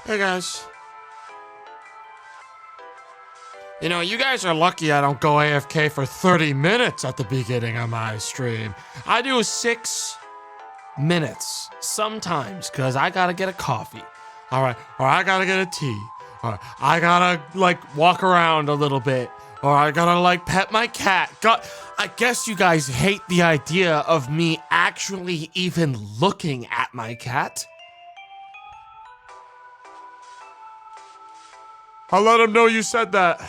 Hey guys. You know, you guys are lucky I don't go AFK for 30 minutes at the beginning of my stream. I do 6 minutes sometimes because I gotta get a coffee. All right, or I gotta get a tea. Or I gotta walk around a little bit. Or I gotta pet my cat. I guess you guys hate the idea of me actually even looking at my cat. I'll let him know you said that.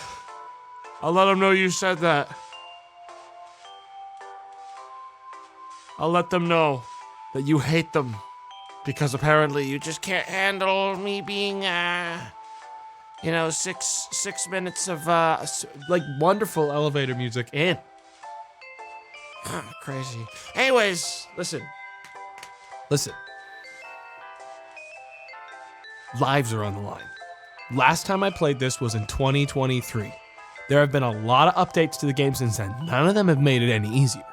I'll let them know you said that. I'll let them know that you hate them because apparently you just can't handle me being, 6 minutes of, wonderful elevator music in. Crazy. Anyways, listen. Lives are on the line. Last time I played this was in 2023. There have been a lot of updates to the game since then. None of them have made it any easier.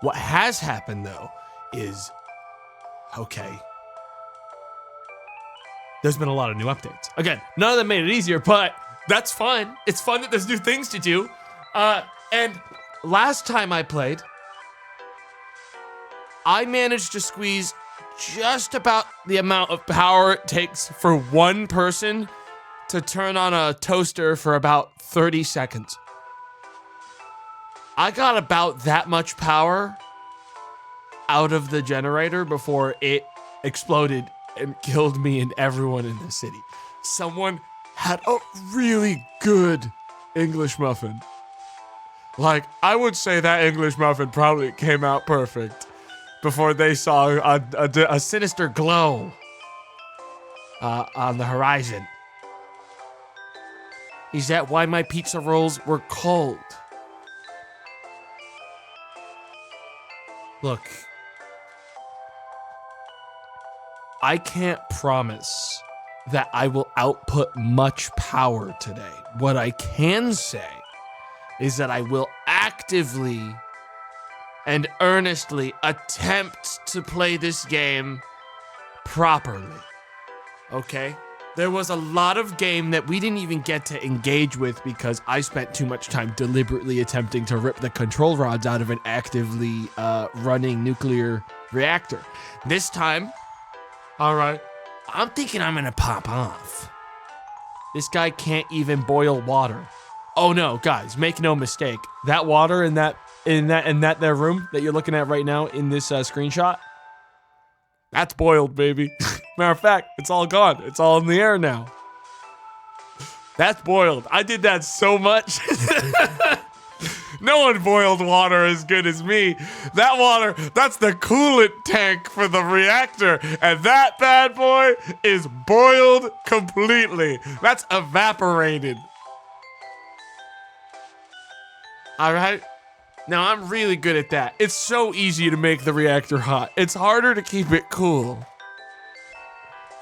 What has happened, though, is... okay. There's been a lot of new updates. Again, none of them made it easier, but that's fun. It's fun that there's new things to do. And last time I played, I managed to squeeze just about the amount of power it takes for one person to turn on a toaster for about 30 seconds. I got about that much power out of the generator before it exploded and killed me and everyone in the city. Someone had a really good English muffin. I would say that English muffin probably came out perfect before they saw a sinister glow on the horizon. Is that why my pizza rolls were cold? Look, I can't promise that I will output much power today. What I can say is that I will actively and earnestly attempt to play this game properly. Okay? There was a lot of game that we didn't even get to engage with because I spent too much time deliberately attempting to rip the control rods out of an actively running nuclear reactor. This time, all right, I'm thinking I'm gonna pop off. This guy can't even boil water. Oh no, guys, make no mistake. That water in that room that you're looking at right now in this screenshot, that's boiled, baby. Matter of fact, it's all gone. It's all in the air now. That's boiled. I did that so much. No one boiled water as good as me. That water, that's the coolant tank for the reactor. And that bad boy is boiled completely. That's evaporated. All right? Now, I'm really good at that. It's so easy to make the reactor hot. It's harder to keep it cool.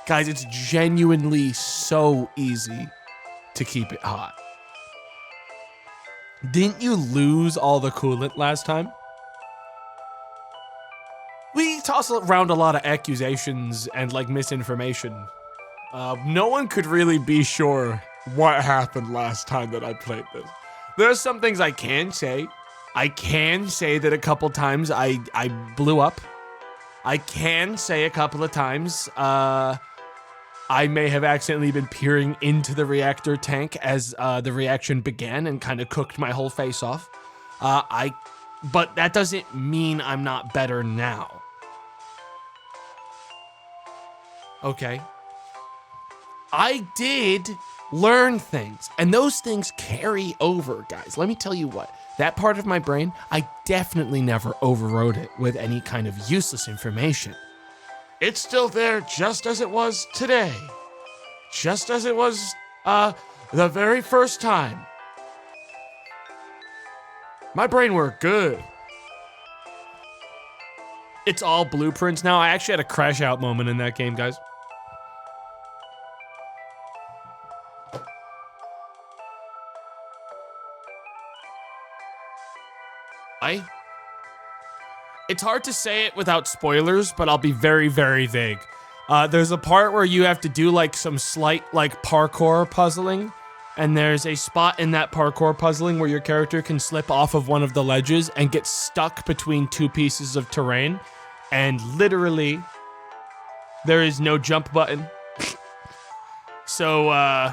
Guys, it's genuinely so easy to keep it hot. Didn't you lose all the coolant last time? We toss around a lot of accusations and misinformation. No one could really be sure what happened last time that I played this. There's some things I can say. I can say that a couple times I blew up. I can say a couple of times I may have accidentally been peering into the reactor tank as the reaction began and kind of cooked my whole face off. But that doesn't mean I'm not better now. Okay. I did learn things, and those things carry over, guys. Let me tell you what. That part of my brain, I definitely never overrode it with any kind of useless information. It's still there just as it was today. Just as it was the very first time. My brain worked good. It's all blueprints now. I actually had a crash out moment in that game, guys. It's hard to say it without spoilers, but I'll be very, very vague. There's a part where you have to do like some slight like parkour puzzling, and there's a spot in that parkour puzzling where your character can slip off of one of the ledges and get stuck between two pieces of terrain, and literally there is no jump button. So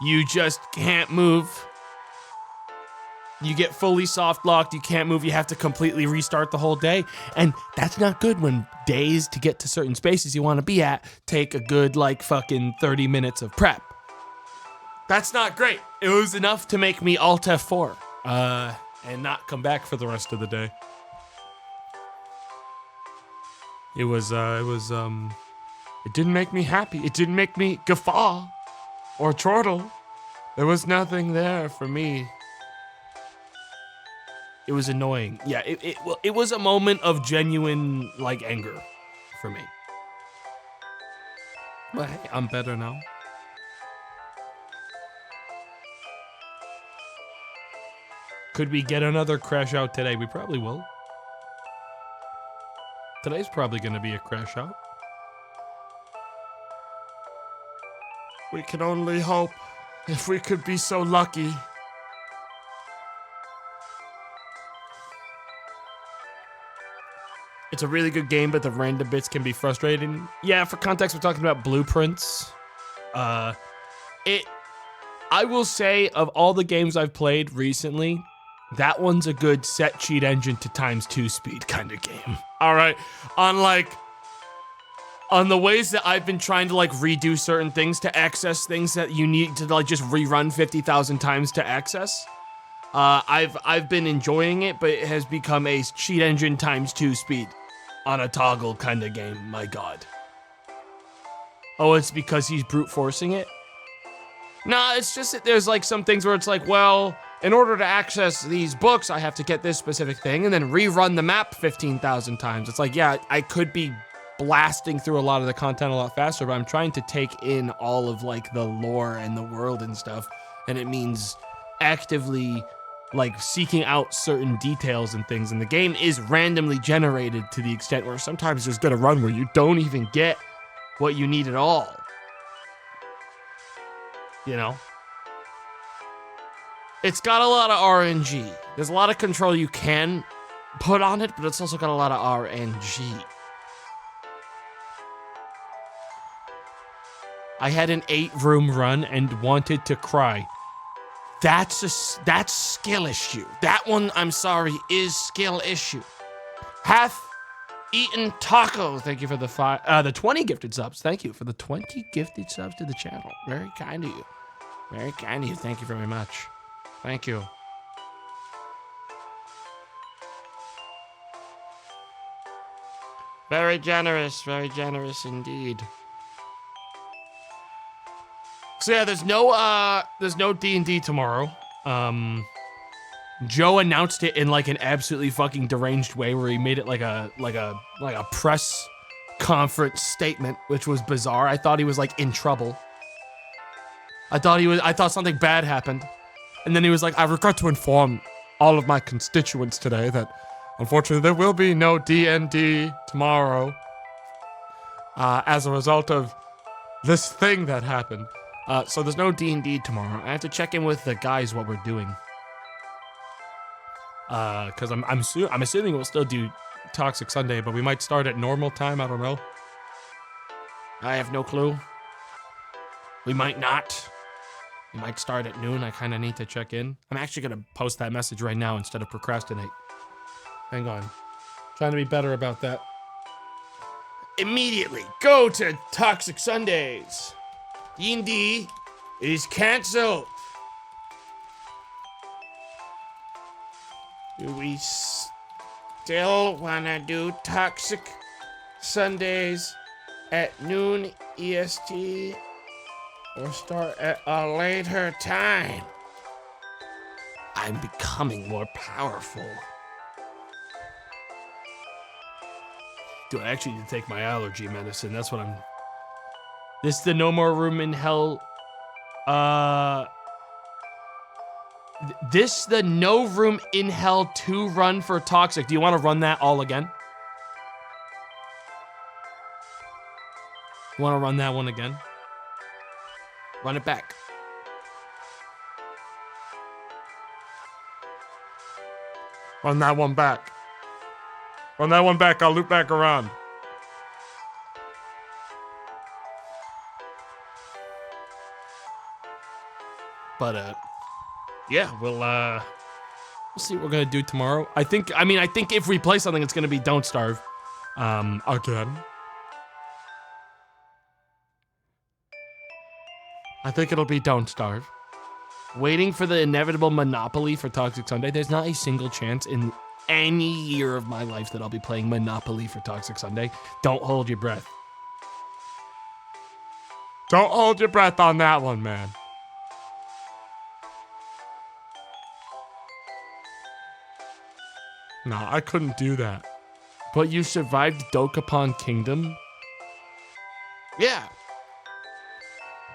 you just can't move. You get fully soft locked, you can't move, you have to completely restart the whole day. And that's not good when days to get to certain spaces you want to be at take a good like fucking 30 minutes of prep. That's not great. It was enough to make me Alt F4 and not come back for the rest of the day. It didn't make me happy. It didn't make me guffaw or chortle. There was nothing there for me. It was annoying. Yeah, it was a moment of genuine, like, anger for me. But hey, I'm better now. Could we get another crash out today? We probably will. Today's probably going to be a crash out. We can only hope. If we could be so lucky. It's a really good game, but the random bits can be frustrating. Yeah, for context, we're talking about blueprints. I will say, of all the games I've played recently, that one's a good set cheat engine to ×2 speed kind of game. All right, on the ways that I've been trying to like redo certain things to access things that you need to like just rerun 50,000 times to access. I've been enjoying it, but it has become a cheat engine ×2 speed on a toggle kind of game. My God. Oh, it's because he's brute forcing it? Nah, it's just that there's like some things where it's like, well, in order to access these books, I have to get this specific thing and then rerun the map 15,000 times. It's like, yeah, I could be blasting through a lot of the content a lot faster, but I'm trying to take in all of like the lore and the world and stuff, and it means actively like seeking out certain details and things, and the game is randomly generated to the extent where sometimes there's gonna run where you don't even get what you need at all. You know? It's got a lot of RNG. There's a lot of control you can put on it, but it's also got a lot of RNG. I had an 8-room run and wanted to cry. That's skill issue. That one, I'm sorry, is skill issue. Half Eaten Taco, thank you for the 20 gifted subs. Thank you for the 20 gifted subs to the channel. Very kind of you. Very kind of you. Thank you very much. Thank you. Very generous indeed. So yeah, there's no D&D tomorrow. Joe announced it in like an absolutely fucking deranged way where he made it like a press conference statement, which was bizarre. I thought he was like in trouble. I thought something bad happened. And then he was like, I regret to inform all of my constituents today that unfortunately there will be no D&D tomorrow as a result of this thing that happened. So there's no D&D tomorrow. I have to check in with the guys what we're doing. Because I'm assuming we'll still do Toxic Sunday, but we might start at normal time. I don't know. I have no clue. We might not. We might start at noon. I kind of need to check in. I'm actually going to post that message right now instead of procrastinate. Hang on. Trying to be better about that. Immediately go to Toxic Sundays. D&D is cancelled. Do we still want to do Toxic Sundays at noon EST or start at a later time? I'm becoming more powerful. Do I actually need to take my allergy medicine? That's what I'm... This is the No More Room in Hell... This the No Room in Hell 2 run for Toxic. Do you want to run that all again? You want to run that one again? Run it back. Run that one back. Run that one back. I'll loop back around. But, yeah, we'll see what we're gonna do tomorrow. I think if we play something, it's gonna be Don't Starve. Again. I think it'll be Don't Starve. Waiting for the inevitable Monopoly for Toxic Sunday. There's not a single chance in any year of my life that I'll be playing Monopoly for Toxic Sunday. Don't hold your breath. Don't hold your breath on that one, man. No, I couldn't do that. But you survived Dokapon Kingdom? Yeah.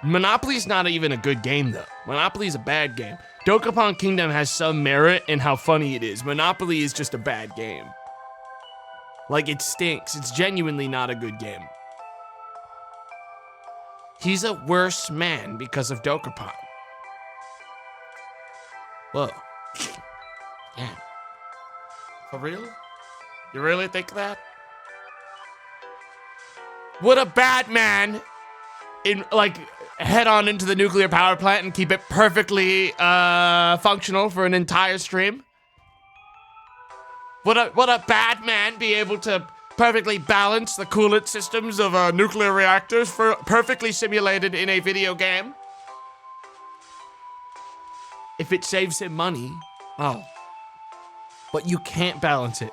Monopoly's not even a good game, though. Monopoly's a bad game. Dokapon Kingdom has some merit in how funny it is. Monopoly is just a bad game. Like, it stinks. It's genuinely not a good game. He's a worse man because of Dokapon. Whoa. Damn. For real? You really think that? Would a bad man head on into the nuclear power plant and keep it perfectly functional for an entire stream? Would a bad man be able to perfectly balance the coolant systems of nuclear reactors for perfectly simulated in a video game? If it saves him money, oh. But you can't balance it.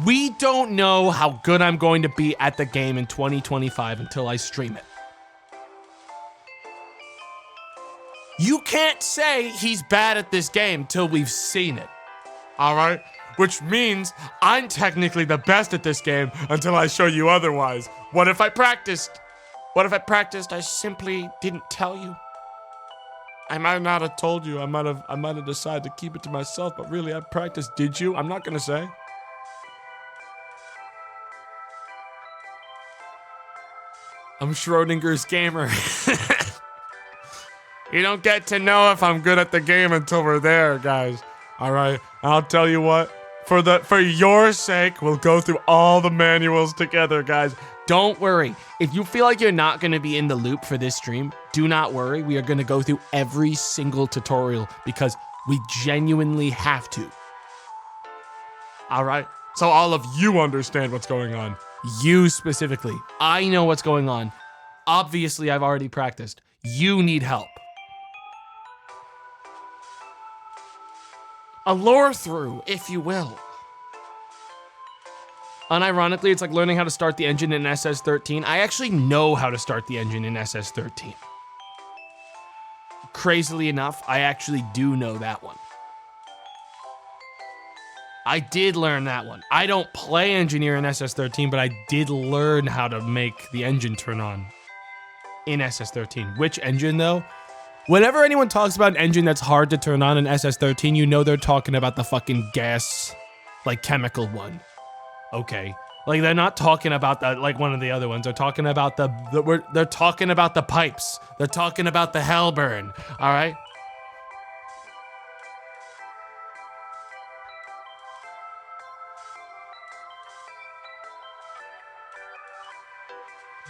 We don't know how good I'm going to be at the game in 2025 until I stream it. You can't say he's bad at this game till we've seen it. All right? Which means I'm technically the best at this game until I show you otherwise. What if I practiced? What if I practiced? I simply didn't tell you. I might not have told you. I might have decided to keep it to myself, but really I practiced. Did you? I'm not gonna say. I'm Schrodinger's gamer. You don't get to know if I'm good at the game until we're there, guys. All right, I'll tell you what. For your sake, we'll go through all the manuals together, guys. Don't worry. If you feel like you're not going to be in the loop for this stream, do not worry. We are going to go through every single tutorial because we genuinely have to. All right? So all of you understand what's going on. You specifically. I know what's going on. Obviously, I've already practiced. You need help. A lore through, if you will. Unironically, it's like learning how to start the engine in SS13. I actually know how to start the engine in SS13. Crazily enough, I actually do know that one. I did learn that one. I don't play engineer in SS13, but I did learn how to make the engine turn on in SS13. Which engine, though? Whenever anyone talks about an engine that's hard to turn on in SS13, you know they're talking about the fucking gas, like, chemical one. Okay. Like, they're not talking about that, like one of the other ones. They're talking about they're talking about the pipes. They're talking about the Hellburn. All right?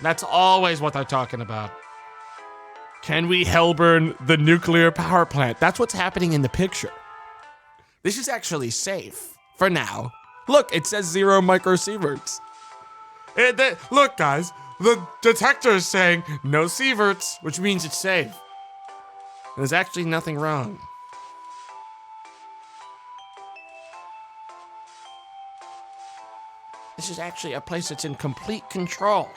That's always what they're talking about. Can we Hellburn the nuclear power plant? That's what's happening in the picture. This is actually safe for now. Look, it says 0 microsieverts. Look, guys, the detector is saying no sieverts, which means it's safe. There's actually nothing wrong. This is actually a place that's in complete control.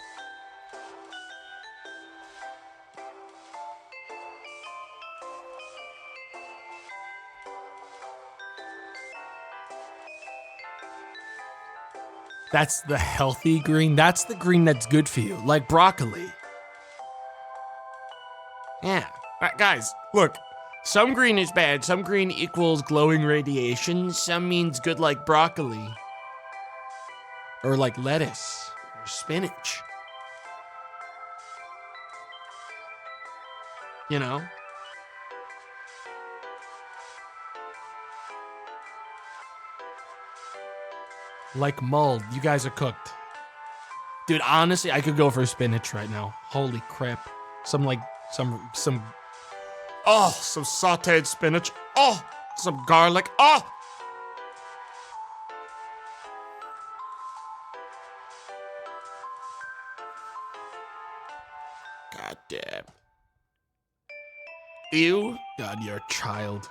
That's the healthy green. That's the green that's good for you, like broccoli. Yeah, guys, look. Some green is bad. Some green equals glowing radiation. Some means good like broccoli. Or like lettuce or spinach. You know? Like mulled. You guys are cooked. Dude, honestly, I could go for spinach right now. Holy crap. Some sauteed spinach. Oh, some garlic. Oh! God damn. Ew. God, you're a child.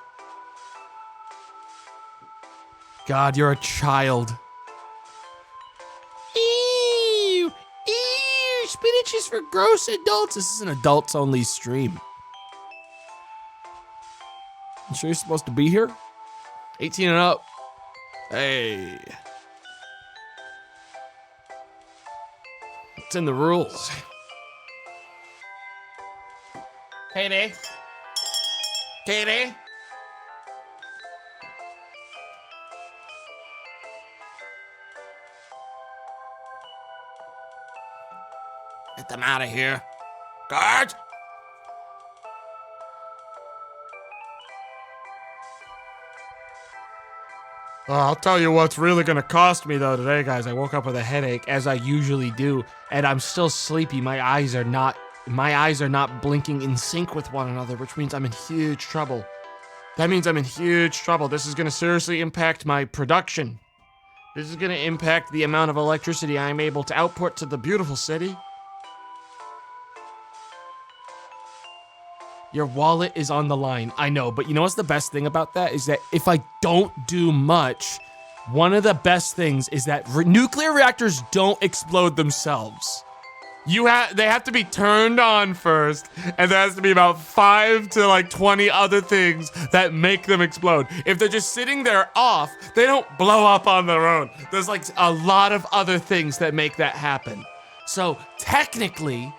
God, you're a child. Ew. Ew. Spinach is for gross adults. This is an adults-only stream. You sure you're supposed to be here? 18 and up. Hey. It's in the rules. Katie? Katie? Get them out of here. Guards! I'll tell you what's really gonna cost me though today, guys. I woke up with a headache, as I usually do, and I'm still sleepy. My eyes are not blinking in sync with one another, which means I'm in huge trouble. That means I'm in huge trouble. This is gonna seriously impact my production. This is gonna impact the amount of electricity I'm able to output to the beautiful city. Your wallet is on the line. I know, but you know what's the best thing about that is that if I don't do much, one of the best things is that nuclear reactors don't explode themselves. They have to be turned on first, and there has to be about 5 to like 20 other things that make them explode. If they're just sitting there off, they don't blow up on their own. There's like a lot of other things that make that happen. So technically,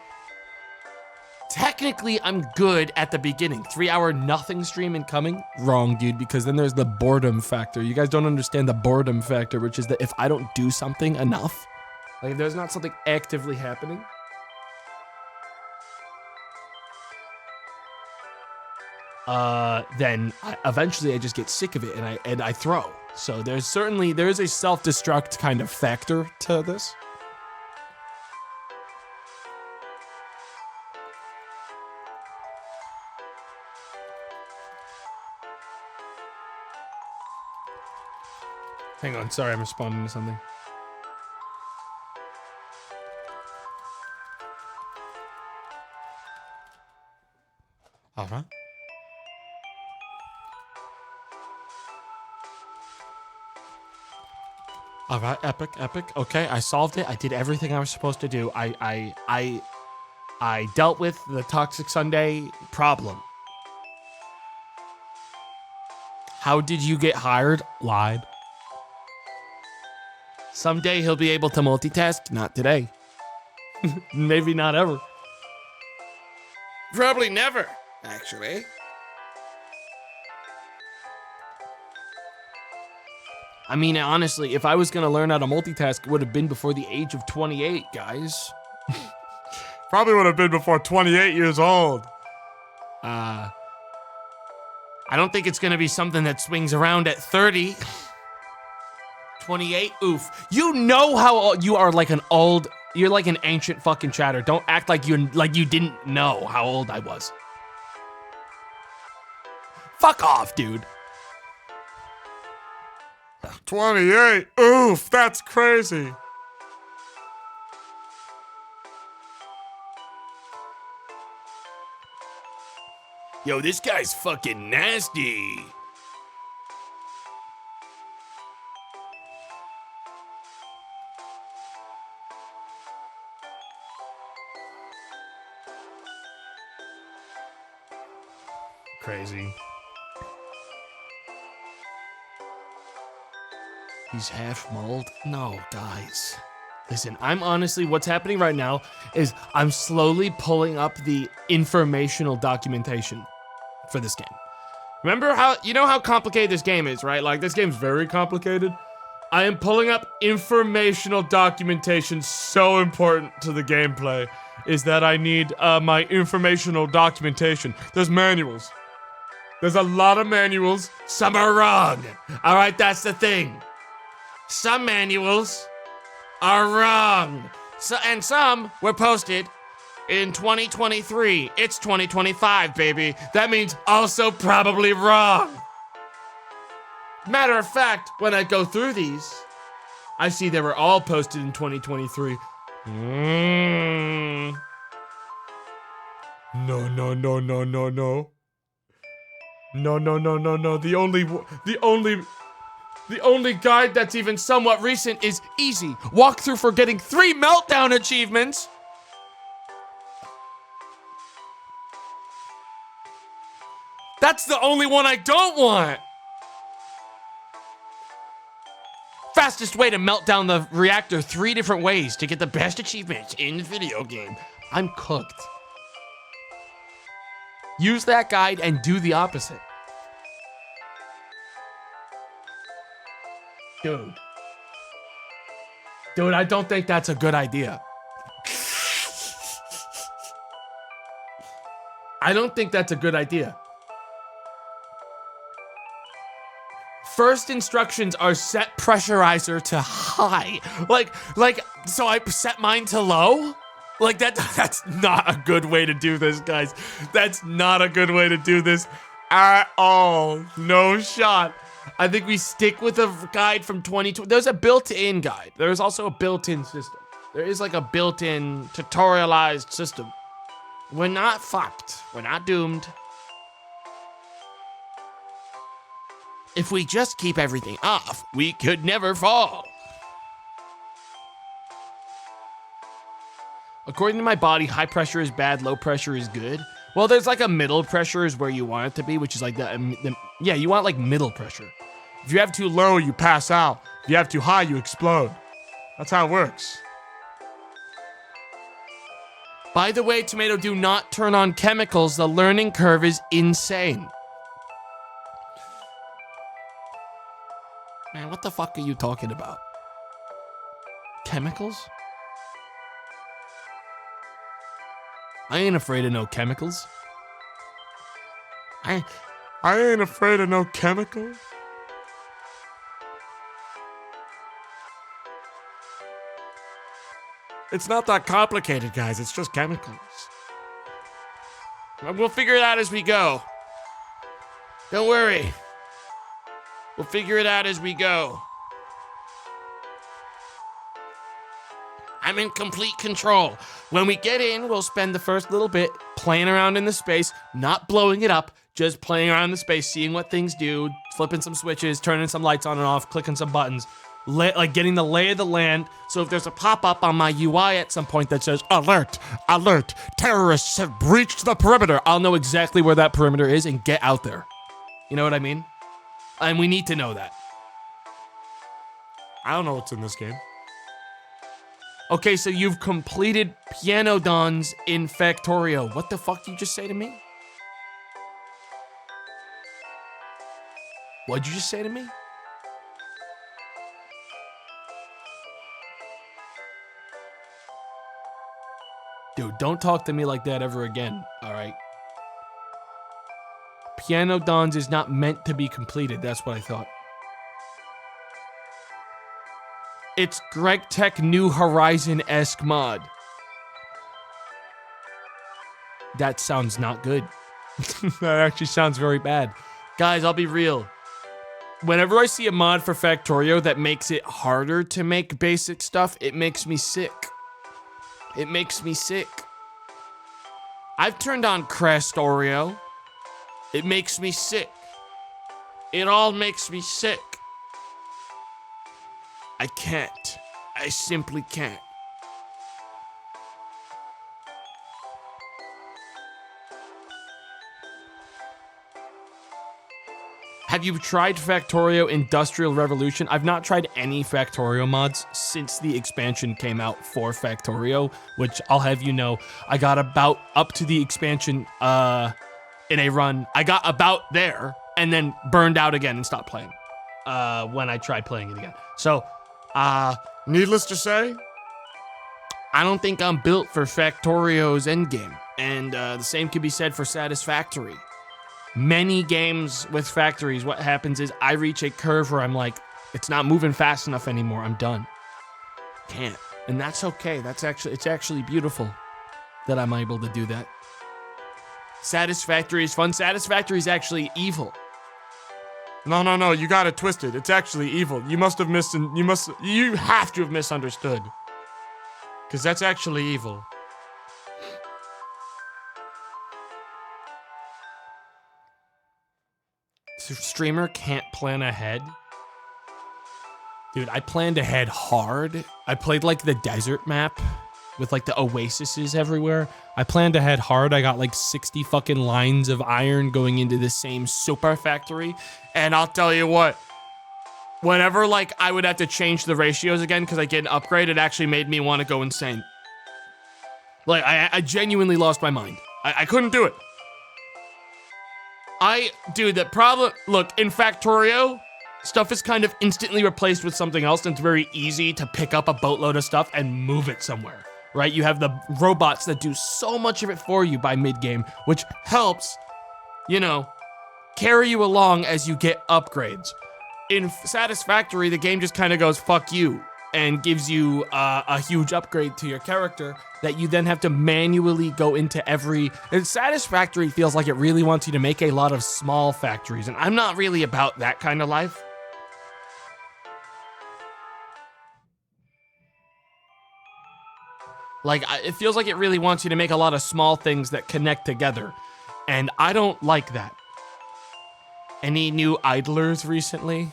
I'm good at the beginning. 3-hour nothing stream incoming? Wrong, dude, because then there's the boredom factor. You guys don't understand the boredom factor, which is that if I don't do something enough, like if there's not something actively happening, then eventually I just get sick of it and I throw. So there is a self-destruct kind of factor to this. Hang on, sorry, I'm responding to something. Alright. Alright, epic. Okay, I solved it. I did everything I was supposed to do. I dealt with the Toxic Sunday problem. How did you get hired? Lied. Someday he'll be able to multitask. Not today. Maybe not ever. Probably never, actually. I mean, honestly, if I was gonna learn how to multitask, it would have been before the age of 28, guys. Probably would have been before 28 years old. I don't think it's gonna be something that swings around at 30. 28, oof. You know how old you are, you're like an ancient fucking chatter. Don't act like you didn't know how old I was. Fuck off, dude. 28, oof, that's crazy. Yo, this guy's fucking nasty. Crazy. He's half mold? No, guys. Listen, I'm honestly, what's happening right now is I'm slowly pulling up the informational documentation for this game. Remember you know how complicated this game is, right? Like, this game's very complicated. I am pulling up informational documentation, so important to the gameplay. is that I need my informational documentation. There's manuals. There's a lot of manuals. Some are wrong. All right, that's the thing. Some manuals are wrong. And some were posted in 2023. It's 2025, baby. That means also probably wrong. Matter of fact, when I go through these, I see they were all posted in 2023. No. No. The only guide that's even somewhat recent is easy. Walkthrough for getting 3 meltdown achievements. That's the only one I don't want. Fastest way to melt down the reactor 3 different ways to get the best achievements in the video game. I'm cooked. Use that guide and do the opposite. Dude, I don't think that's a good idea. I don't think that's a good idea. First instructions are set pressurizer to high. So I set mine to low? Like that's not a good way to do this, guys. That's not a good way to do this at all. No shot. I think we stick with a guide from 2020. There's a built-in guide. There's also a built-in system. There is like a built-in tutorialized system. We're not fucked. We're not doomed. If we just keep everything off, we could never fall. According to my body, high pressure is bad, low pressure is good. Well, there's like a middle pressure is where you want it to be, which is like yeah, you want like middle pressure. If you have too low, you pass out. If you have too high, you explode. That's how it works. By the way, Tomato, do not turn on chemicals. The learning curve is insane. Man, what the fuck are you talking about? Chemicals? I ain't afraid of no chemicals. I ain't afraid of no chemicals. It's not that complicated, guys. It's just chemicals. We'll figure it out as we go. Don't worry. We'll figure it out as we go. I'm in complete control. When we get in, we'll spend the first little bit playing around in the space, not blowing it up, just playing around in the space, seeing what things do, flipping some switches, turning some lights on and off, clicking some buttons, like getting the lay of the land. So if there's a pop-up on my UI at some point that says, alert, alert, terrorists have breached the perimeter, I'll know exactly where that perimeter is and get out there. You know what I mean? And we need to know that. I don't know what's in this game. Okay, so you've completed Piano Dons in Factorio. What the fuck did you just say to me? What'd you just say to me? Dude, don't talk to me like that ever again, all right? Piano Dons is not meant to be completed. That's what I thought. It's Greg Tech New Horizon-esque mod. That sounds not good. That actually sounds very bad. Guys, I'll be real. Whenever I see a mod for Factorio that makes it harder to make basic stuff, it makes me sick. It makes me sick. I've turned on Crastorio. It makes me sick. It all makes me sick. I can't. I simply can't. Have you tried Factorio Industrial Revolution? I've not tried any Factorio mods since the expansion came out for Factorio, which I'll have you know, I got about up to the expansion in a run. I got about there and then burned out again and stopped playing when I tried playing it again. So, needless to say, I don't think I'm built for Factorio's endgame. And the same could be said for Satisfactory. Many games with factories, what happens is I reach a curve where I'm like, it's not moving fast enough anymore. I'm done. Can't. And that's okay. It's actually beautiful that I'm able to do that. Satisfactory is fun. Satisfactory is actually evil. No, you got it twisted. It's actually evil. You have to have misunderstood. Because that's actually evil. So streamer can't plan ahead. Dude, I planned ahead hard. I played like the desert map with like the oases everywhere. I planned ahead hard. I got like 60 fucking lines of iron going into the same super factory. And I'll tell you what, whenever like I would have to change the ratios again because I get an upgrade, it actually made me want to go insane. Like I genuinely lost my mind. I couldn't do it. Dude, the problem, look, in Factorio, stuff is kind of instantly replaced with something else, and it's very easy to pick up a boatload of stuff and move it somewhere, right? You have the robots that do so much of it for you by mid-game, which helps, you know, carry you along as you get upgrades. In Satisfactory, the game just kind of goes, fuck you, and gives you a huge upgrade to your character that you then have to manually go into every... And Satisfactory feels like it really wants you to make a lot of small factories, and I'm not really about that kind of life. Like, it feels like it really wants you to make a lot of small things that connect together, and I don't like that. Any new idlers recently?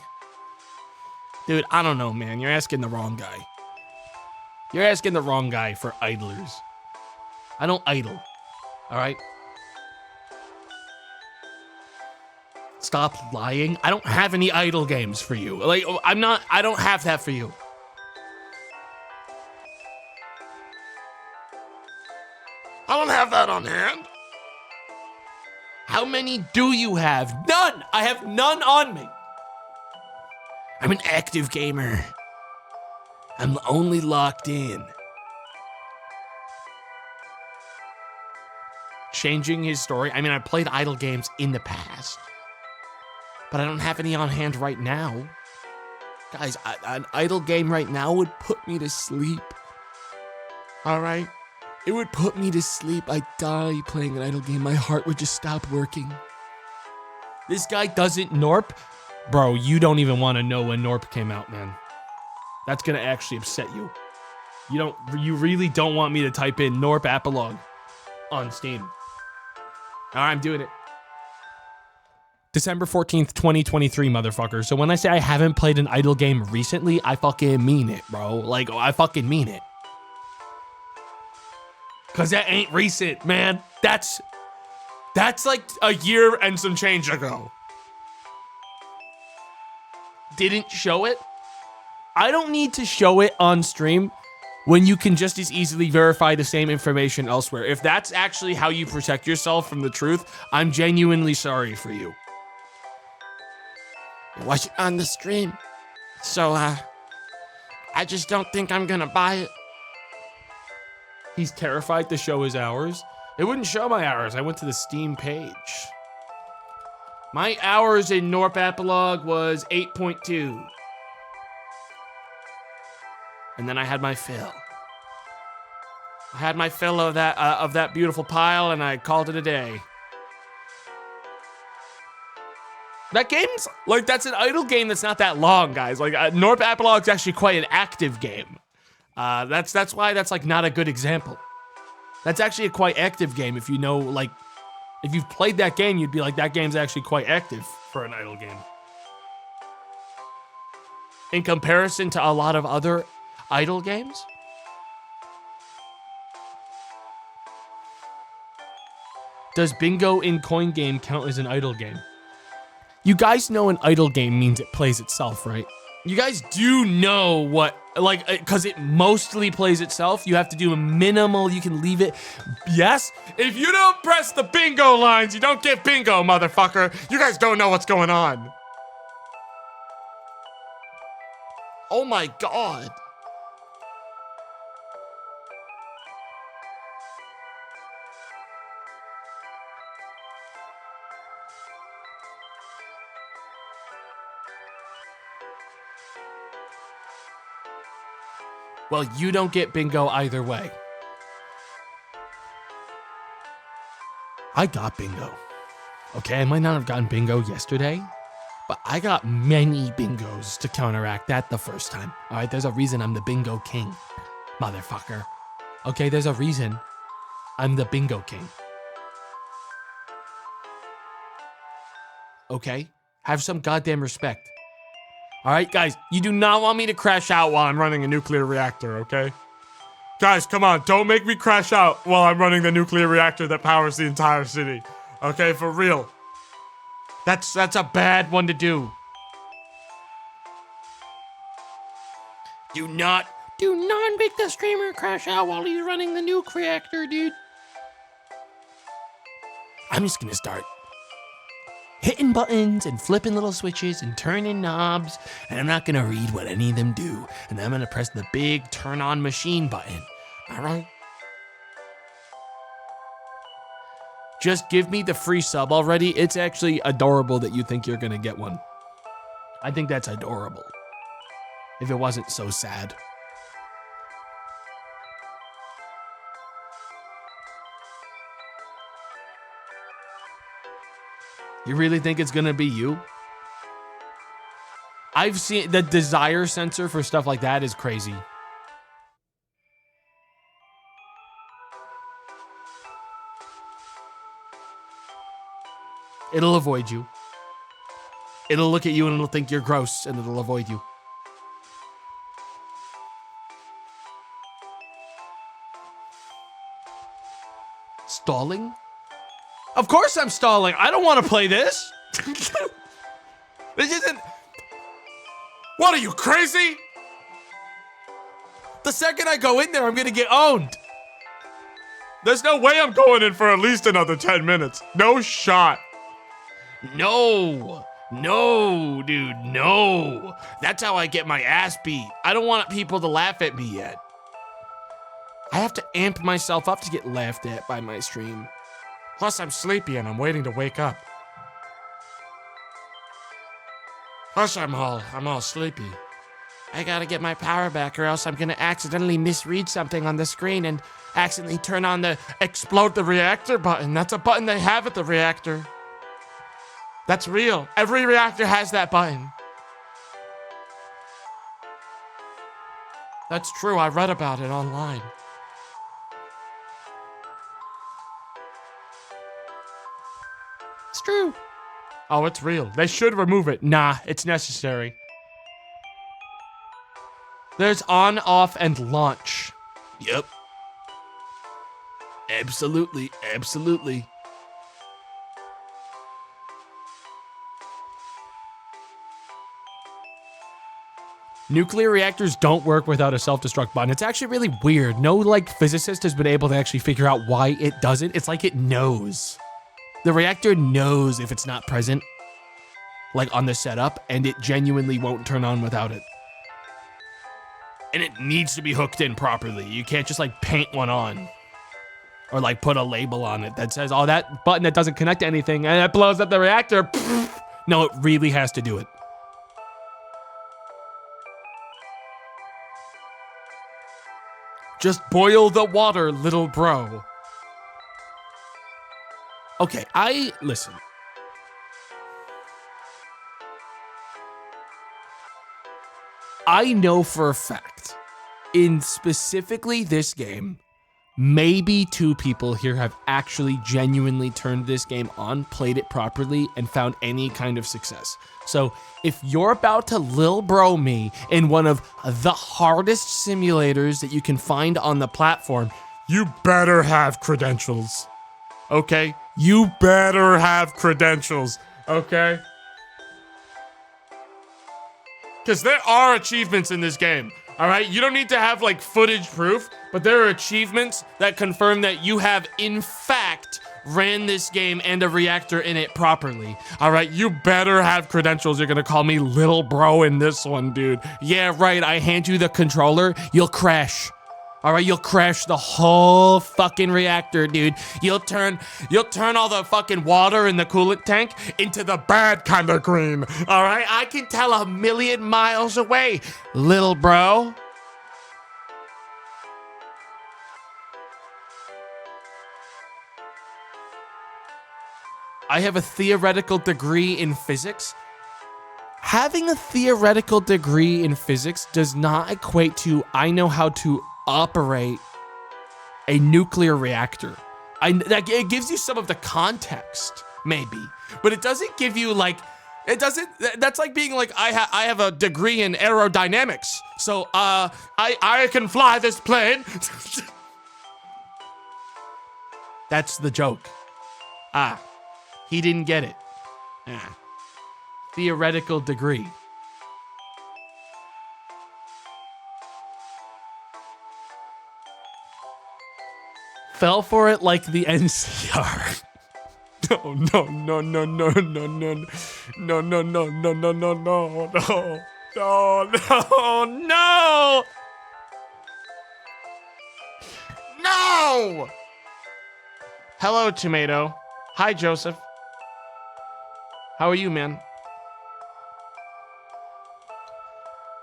Dude, I don't know, man. You're asking the wrong guy. You're asking the wrong guy for idlers. I don't idle, all right? Stop lying. I don't have any idle games for you. Like, I don't have that for you. I don't have that on hand. How many do you have? None! I have none on me. I'm an active gamer. I'm only locked in. Changing his story. I mean, I played idle games in the past, but I don't have any on hand right now. Guys, an idle game right now would put me to sleep. All right? It would put me to sleep. I'd die playing an idle game. My heart would just stop working. This guy doesn't Norp. Bro, you don't even want to know when Norp came out, man. That's gonna actually upset you. You really don't want me to type in Norp Epilogue on Steam. Alright, I'm doing it. December 14th, 2023, motherfucker. So when I say I haven't played an idle game recently, I fucking mean it, bro. Like, I fucking mean it. Cause that ain't recent, man. That's like a year and some change ago. Didn't show it? I don't need to show it on stream when you can just as easily verify the same information elsewhere. If that's actually how you protect yourself from the truth, I'm genuinely sorry for you. It wasn't on the stream, so I just don't think I'm gonna buy it. He's terrified to show his hours. It wouldn't show my hours. I went to the Steam page. My hours in Norp Epilogue was 8.2. And then I had my fill. I had my fill of that beautiful pile, and I called it a day. That game's like, that's an idle game that's not that long, guys. Like Norp Epilogue's actually quite an active game. That's why that's like not a good example. That's actually a quite active game. If you know, like, if you've played that game, you'd be like, that game's actually quite active for an idle game. In comparison to a lot of other idle games. Does bingo in coin game count as an idle game? You guys know an idle game means it plays itself, right? You guys do know what, like, because it mostly plays itself. You have to do a minimal, you can leave it. Yes, if you don't press the bingo lines, you don't get bingo, motherfucker. You guys don't know what's going on. Oh my God. Well, you don't get bingo either way. I got bingo. Okay, I might not have gotten bingo yesterday, but I got many bingos to counteract that the first time. All right, there's a reason I'm the bingo king, motherfucker. Okay, there's a reason I'm the bingo king. Okay, have some goddamn respect. All right, guys, you do not want me to crash out while I'm running a nuclear reactor, okay? Guys, come on, don't make me crash out while I'm running the nuclear reactor that powers the entire city. Okay, for real. That's a bad one to do. Do not make the streamer crash out while he's running the nuke reactor, dude. I'm just gonna start hitting buttons and flipping little switches and turning knobs, and I'm not gonna read what any of them do, and I'm gonna press the big turn on machine button. All right? Just give me the free sub already. It's actually adorable that you think you're gonna get one. I think that's adorable. If it wasn't so sad. You really think it's gonna be you? I've seen the desire sensor for stuff like that is crazy. It'll avoid you. It'll look at you and it'll think you're gross and it'll avoid you. Stalling? Of course I'm stalling. I don't want to play this. This isn't... What, are you crazy? The second I go in there, I'm going to get owned. There's no way I'm going in for at least another 10 minutes. No shot. No, dude, no. That's how I get my ass beat. I don't want people to laugh at me yet. I have to amp myself up to get laughed at by my stream. Plus, I'm sleepy and I'm waiting to wake up. Plus, I'm all sleepy. I gotta get my power back or else I'm gonna accidentally misread something on the screen and accidentally turn on the explode the reactor button. That's a button they have at the reactor. That's real. Every reactor has that button. That's true. I read about it online. It's true. Oh, it's real. They should remove it. Nah, it's necessary. There's on, off, and launch. Yep. Absolutely. Absolutely. Nuclear reactors don't work without a self-destruct button. It's actually really weird. No, physicist has been able to actually figure out why it doesn't. It's like it knows. The reactor knows if it's not present, on the setup, and it genuinely won't turn on without it. And it needs to be hooked in properly. You can't just, paint one on. Or, put a label on it that says, oh, that button that doesn't connect to anything, and it blows up the reactor. No, it really has to do it. Just boil the water, little bro. Okay, listen. I know for a fact, in specifically this game, maybe 2 people here have actually genuinely turned this game on, played it properly, and found any kind of success. So if you're about to lil bro me in one of the hardest simulators that you can find on the platform, you better have credentials. Okay? You better have credentials. Okay? Because there are achievements in this game. All right, you don't need to have footage proof, but there are achievements that confirm that you have in fact ran this game and a reactor in it properly. All right, you better have credentials. You're gonna call me little bro in this one, dude. Yeah, right, I hand you the controller, you'll crash. All right, you'll crash the whole fucking reactor, dude. You'll turn all the fucking water in the coolant tank into the bad kind of green. All right, I can tell a million miles away, little bro. I have a theoretical degree in physics. Having a theoretical degree in physics does not equate to I know how to operate a nuclear reactor. It gives you some of the context, maybe, but it doesn't give you like, it doesn't, that's like being like, I have a degree in aerodynamics, so I can fly this plane. That's the joke. He didn't get it. Theoretical degree. Fell for it like the NCR. No, no, no, no, no, no, no, no, no, no, no, no, no, no, no, no, no, no. Hello, Tomato. Hi, Joseph. How are you, man?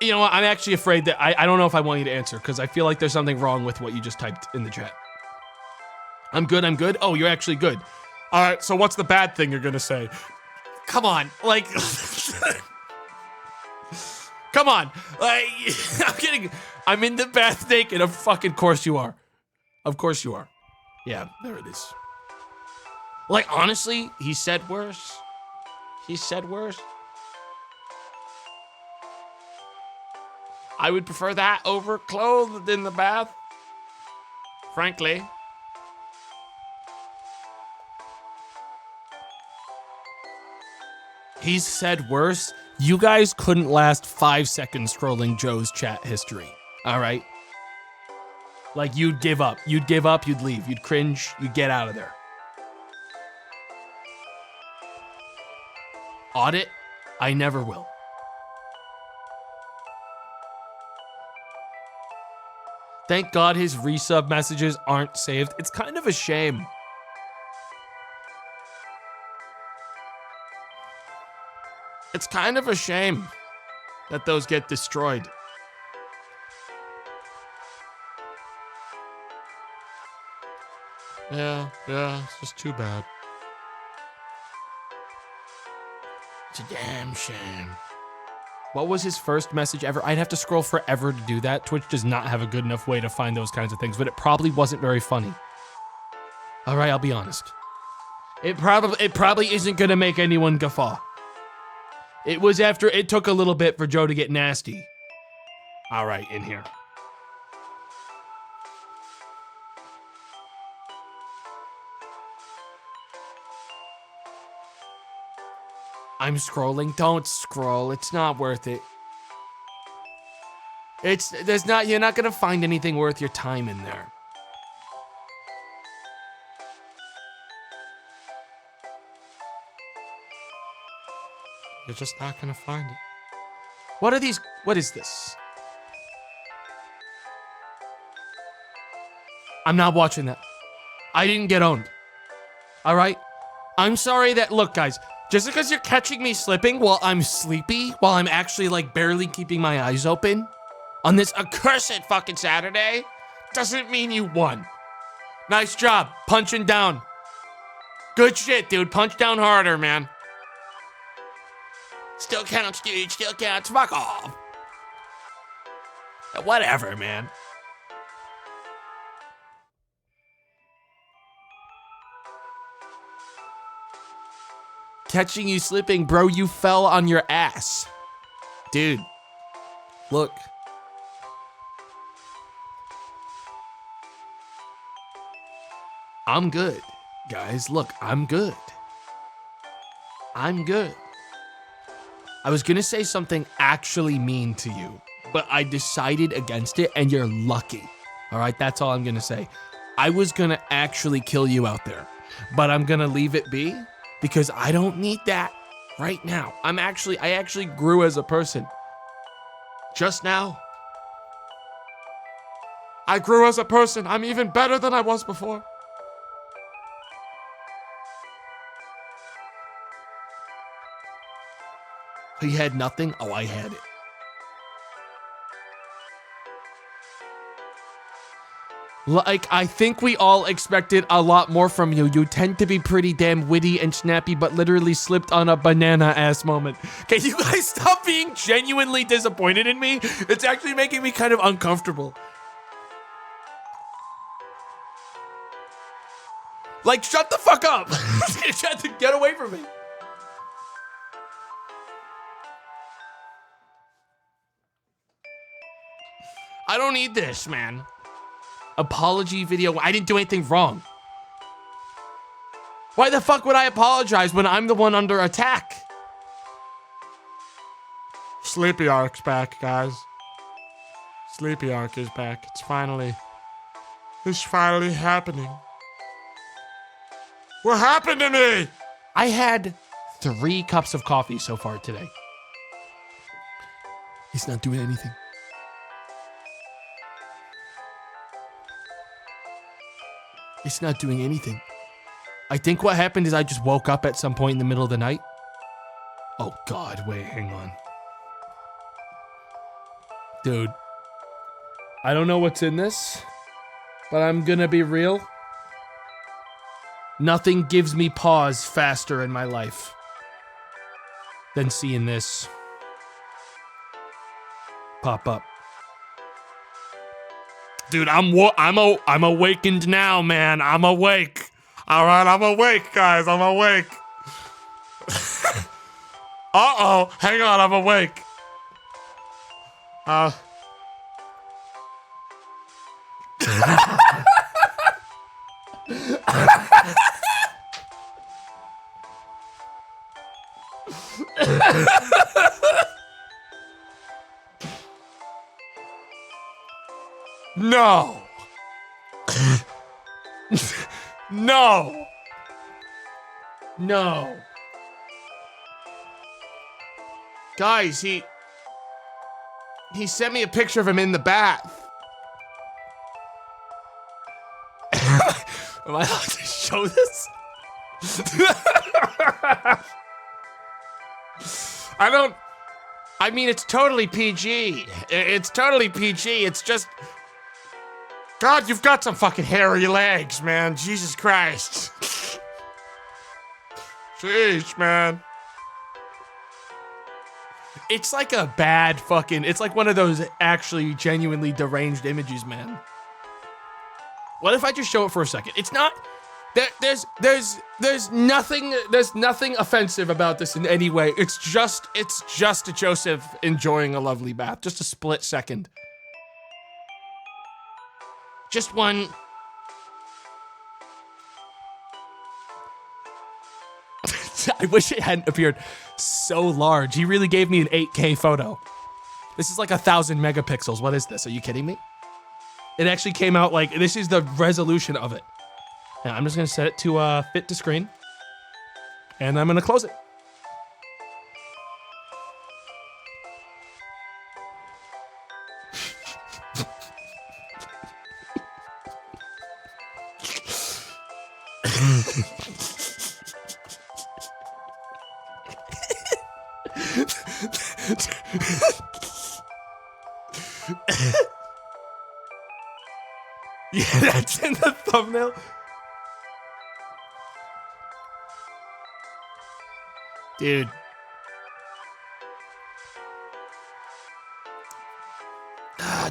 You know what? I'm actually afraid that I don't know if I want you to answer because I feel like there's something wrong with what you just typed in the chat. I'm good, I'm good. Oh, you're actually good. All right, so what's the bad thing you're gonna say? Come on, like, come on. Like, I'm kidding. I'm in the bath naked. Of fucking course you are. Of course you are. Yeah, there it is. Like, honestly, he said worse. He said worse. I would prefer that over clothed in the bath. Frankly. He's said worse. You guys couldn't last 5 seconds scrolling Joe's chat history. All right? Like, you'd give up. You'd give up, you'd leave. You'd cringe, you'd get out of there. Audit? I never will. Thank God his resub messages aren't saved. It's kind of a shame. It's kind of a shame that those get destroyed. Yeah, it's just too bad. It's a damn shame. What was his first message ever? I'd have to scroll forever to do that. Twitch does not have a good enough way to find those kinds of things, but it probably wasn't very funny. All right, I'll be honest. It probably isn't gonna make anyone guffaw. It was after it took a little bit for Joe to get nasty. All right, in here. I'm scrolling. Don't scroll. It's not worth it. You're not gonna find anything worth your time in there. You're just not gonna find it. What are these? What is this? I'm not watching that. I didn't get owned. All right? I'm sorry that, look, guys, just because you're catching me slipping while I'm sleepy, while I'm actually like barely keeping my eyes open on this accursed fucking Saturday, doesn't mean you won. Nice job, punching down. Good shit, dude. Punch down harder, man. Still counts, dude. Still counts. Fuck off. Whatever, man. Catching you slipping, bro. You fell on your ass. Dude. Look. I'm good. Guys, look. I'm good. I'm good. I was gonna say something actually mean to you, but I decided against it, and you're lucky. All right, that's all I'm gonna say. I was gonna actually kill you out there, but I'm gonna leave it be because I don't need that right now. I actually grew as a person. Just now. I grew as a person. I'm even better than I was before. He had nothing? Oh, I had it. Like, I think we all expected a lot more from you. You tend to be pretty damn witty and snappy, but literally slipped on a banana-ass moment. Can you guys stop being genuinely disappointed in me? It's actually making me kind of uncomfortable. Like, shut the fuck up. Get away from me. I don't need this, man. Apology video. I didn't do anything wrong. Why the fuck would I apologize when I'm the one under attack? Sleepy Arc's back, guys. Sleepy Arc is back. It's finally happening. What happened to me? I had 3 cups of coffee so far today. He's not doing anything. It's not doing anything. I think what happened is I just woke up at some point in the middle of the night. Oh God, wait, hang on. Dude, I don't know what's in this, but I'm gonna be real. Nothing gives me pause faster in my life than seeing this pop up. Dude, I'm awakened now, man. I'm awake. All right, I'm awake, guys. I'm awake. Uh-oh. Hang on, I'm awake. No. No. No. Guys, he sent me a picture of him in the bath. Am I allowed to show this? I mean, it's totally PG. It's totally PG. It's just... God, you've got some fucking hairy legs, man. Jesus Christ. Jeez, man. It's like a bad fucking... It's like one of those actually genuinely deranged images, man. What if I just show it for a second? It's not... There's nothing offensive about this in any way. It's just a Joseph enjoying a lovely bath. Just a split second. Just one. I wish it hadn't appeared so large. He really gave me an 8K photo. This is like 1,000 megapixels. What is this? Are you kidding me? It actually came out like, this is the resolution of it. Now I'm just gonna set it to fit to screen. And I'm gonna close it. Yeah, that's in the thumbnail. Dude.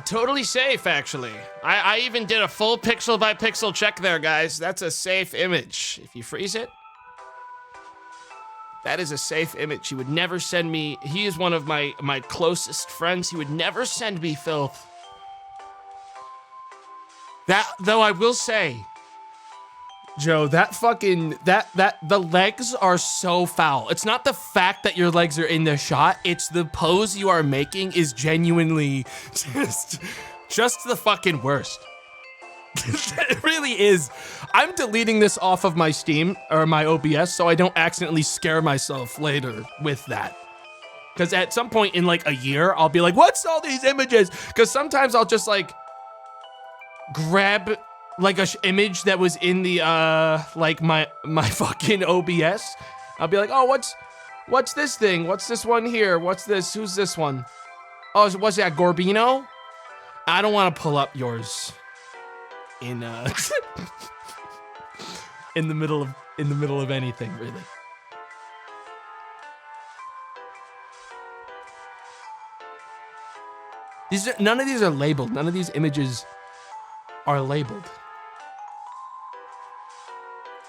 Totally safe, actually. I even did a full pixel by pixel check there, guys. That's a safe image. If you freeze it, that is a safe image. He would never send me... He is one of my closest friends. He would never send me filth. That, though I will say, Joe, that fucking, the legs are so foul. It's not the fact that your legs are in the shot, it's the pose you are making is genuinely just the fucking worst. It really is. I'm deleting this off of my Steam, or my OBS, so I don't accidentally scare myself later with that. Because at some point in like a year, I'll be like, what's all these images? Because sometimes I'll just like grab like a image that was in the like my fucking OBS. I'll be like, oh, what's this thing? What's this one here? What's this? Who's this one? Oh, what's that, Gorbino? I don't want to pull up yours. in in the middle of anything, really. None of these are labeled. None of these images are labeled.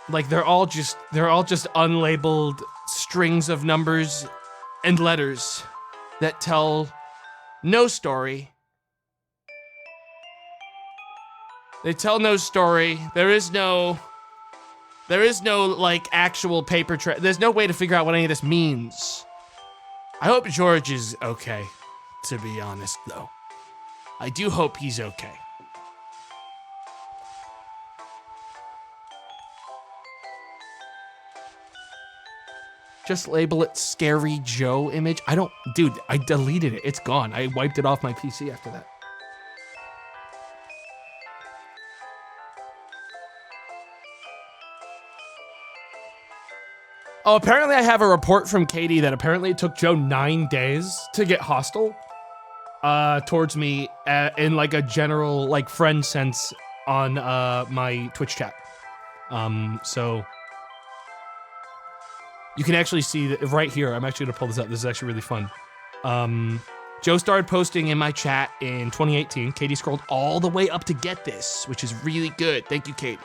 Like they're all just unlabeled strings of numbers and letters that tell no story. They tell no story. There is no like actual paper trail. There's no way to figure out what any of this means. I hope George is okay, to be honest though. I do hope he's okay. Just label it Scary Joe image. Dude, I deleted it. It's gone. I wiped it off my PC after that. Oh, apparently I have a report from Katie that apparently it took Joe 9 days to get hostile towards me in like a general like friend sense on my Twitch chat. So you can actually see that right here. I'm actually gonna pull this up. This is actually really fun. Joe started posting in my chat in 2018. Katie scrolled all the way up to get this, which is really good. Thank you, Katie.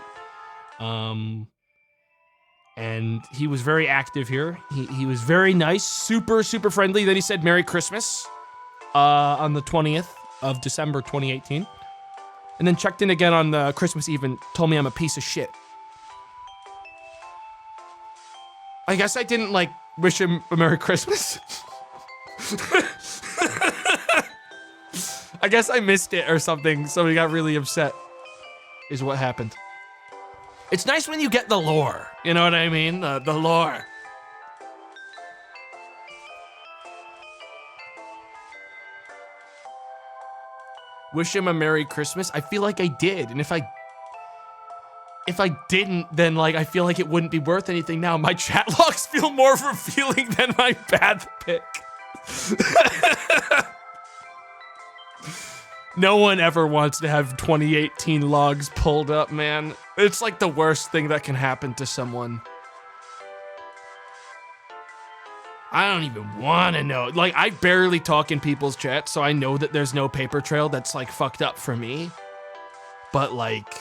And he was very active here. He was very nice, super friendly. Then he said Merry Christmas on the 20th of December 2018. And then checked in again on the Christmas Eve and told me I'm a piece of shit. I guess I didn't like wish him a Merry Christmas. I guess I missed it or something, so he got really upset is what happened. It's nice when you get the lore. You know what I mean? The lore. Wish him a Merry Christmas? I feel like I did. And if I didn't, then like I feel like it wouldn't be worth anything now. My chat logs feel more revealing than my bad pick. No one ever wants to have 2018 logs pulled up, man. It's like the worst thing that can happen to someone. I don't even want to know. Like, I barely talk in people's chats, so I know that there's no paper trail that's, like, fucked up for me. But, like,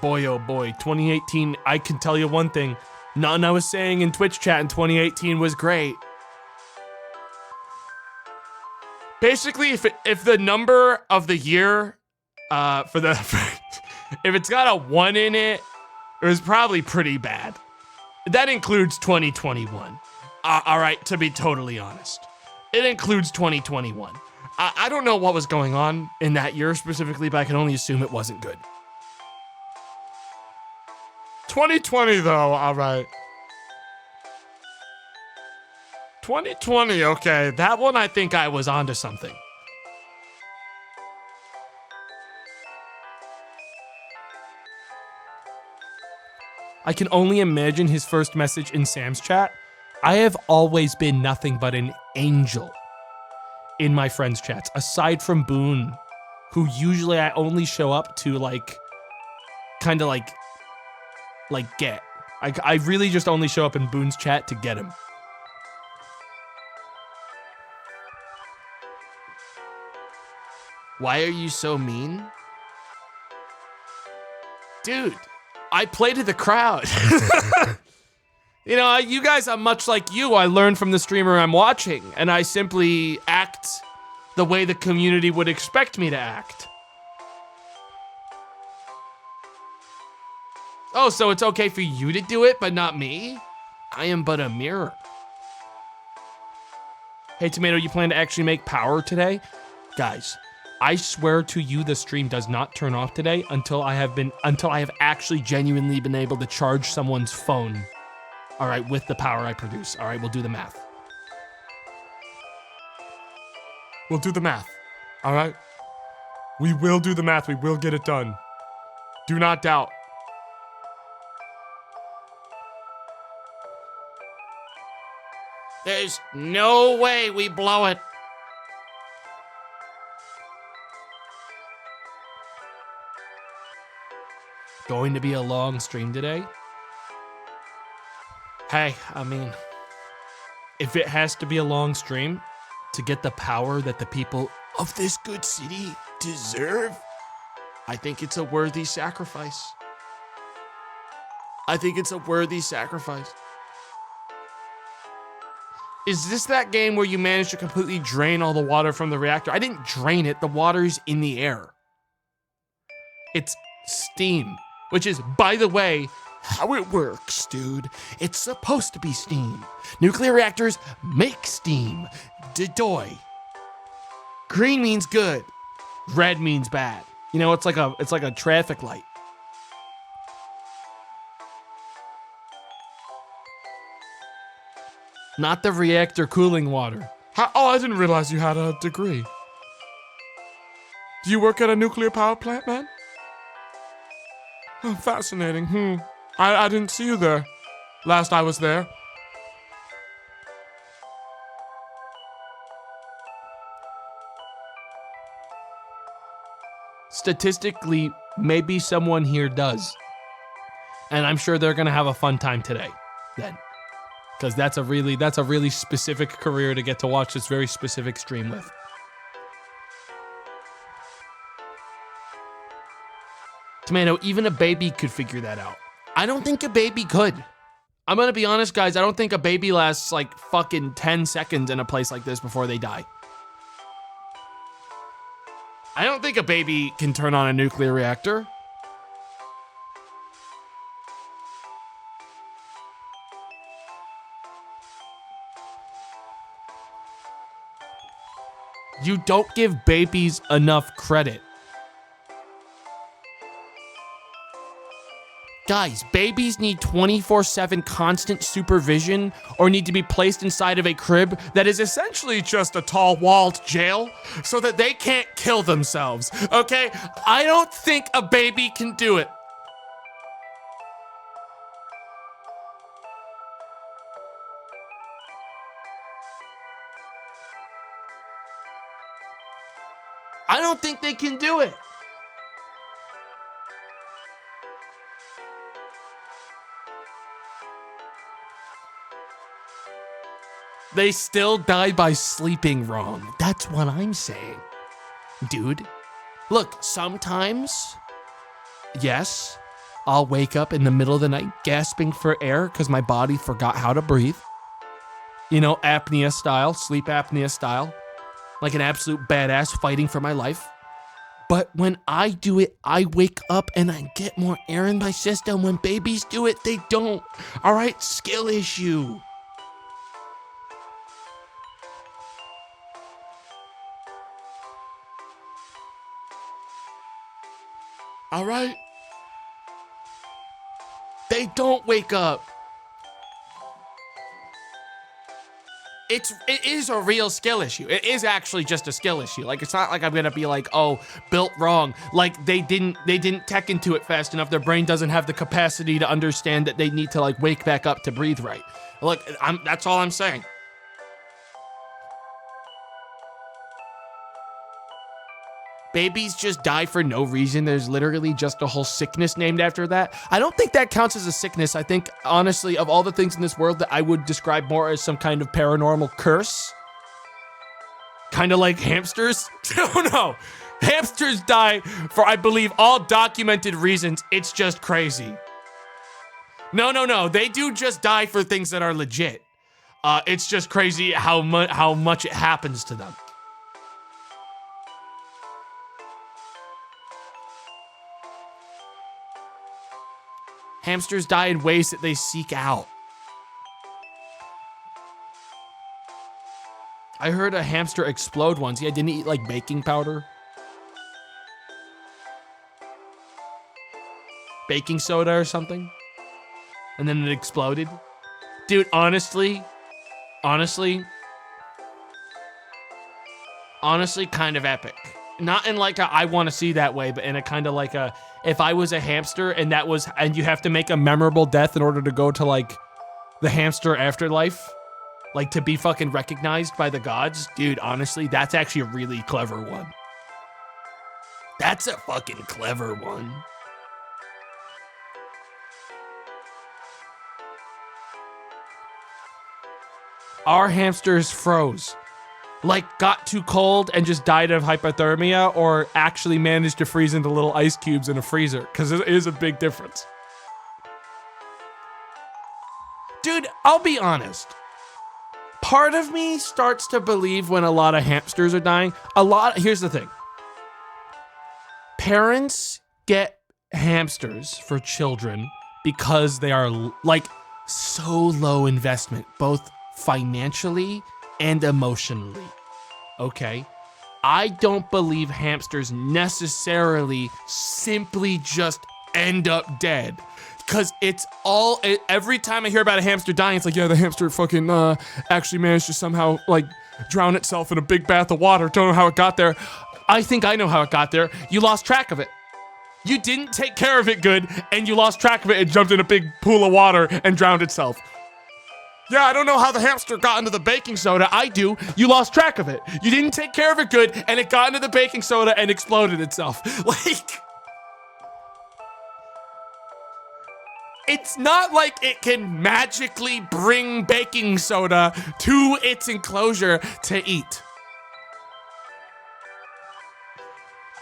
boy, oh boy, 2018, I can tell you one thing. Nothing I was saying in Twitch chat in 2018 was great. Basically, if the number of the year, if it's got a 1 in it, it was probably pretty bad. That includes 2021. All right, to be totally honest. It includes 2021. I don't know what was going on in that year specifically, but I can only assume it wasn't good. 2020, though, all right. 2020, okay. That one, I think I was onto something. I can only imagine his first message in Sam's chat. I have always been nothing but an angel in my friends' chats, aside from Boone, who usually I only show up to, like, kind of like get. I really just only show up in Boone's chat to get him. Why are you so mean? Dude, I play to the crowd. You know, you guys are much like you. I learn from the streamer I'm watching, and I simply act the way the community would expect me to act. Oh, so it's okay for you to do it, but not me? I am but a mirror. Hey, Tomato, you plan to actually make power today? Guys, I swear to you the stream does not turn off today until I have actually genuinely been able to charge someone's phone. All right, with the power I produce. All right, we'll do the math. We'll do the math. All right? We will do the math. We will get it done. Do not doubt. There's no way we blow it. going to be a long stream today. Hey, I mean, if it has to be a long stream to get the power that the people of this good city deserve, I think it's a worthy sacrifice. I think it's a worthy sacrifice. Is this that game where you manage to completely drain all the water from the reactor? I didn't drain it. The water's in the air. It's steam, which is, by the way, how it works, dude. It's supposed to be steam. Nuclear reactors make steam. Dedoy. Green means good. Red means bad. You know, it's like a traffic light. Not the reactor cooling water. Oh, I didn't realize you had a degree. Do you work at a nuclear power plant, man? Oh, fascinating. I didn't see you there last I was there. Statistically, maybe someone here does. And I'm sure they're gonna have a fun time today, then. Because that's a really specific career to get to watch this very specific stream with. Tomato, even a baby could figure that out. I don't think a baby could. I'm gonna be honest, guys, I don't think a baby lasts like fucking 10 seconds in a place like this before they die. I don't think a baby can turn on a nuclear reactor. You don't give babies enough credit. Guys, babies need 24/7 constant supervision or need to be placed inside of a crib that is essentially just a tall walled jail so that they can't kill themselves, okay? I don't think a baby can do it. I don't think they can do it. They still die by sleeping wrong. That's what I'm saying. Dude, look, sometimes, yes, I'll wake up in the middle of the night gasping for air because my body forgot how to breathe. You know, apnea style, sleep apnea style. Like an absolute badass fighting for my life. But when I do it, I wake up and I get more air in my system. When babies do it, they don't. All right, skill issue. All right? They don't wake up. It is a real skill issue. It is actually just a skill issue. Like, it's not like I'm gonna be like, oh, built wrong. Like, they didn't tech into it fast enough. Their brain doesn't have the capacity to understand that they need to like wake back up to breathe right. Look, that's all I'm saying. Babies just die for no reason. There's literally just a whole sickness named after that. I don't think that counts as a sickness. I think, honestly, of all the things in this world that I would describe more as some kind of paranormal curse. Kind of like hamsters. Oh no. Hamsters die for, I believe, all documented reasons. It's just crazy. No. They do just die for things that are legit. It's just crazy how much it happens to them. Hamsters die in ways that they seek out. I heard a hamster explode once. Yeah, didn't he eat like baking powder? Baking soda or something? And then it exploded? Dude, honestly, kind of epic. Not in like a I want to see that way, but in a kind of like a if I was a hamster and you have to make a memorable death in order to go to like the hamster afterlife, like to be fucking recognized by the gods. Dude, honestly, that's actually a really clever one. That's a fucking clever one. Our hamsters froze. Like, got too cold and just died of hypothermia, or actually managed to freeze into little ice cubes in a freezer, because it is a big difference. Dude, I'll be honest. Part of me starts to believe when a lot of hamsters are dying. Here's the thing. Parents get hamsters for children because they are like so low investment, both financially and emotionally. Okay? I don't believe hamsters necessarily simply just end up dead. Because every time I hear about a hamster dying, it's like, yeah, the hamster fucking actually managed to somehow, like, drown itself in a big bath of water. Don't know how it got there. I think I know how it got there. You lost track of it. You didn't take care of it good, and you lost track of it and jumped in a big pool of water and drowned itself. Yeah, I don't know how the hamster got into the baking soda. I do. You lost track of it. You didn't take care of it good, and it got into the baking soda and exploded itself. Like... It's not like it can magically bring baking soda to its enclosure to eat.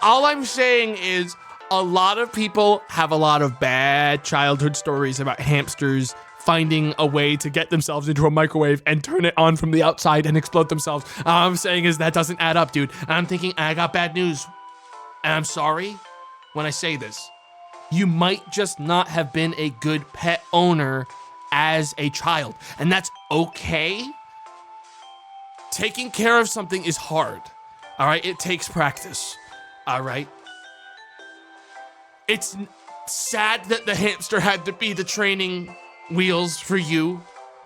All I'm saying is a lot of people have a lot of bad childhood stories about hamsters finding a way to get themselves into a microwave and turn it on from the outside and explode themselves. All I'm saying is that doesn't add up, dude. And I'm thinking, I got bad news. And I'm sorry when I say this. You might just not have been a good pet owner as a child, and that's okay. Taking care of something is hard, all right? It takes practice, all right? It's sad that the hamster had to be the training wheels for you,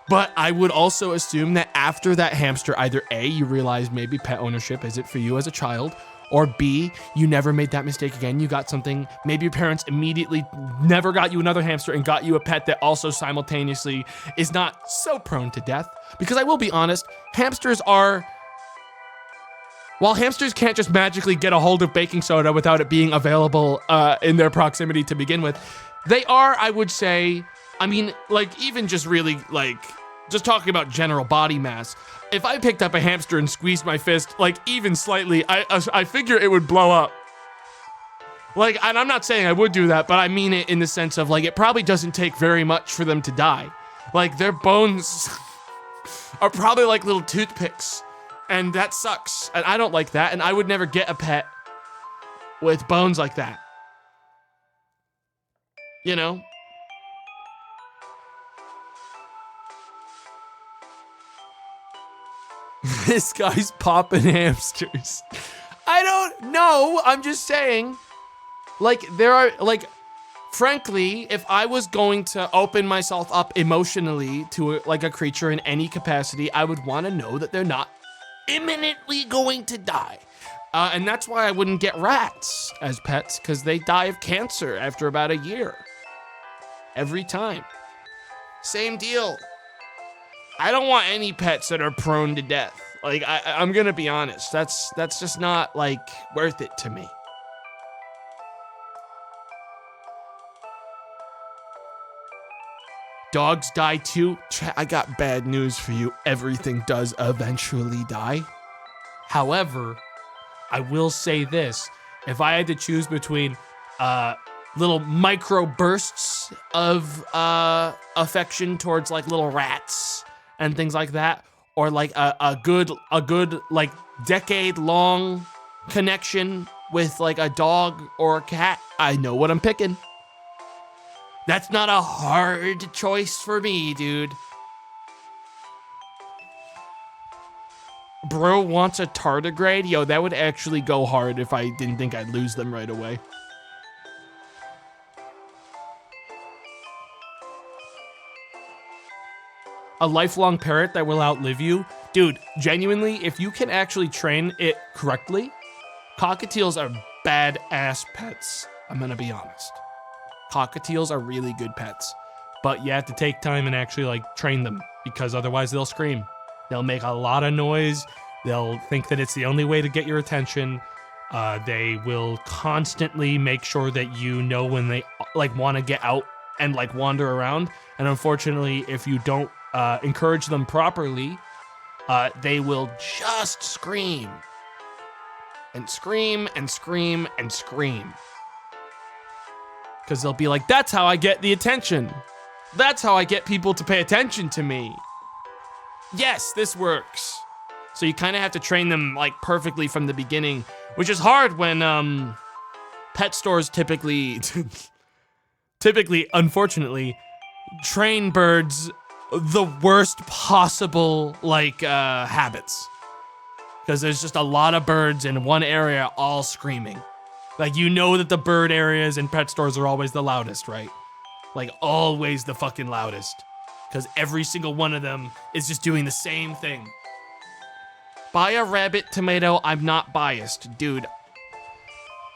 but I would also assume that after that hamster, either A, you realize maybe pet ownership isn't for you as a child, or B, you never made that mistake again. You got something, maybe your parents immediately never got you another hamster and got you a pet that also simultaneously is not so prone to death. Because I will be honest, while hamsters can't just magically get a hold of baking soda without it being available in their proximity to begin with, they are, I would say, I mean, like, even just really, like, just talking about general body mass, if I picked up a hamster and squeezed my fist, like, even slightly, I figure it would blow up. Like, and I'm not saying I would do that, but I mean it in the sense of, like, it probably doesn't take very much for them to die. Like, their bones are probably like little toothpicks, and that sucks. And I don't like that, and I would never get a pet with bones like that. You know? This guy's popping hamsters. I don't know. I'm just saying, like, there are, like, frankly, if I was going to open myself up emotionally to like a creature in any capacity, I would want to know that they're not imminently going to die. And that's why I wouldn't get rats as pets, because they die of cancer after about a year. Every time. Same deal. I don't want any pets that are prone to death. Like, I'm gonna be honest. That's just not, like, worth it to me. Dogs die too. I got bad news for you. Everything does eventually die. However, I will say this. If I had to choose between little micro bursts of affection towards, like, little rats and things like that, or like a good like decade-long connection with like a dog or a cat, I know what I'm picking. That's not a hard choice for me, dude. Bro wants a tardigrade? Yo, that would actually go hard if I didn't think I'd lose them right away. A lifelong parrot that will outlive you? Dude, genuinely, if you can actually train it correctly, cockatiels are badass pets. I'm gonna be honest. Cockatiels are really good pets, but you have to take time and actually, like, train them, because otherwise they'll scream. They'll make a lot of noise. They'll think that it's the only way to get your attention. They will constantly make sure that you know when they, like, want to get out and, like, wander around. And unfortunately, if you don't encourage them properly, they will just scream. And scream and scream and scream. Because they'll be like, that's how I get the attention. That's how I get people to pay attention to me. Yes, this works. So you kind of have to train them like perfectly from the beginning, which is hard when pet stores typically, unfortunately, train birds the worst possible like habits. Because there's just a lot of birds in one area all screaming. Like, you know that the bird areas in pet stores are always the loudest, right? Like, always the fucking loudest. Because every single one of them is just doing the same thing. Buy a rabbit tomato, I'm not biased. Dude,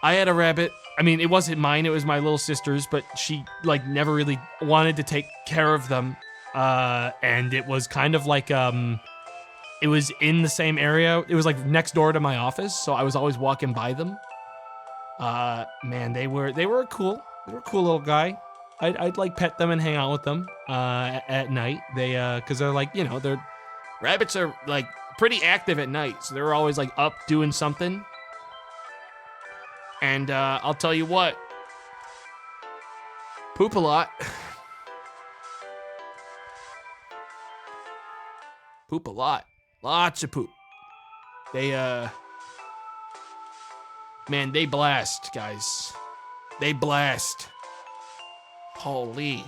I had a rabbit. I mean, it wasn't mine, it was my little sister's, but she, like, never really wanted to take care of them. And it was kind of like, it was in the same area. It was, like, next door to my office, so I was always walking by them. Man, they were cool. They were a cool little guy. I'd like pet them and hang out with them at night. They because they're like, you know, they're rabbits are like pretty active at night, so they're always like up doing something. And I'll tell you what, poop a lot. Poop a lot. Lots of poop. They man, they blast, guys. They blast. Holy.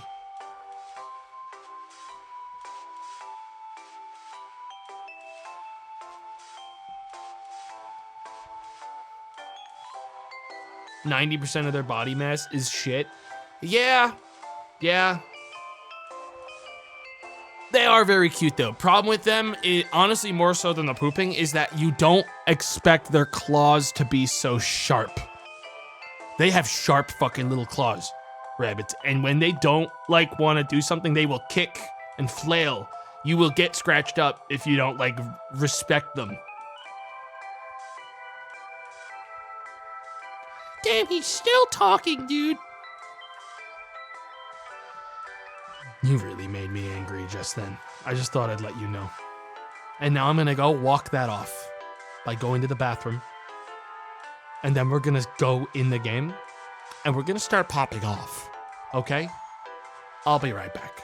%90 of their body mass is shit. Yeah. They are very cute though. Problem with them, honestly more so than the pooping, is that you don't expect their claws to be so sharp. They have sharp fucking little claws, rabbits. And when they don't like want to do something, they will kick and flail. You will get scratched up if you don't like respect them. Damn, he's still talking, dude. You really made me angry just then. I just thought I'd let you know. And now I'm gonna go walk that off by going to the bathroom. And then we're gonna go in the game and we're gonna start popping off. Okay? I'll be right back.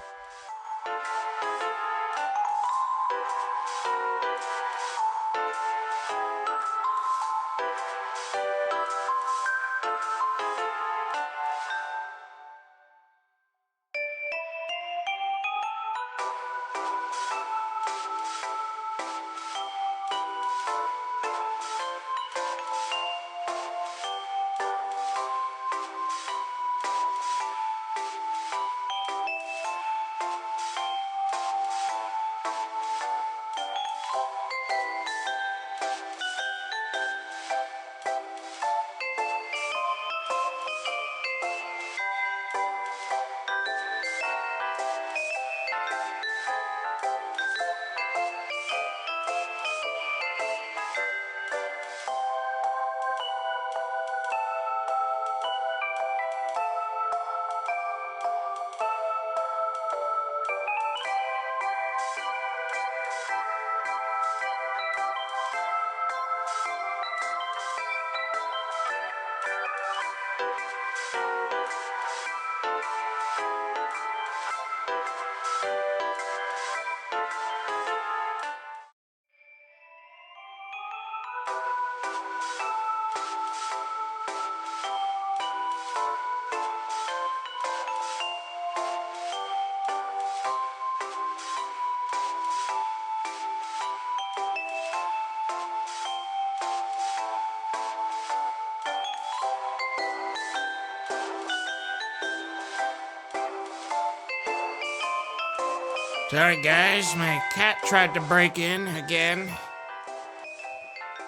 Sorry guys, my cat tried to break in again.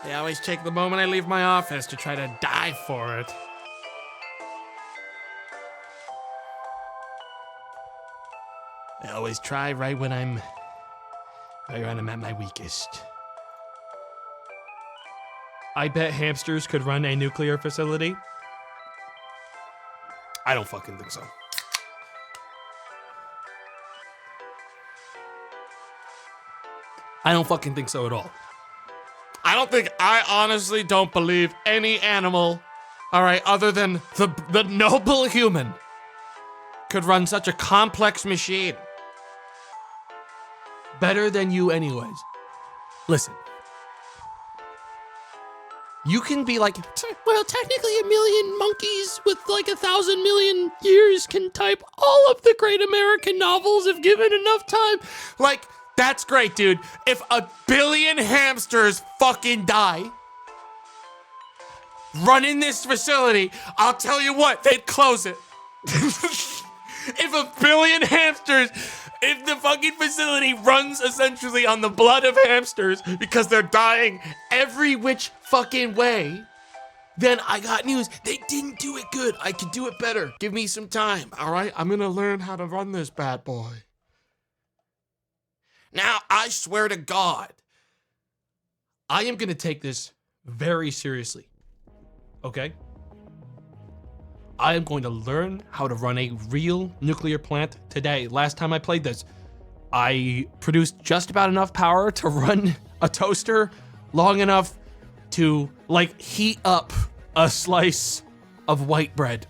They always take the moment I leave my office to try to die for it. They always try right when I'm at my weakest. I bet hamsters could run a nuclear facility. I don't fucking think so. I don't fucking think so at all. I honestly don't believe any animal, all right, other than the noble human could run such a complex machine better than you anyways. Listen, you can be like, well, technically 1,000,000 monkeys with like 1,000 million years can type all of the great American novels if given enough time. Like, that's great, dude. If 1 billion hamsters fucking die running this facility, I'll tell you what, they'd close it. If 1 billion hamsters, if the fucking facility runs essentially on the blood of hamsters because they're dying every which fucking way, then I got news. They didn't do it good. I could do it better. Give me some time, all right? I'm gonna learn how to run this bad boy. Now, I swear to God, I am gonna take this very seriously, okay? I am going to learn how to run a real nuclear plant today. Last time I played this, I produced just about enough power to run a toaster long enough to, like, heat up a slice of white bread.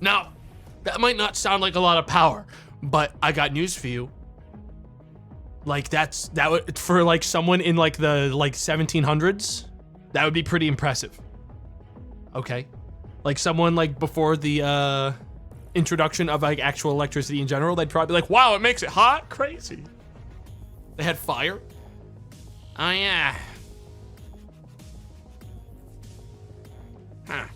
Now, that might not sound like a lot of power, but I got news for you. Like, that would, for like someone in like the 1700s, that would be pretty impressive. Okay. Like someone like before the introduction of like actual electricity in general, they'd probably be like, wow, it makes it hot? Crazy. They had fire? Oh yeah. Huh.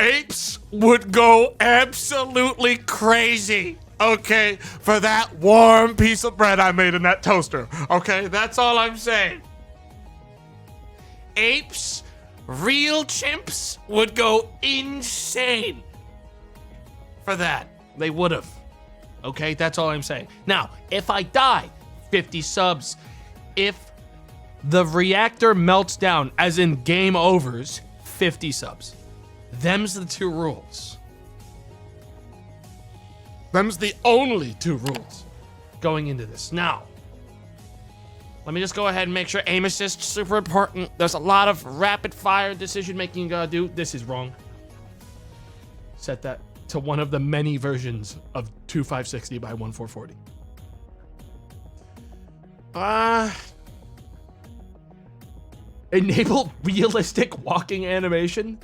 Apes would go absolutely crazy, okay, for that warm piece of bread I made in that toaster, okay? That's all I'm saying. Apes, real chimps, would go insane for that. They would have, okay? That's all I'm saying. Now, if I die, 50 subs. If the reactor melts down, as in game overs, 50 subs. Them's the two rules. Them's the only two rules going into this. Now, let me just go ahead and make sure aim assist's super important. There's a lot of rapid fire decision making you gotta do. This is wrong. Set that to one of the many versions of 2560 by 1440. Enable realistic walking animation.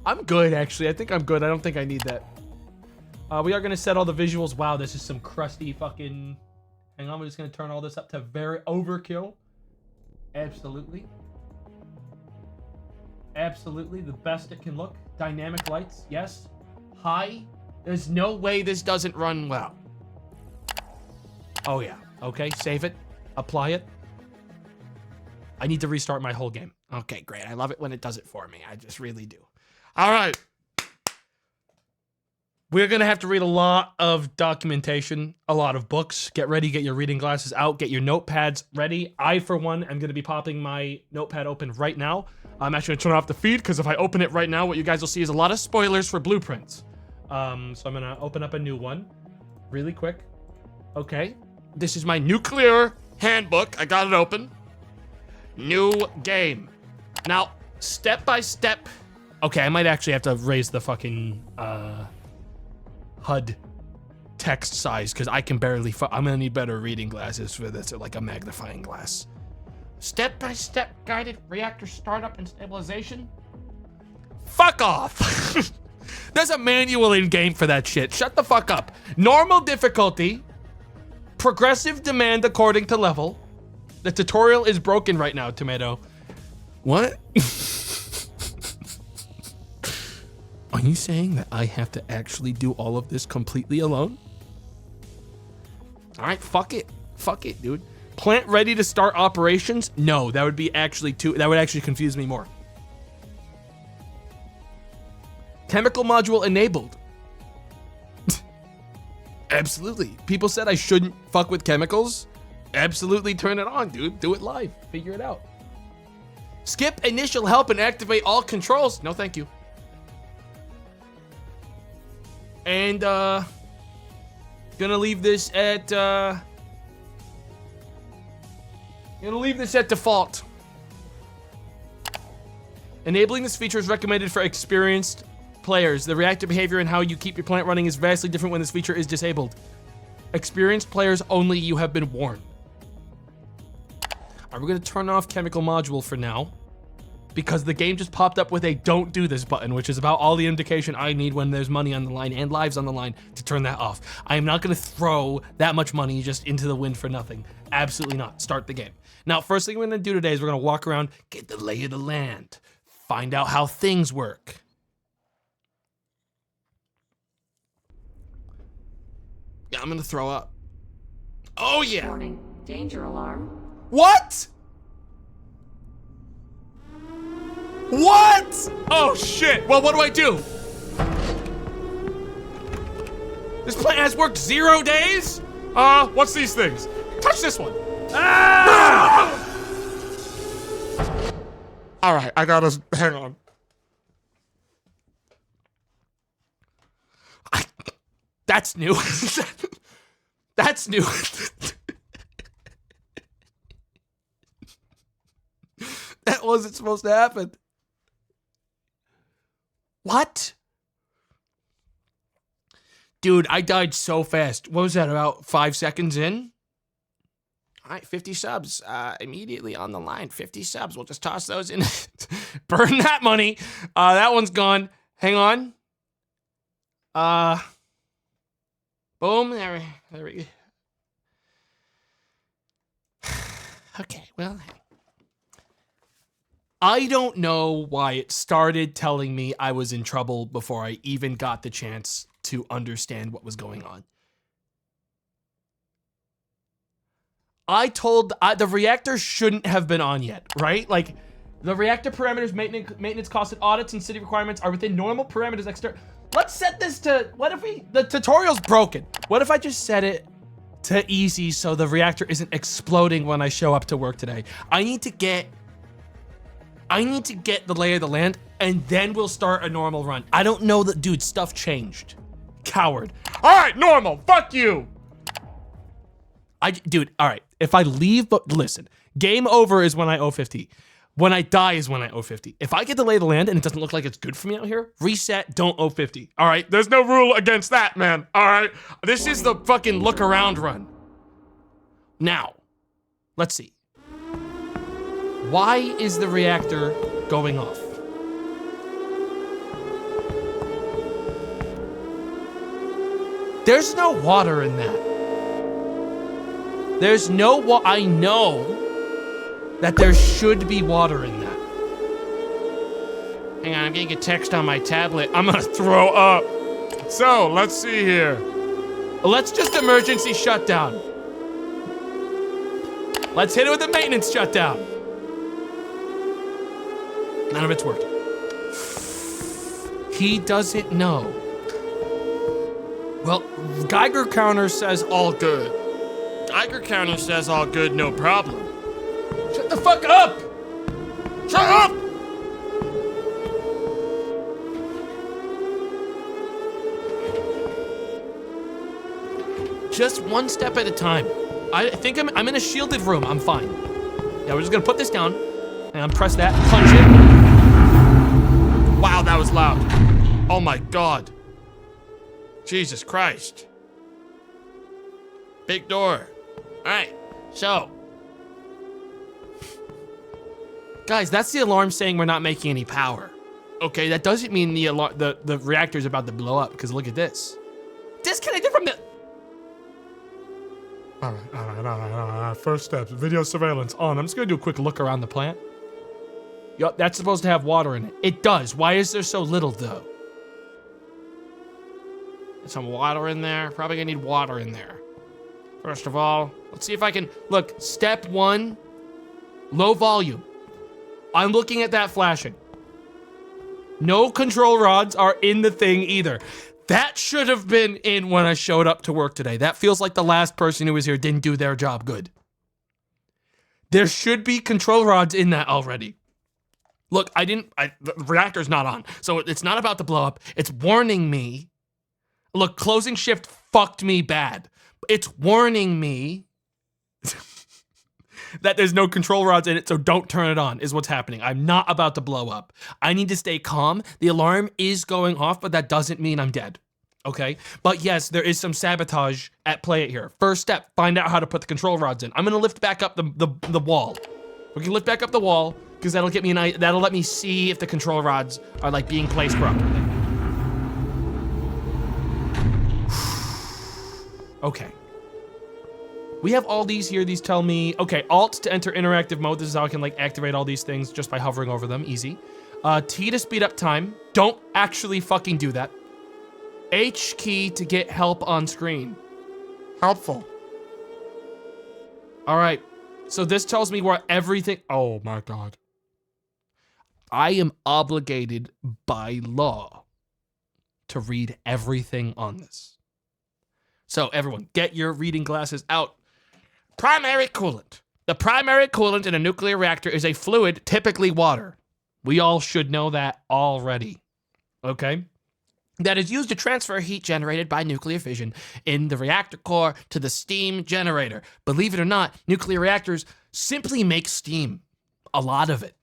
I'm good, actually. I think I'm good. I don't think I need that. We are going to set all the visuals. Wow, this is some crusty fucking... Hang on, we're just going to turn all this up to very overkill. Absolutely. Absolutely, the best it can look. Dynamic lights, yes. High. There's no way this doesn't run well. Oh, yeah. Okay, save it. Apply it. I need to restart my whole game. Okay, great. I love it when it does it for me. I just really do. All right. We're going to have to read a lot of documentation, a lot of books. Get ready, get your reading glasses out, get your notepads ready. I, for one, am going to be popping my notepad open right now. I'm actually going to turn off the feed because if I open it right now, what you guys will see is a lot of spoilers for blueprints. So I'm going to open up a new one really quick. Okay. This is my nuclear handbook. I got it open. New game. Now, step by step. Okay, I might actually have to raise the fucking HUD text size because I can barely. I'm gonna need better reading glasses for this, or like a magnifying glass. Step by step guided reactor startup and stabilization. Fuck off. There's a manual in game for that shit. Shut the fuck up. Normal difficulty. Progressive demand according to level. The tutorial is broken right now, Tomato. What? Are you saying that I have to actually do all of this completely alone? All right, fuck it. Fuck it, dude. Plant ready to start operations? No, that would be actually that would actually confuse me more. Chemical module enabled. Absolutely. People said I shouldn't fuck with chemicals. Absolutely turn it on, dude. Do it live. Figure it out. Skip initial help and activate all controls. No, thank you. And, gonna leave this at, default. Enabling this feature is recommended for experienced players. The reactor behavior and how you keep your plant running is vastly different when this feature is disabled. Experienced players only, you have been warned. We're gonna turn off chemical module for now, because the game just popped up with a don't do this button, which is about all the indication I need when there's money on the line and lives on the line to turn that off. I am not gonna throw that much money just into the wind for nothing. Absolutely not. Start the game. Now, first thing we're gonna do today is we're gonna walk around, get the lay of the land, find out how things work. Yeah, I'm gonna throw up. Oh yeah. Warning, danger alarm. What? What? Oh shit. Well, what do I do? This plant has worked 0 days? What's these things? Touch this one. Ah! All right, I gotta, hang on. That's new. That's new. That wasn't supposed to happen. What? Dude, I died so fast. What was that, about 5 seconds in? All right, 50 subs. Immediately on the line, 50 subs. We'll just toss those in. Burn that money. That one's gone. Hang on. Boom. There we go. Okay, well, I don't know why it started telling me I was in trouble before I even got the chance to understand what was going on. The reactor shouldn't have been on yet, right? Like, the reactor parameters, maintenance costs, and audits and city requirements are within normal parameters. Let's set this to, the tutorial's broken. What if I just set it to easy so the reactor isn't exploding when I show up to work today? I need to get the lay of the land, and then we'll start a normal run. I don't know that, dude, stuff changed. Coward. All right, normal, fuck you. Dude, all right, if I leave, but listen, game over is when I owe 50. When I die is when I owe 50. If I get the lay of the land and it doesn't look like it's good for me out here, reset, don't owe 50. All right, there's no rule against that, man. All right, this is the fucking look around run. Now, let's see. Why is the reactor going off? There's no water in that. There's no I know that there should be water in that. Hang on, I'm getting a text on my tablet. I'm gonna throw up. So, let's see here. Let's just emergency shutdown. Let's hit it with a maintenance shutdown. None of it's working. He doesn't know. Well, Geiger counter says all good. Geiger counter says all good, no problem. Shut the fuck up! Shut up! Just one step at a time. I think I'm in a shielded room. I'm fine. Yeah, we're just gonna put this down. And press that, punch it. Wow, that was loud. Oh my God. Jesus Christ. Big door. All right, so. Guys, that's the alarm saying we're not making any power. Okay, that doesn't mean the reactor's about to blow up, because look at this. Disconnected from the... All right. First steps, video surveillance on. I'm just gonna do a quick look around the plant. Yup, that's supposed to have water in it. It does. Why is there so little, though? There's some water in there. Probably gonna need water in there. First of all, let's see if I can... Look, step 1, low volume. I'm looking at that flashing. No control rods are in the thing either. That should have been in when I showed up to work today. That feels like the last person who was here didn't do their job good. There should be control rods in that already. Look, the reactor's not on, so it's not about to blow up. It's warning me Look, closing shift fucked me bad. It's warning me that there's no control rods in it, so don't turn it on, is what's happening. I'm not about to blow up. I need to stay calm. The alarm is going off, but that doesn't mean I'm dead. Okay? But yes, there is some sabotage at play here. First step, find out how to put the control rods in. I'm gonna lift back up the wall. We can lift back up the wall, because that'll get me that'll let me see if the control rods are like being placed properly. Okay. We have all these here. These tell me, okay, Alt to enter interactive mode. This is how I can like activate all these things just by hovering over them, easy. T to speed up time. Don't actually fucking do that. H key to get help on screen. Helpful. All right, so this tells me where everything, oh my God. I am obligated by law to read everything on this. So everyone, get your reading glasses out. Primary coolant. The primary coolant in a nuclear reactor is a fluid, typically water. We all should know that already, okay? That is used to transfer heat generated by nuclear fission in the reactor core to the steam generator. Believe it or not, nuclear reactors simply make steam, a lot of it.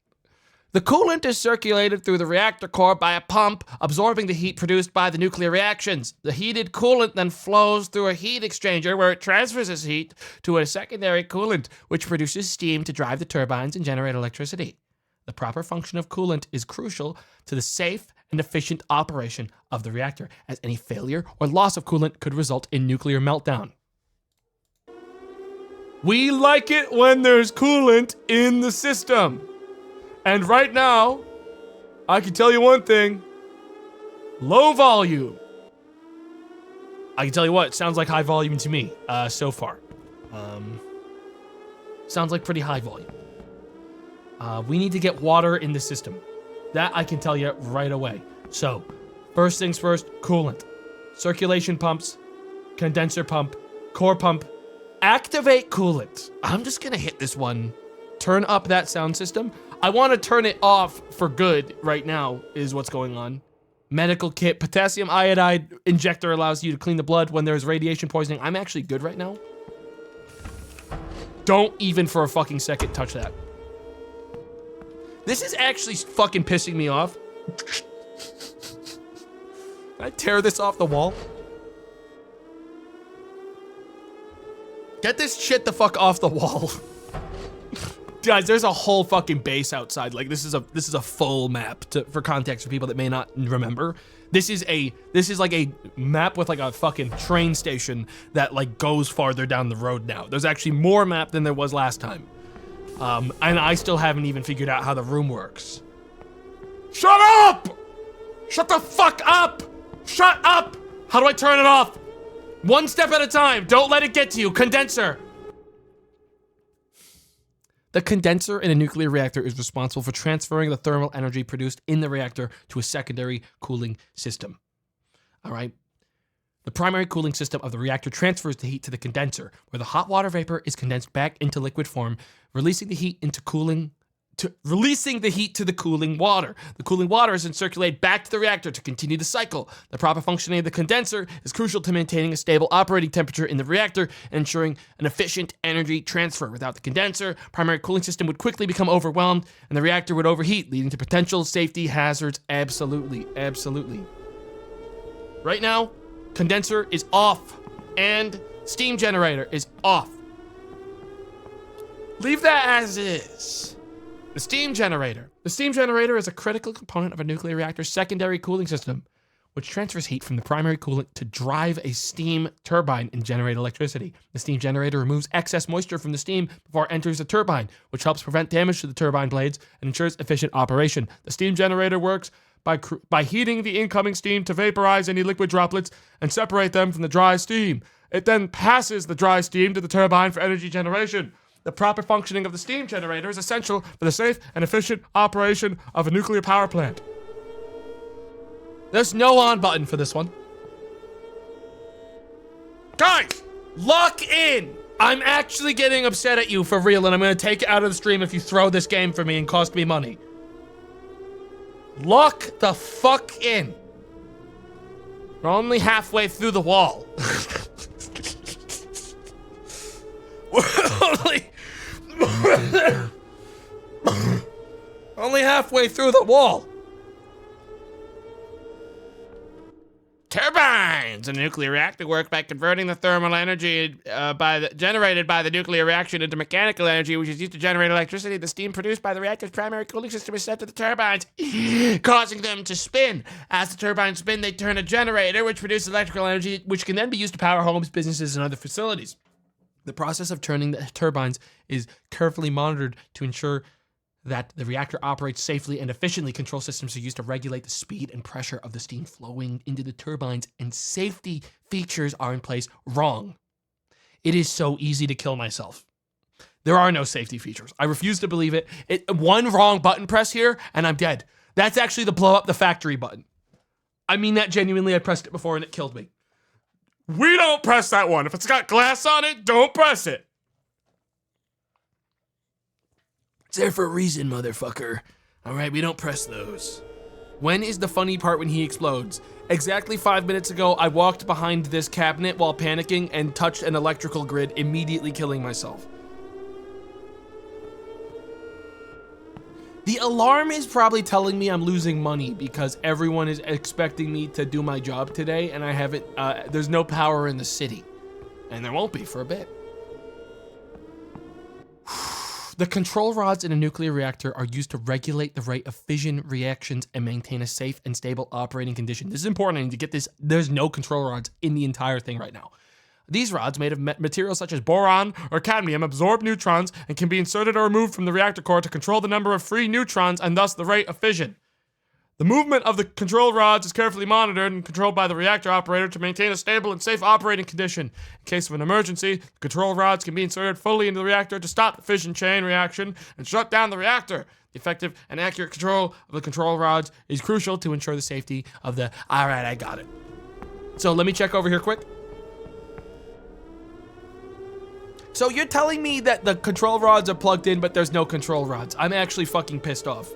The coolant is circulated through the reactor core by a pump, absorbing the heat produced by the nuclear reactions. The heated coolant then flows through a heat exchanger where it transfers this heat to a secondary coolant, which produces steam to drive the turbines and generate electricity. The proper function of coolant is crucial to the safe and efficient operation of the reactor, as any failure or loss of coolant could result in nuclear meltdown. We like it when there's coolant in the system. And right now, I can tell you one thing, low volume. I can tell you what, it sounds like high volume to me, so far. Sounds like pretty high volume. We need to get water in the system. That I can tell you right away. So, first things first, coolant. Circulation pumps, condenser pump, core pump, activate coolant. I'm just gonna hit this one. Turn up that sound system. I want to turn it off for good right now is what's going on. Medical kit, potassium iodide injector allows you to clean the blood when there's radiation poisoning. I'm actually good right now. Don't even for a fucking second touch that. This is actually fucking pissing me off. Can I tear this off the wall? Get this shit the fuck off the wall. Guys, there's a whole fucking base outside. Like this is a full map for context for people that may not remember. This is like a map with like a fucking train station that like goes farther down the road now. There's actually more map than there was last time. And I still haven't even figured out how the room works. Shut up! Shut the fuck up! Shut up! How do I turn it off? One step at a time. Don't let it get to you. Condenser. The condenser in a nuclear reactor is responsible for transferring the thermal energy produced in the reactor to a secondary cooling system. All right. The primary cooling system of the reactor transfers the heat to the condenser, where the hot water vapor is condensed back into liquid form, releasing the heat to the cooling water. The cooling water is then circulated back to the reactor to continue the cycle. The proper functioning of the condenser is crucial to maintaining a stable operating temperature in the reactor and ensuring an efficient energy transfer. Without the condenser, primary cooling system would quickly become overwhelmed and the reactor would overheat, leading to potential safety hazards. Absolutely, absolutely. Right now, condenser is off and steam generator is off. Leave that as is. The steam generator. The steam generator is a critical component of a nuclear reactor's secondary cooling system, which transfers heat from the primary coolant to drive a steam turbine and generate electricity. The steam generator removes excess moisture from the steam before it enters the turbine, which helps prevent damage to the turbine blades and ensures efficient operation. The steam generator works by heating the incoming steam to vaporize any liquid droplets and separate them from the dry steam. It then passes the dry steam to the turbine for energy generation. The proper functioning of the steam generator is essential for the safe and efficient operation of a nuclear power plant. There's no on button for this one. Guys, lock in! I'm actually getting upset at you for real, and I'm gonna take it out of the stream if you throw this game for me and cost me money. Lock the fuck in. We're only halfway through the wall. We're only halfway through the wall. Turbines! A nuclear reactor works by converting the thermal energy generated by the nuclear reaction into mechanical energy, which is used to generate electricity. The steam produced by the reactor's primary cooling system is sent to the turbines, causing them to spin. As the turbines spin, they turn a generator, which produces electrical energy, which can then be used to power homes, businesses, and other facilities. The process of turning the turbines is carefully monitored to ensure that the reactor operates safely and efficiently. Control systems are used to regulate the speed and pressure of the steam flowing into the turbines, and safety features are in place. Wrong. It is so easy to kill myself. There are no safety features. I refuse to believe it. One wrong button press here, and I'm dead. That's actually the blow up the factory button. I mean that genuinely. I pressed it before and it killed me. We don't press that one. If it's got glass on it, don't press it. It's there for a reason, motherfucker. All right, we don't press those. When is the funny part when he explodes? Exactly 5 minutes ago, I walked behind this cabinet while panicking and touched an electrical grid, immediately killing myself. The alarm is probably telling me I'm losing money because everyone is expecting me to do my job today, and I haven't, there's no power in the city. And there won't be for a bit. The control rods in a nuclear reactor are used to regulate the rate of fission reactions and maintain a safe and stable operating condition. This is important. I need to get this. There's no control rods in the entire thing right now. These rods, made of materials such as boron or cadmium, absorb neutrons and can be inserted or removed from the reactor core to control the number of free neutrons and thus the rate of fission. The movement of the control rods is carefully monitored and controlled by the reactor operator to maintain a stable and safe operating condition. In case of an emergency, the control rods can be inserted fully into the reactor to stop the fission chain reaction and shut down the reactor. The effective and accurate control of the control rods is crucial to ensure the safety of the... All right, I got it. So let me check over here quick. So you're telling me that the control rods are plugged in, but there's no control rods. I'm actually fucking pissed off.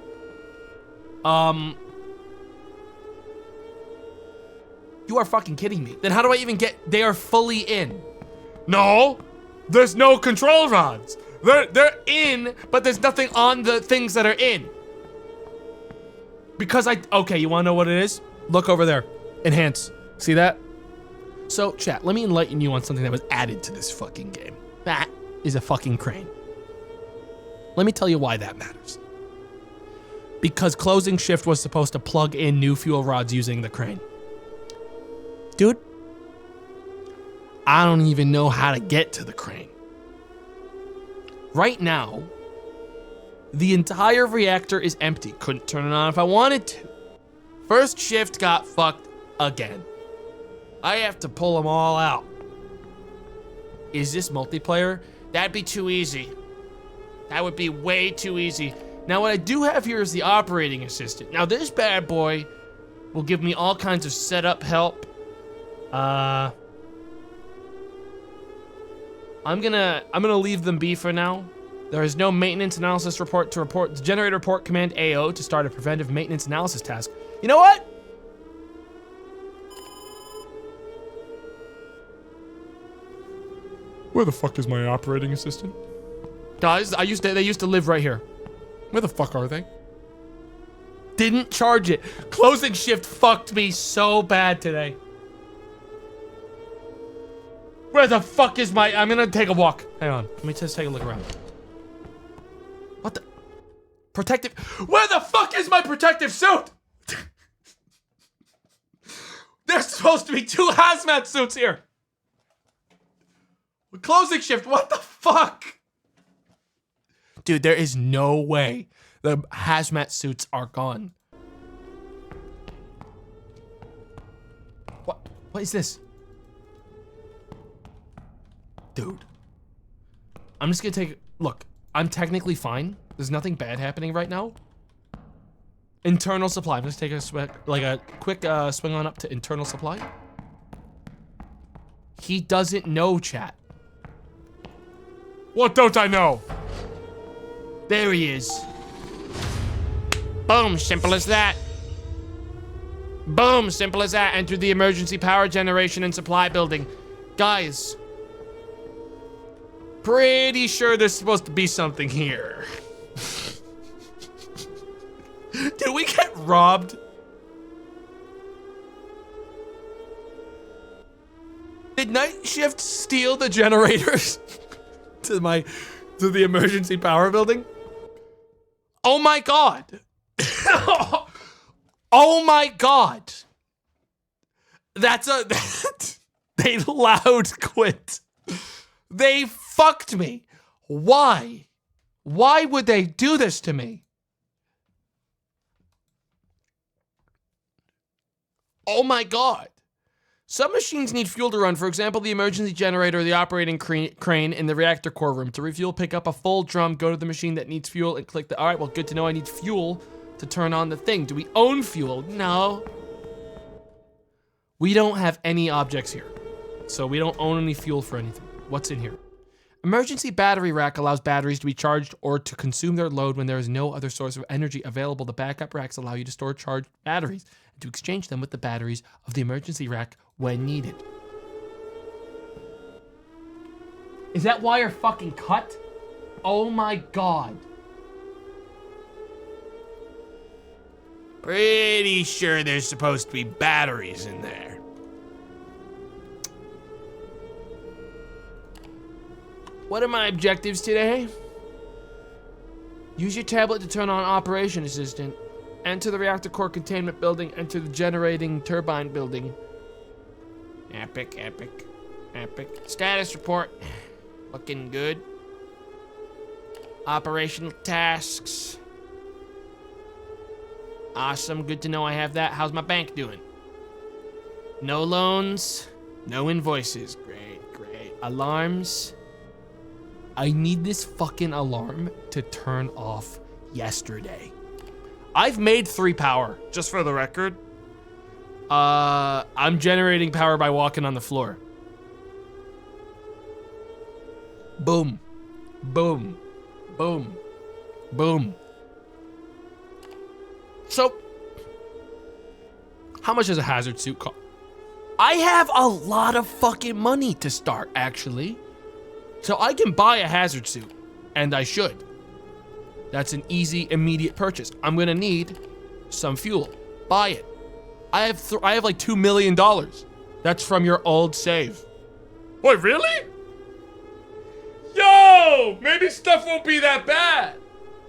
You are fucking kidding me. Then how do I even get... They are fully in. No, there's no control rods. They're in, but there's nothing on the things that are in. Because okay, you wanna know what it is? Look over there. Enhance. See that? So, chat, let me enlighten you on something that was added to this fucking game. That is a fucking crane. Let me tell you why that matters. Because closing shift was supposed to plug in new fuel rods using the crane. Dude, I don't even know how to get to the crane. Right now, the entire reactor is empty. Couldn't turn it on if I wanted to. First shift got fucked again. I have to pull them all out. Is this multiplayer? That'd be too easy. That would be way too easy. Now what I do have here is the operating assistant. Now this bad boy will give me all kinds of setup help. I'm gonna leave them be for now. There is no maintenance analysis report to report. Generate report command AO to start a preventive maintenance analysis task. You know what? Where the fuck is my operating assistant? Guys, they used to live right here. Where the fuck are they? Didn't charge it. Closing shift fucked me so bad today. Where the fuck is my... I'm gonna take a walk. Hang on. Let me just take a look around. What the... Protective... Where the fuck is my protective suit? There's supposed to be 2 hazmat suits here. Closing shift, what the fuck? Dude, there is no way the hazmat suits are gone. What is this? Dude. I'm just gonna take, look, I'm technically fine. There's nothing bad happening right now. Internal supply, I'm just take a quick swing on up to internal supply. He doesn't know, chat. What don't I know? There he is. Boom, simple as that. Boom, simple as that. Enter the emergency power generation and supply building. Guys, pretty sure there's supposed to be something here. Did we get robbed? Did night shift steal the generators to the emergency power building? Oh my god. Oh my god. They loud quit. They fucked me. Why? Why would they do this to me? Oh my god. Some machines need fuel to run. For example, the emergency generator or the operating crane in the reactor core room. To refuel, pick up a full drum, go to the machine that needs fuel and click the, all right, well, good to know I need fuel to turn on the thing. Do we own fuel? No. We don't have any objects here. So we don't own any fuel for anything. What's in here? Emergency battery rack allows batteries to be charged or to consume their load when there is no other source of energy available. The backup racks allow you to store charged batteries and to exchange them with the batteries of the emergency rack when needed. Is that wire fucking cut? Oh my god. Pretty sure there's supposed to be batteries in there. What are my objectives today? Use your tablet to turn on Operation Assistant. Enter the reactor core containment building. Enter the generating turbine building. Epic, epic, epic. Status report. Looking good. Operational tasks. Awesome, good to know I have that. How's my bank doing? No loans, no invoices. Great, great. Alarms. I need this fucking alarm to turn off yesterday. I've made 3 power, just for the record. I'm generating power by walking on the floor. Boom, boom, boom, boom. So, how much does a hazard suit cost? I have a lot of fucking money to start, actually. So I can buy a hazard suit, and I should. That's an easy, immediate purchase. I'm gonna need some fuel. Buy it. I have like $2 million. That's from your old save. Wait, really? Yo, maybe stuff won't be that bad.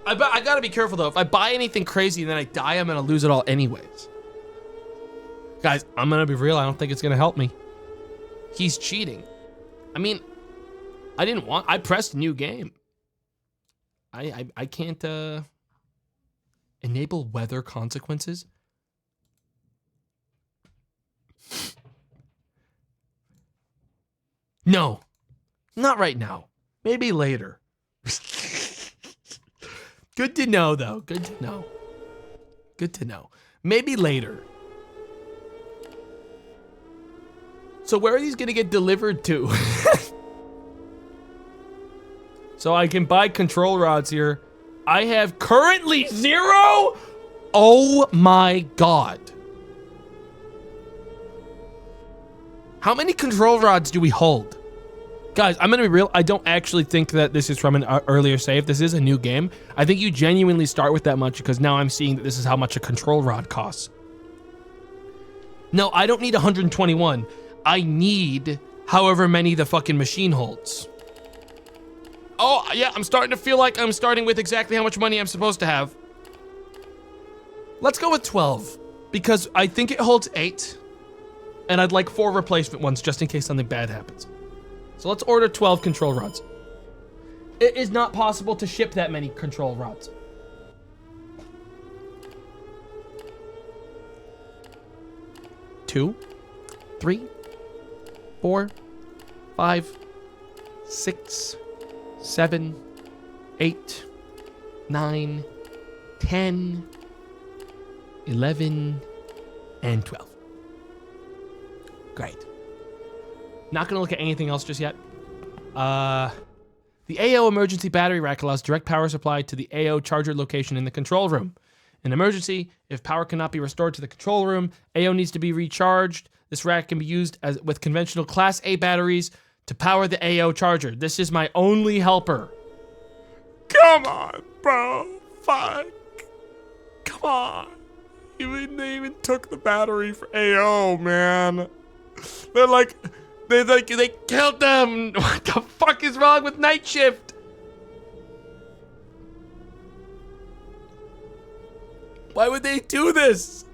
I gotta be careful though. If I buy anything crazy and then I die, I'm gonna lose it all anyways. Guys, I'm gonna be real. I don't think it's gonna help me. He's cheating. I mean, I pressed new game. I can't enable weather consequences. No, not right now. Maybe later. Good to know though, good to know. Good to know. Maybe later. So where are these gonna get delivered to? So I can buy control rods here. I have currently 0? Oh my god. How many control rods do we hold? Guys, I'm gonna be real. I don't actually think that this is from an earlier save. This is a new game. I think you genuinely start with that much because now I'm seeing that this is how much a control rod costs. No, I don't need 121. I need however many the fucking machine holds. Oh, yeah, I'm starting to feel like I'm starting with exactly how much money I'm supposed to have. Let's go with 12, because I think it holds 8, and I'd like 4 replacement ones just in case something bad happens. So let's order 12 control rods. It is not possible to ship that many control rods. Two, 3, 4, 5, 6, 7, 8, 9, 10, 11, and 12. Great. Not gonna look at anything else just yet. The AO emergency battery rack allows direct power supply to the AO charger location in the control room. In emergency, if power cannot be restored to the control room, AO needs to be recharged. This rack can be used with conventional Class A batteries to power the AO charger. This is my only helper. Come on, bro. Fuck. Come on. They even took the battery for AO, man. They killed them. What the fuck is wrong with night shift? Why would they do this?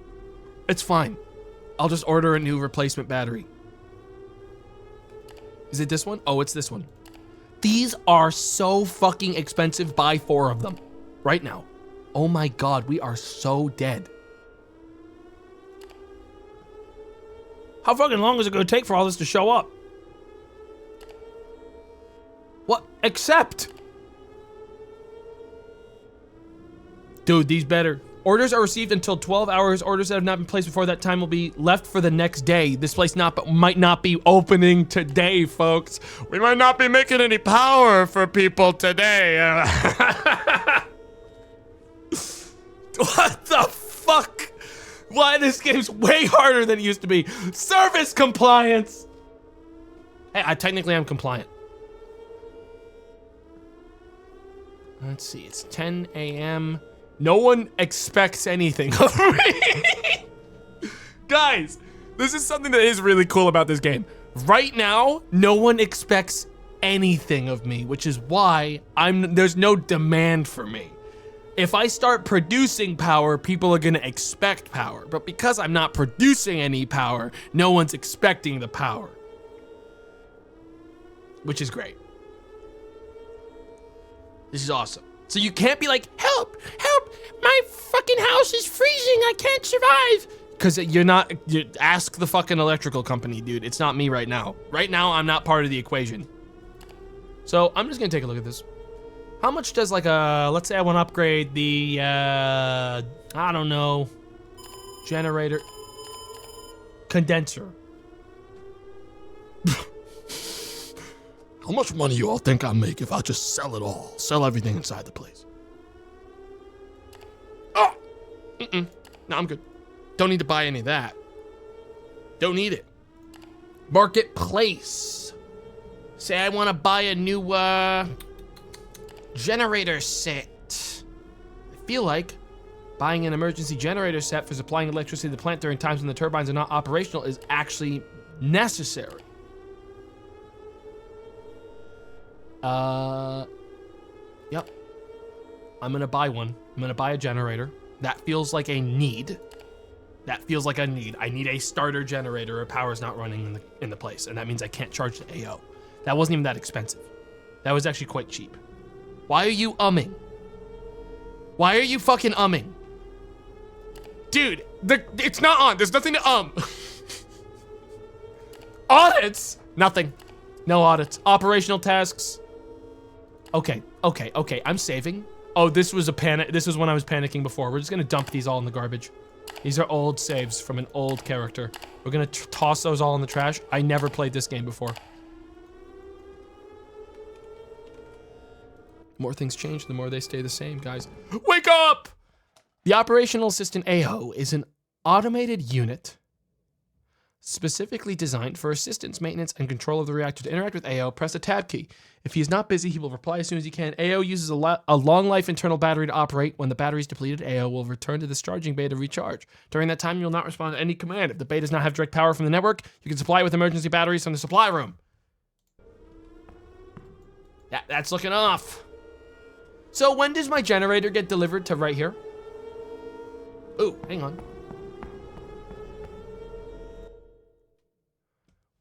It's fine. I'll just order a new replacement battery. Is it this one? Oh, it's this one. These are so fucking expensive. Buy 4 of them right now. Oh my God, we are so dead. How fucking long is it gonna take for all this to show up? What? Accept. Dude, these better. Orders are received until 12 hours. Orders that have not been placed before that time will be left for the next day. This place might not be opening today, folks. We might not be making any power for people today. What the fuck? Why this game's way harder than it used to be. Service compliance. Hey, I technically am compliant. Let's see, it's 10 a.m. No one expects anything of me. Guys, this is something that is really cool about this game. Right now, no one expects anything of me, which is why there's no demand for me. If I start producing power, people are gonna expect power. But because I'm not producing any power, no one's expecting the power. Which is great. This is awesome. So you can't be like, help, help, my fucking house is freezing, I can't survive. Because you ask the fucking electrical company, dude. It's not me right now. Right now, I'm not part of the equation. So I'm just gonna take a look at this. How much does let's say I want to upgrade the, I don't know, generator, condenser. How much money you all think I'll make if I just sell it all? Sell everything inside the place. Oh! No, I'm good. Don't need to buy any of that. Don't need it. Marketplace. Say I want to buy a new, generator set. I feel like buying an emergency generator set for supplying electricity to the plant during times when the turbines are not operational is actually necessary. Yep. I'm gonna buy one. I'm gonna buy a generator. That feels like a need. That feels like a need. I need a starter generator or power's not running in the place, and that means I can't charge the AO. That wasn't even that expensive. That was actually quite cheap. Why are you umming? Why are you fucking umming? Dude, it's not on. There's nothing to Audits? Nothing. No audits. Operational tasks. Okay. I'm saving. Oh, this was a panic. This was when I was panicking before. We're just gonna dump these all in the garbage. These are old saves from an old character. We're gonna toss those all in the trash. I never played this game before. The more things change, the more they stay the same, guys. Wake up! The Operational Assistant AO is an automated unit specifically designed for assistance, maintenance, and control of the reactor. To interact with AO, press the tab key. If he is not busy, he will reply as soon as he can. AO uses a long life internal battery to operate. When the battery is depleted, AO will return to the charging bay to recharge. During that time, you will not respond to any command. If the bay does not have direct power from the network, you can supply it with emergency batteries from the supply room. That's looking off. So when does my generator get delivered to right here? Ooh, hang on.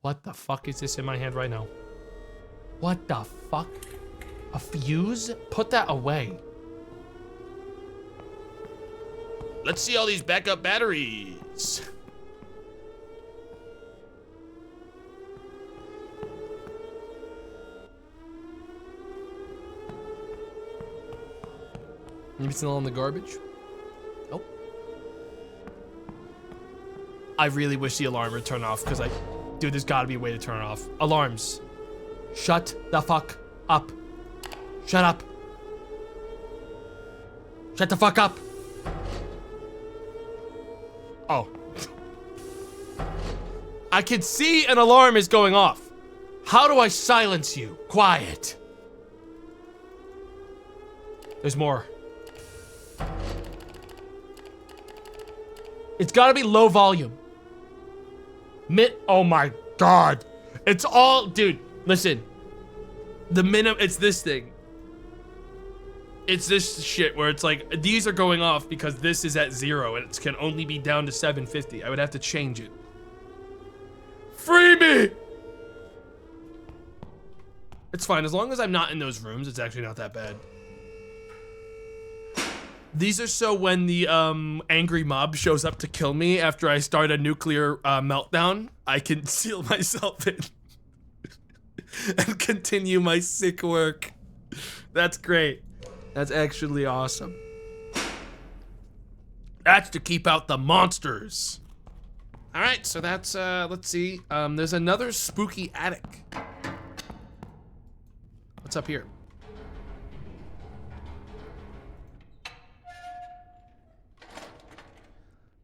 What the fuck is this in my hand right now? What the fuck? A fuse? Put that away. Let's see all these backup batteries. Maybe it's still in the garbage? Nope. I really wish the alarm would turn off because dude, there's gotta be a way to turn it off. Alarms. Shut the fuck up. Shut up. Shut the fuck up. Oh. I can see an alarm is going off. How do I silence you? Quiet. There's more. It's gotta be low volume. Oh my God. It's all, dude, listen. It's this thing. It's this shit where it's like, these are going off because this is at 0 and it can only be down to 750. I would have to change it. Free me! It's fine, as long as I'm not in those rooms, it's actually not that bad. These are so when the angry mob shows up to kill me after I start a nuclear meltdown, I can seal myself in and continue my sick work. That's great. That's actually awesome. That's to keep out the monsters. All right, so that's, let's see. There's another spooky attic. What's up here?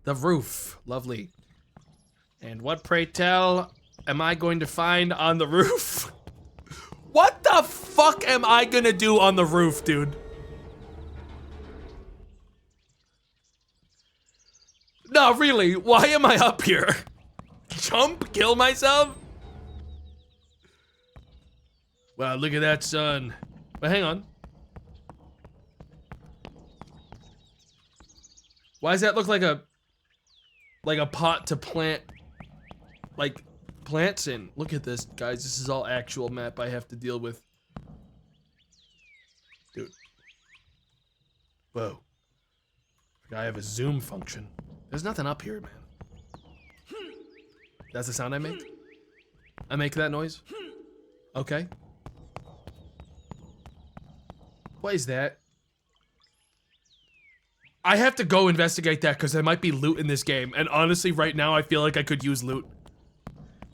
The roof, lovely. And what, pray tell, am I going to find on the roof? What the fuck am I gonna do on the roof, dude? No, really, why am I up here? Jump, kill myself? Wow, look at that sun. But hang on. Why does that look like a pot to plant, like, plants in? Look at this, guys. This is all actual map I have to deal with. Dude. Whoa. I have a zoom function. There's nothing up here, man. That's the sound I make? I make that noise? Okay. What is that? I have to go investigate that because there might be loot in this game. And honestly, right now, I feel like I could use loot.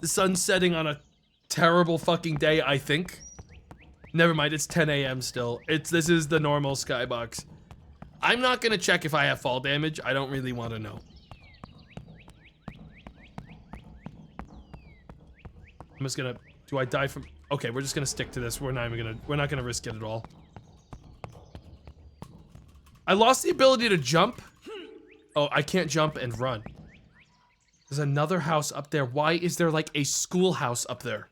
The sun's setting on a terrible fucking day, I think. Never mind, it's 10 a.m. still. This is the normal skybox. I'm not gonna check if I have fall damage. I don't really want to know. I'm just gonna, do I die from, okay, we're just gonna stick to this. We're not gonna risk it at all. I lost the ability to jump. Oh, I can't jump and run. There's another house up there. Why is there like a schoolhouse up there?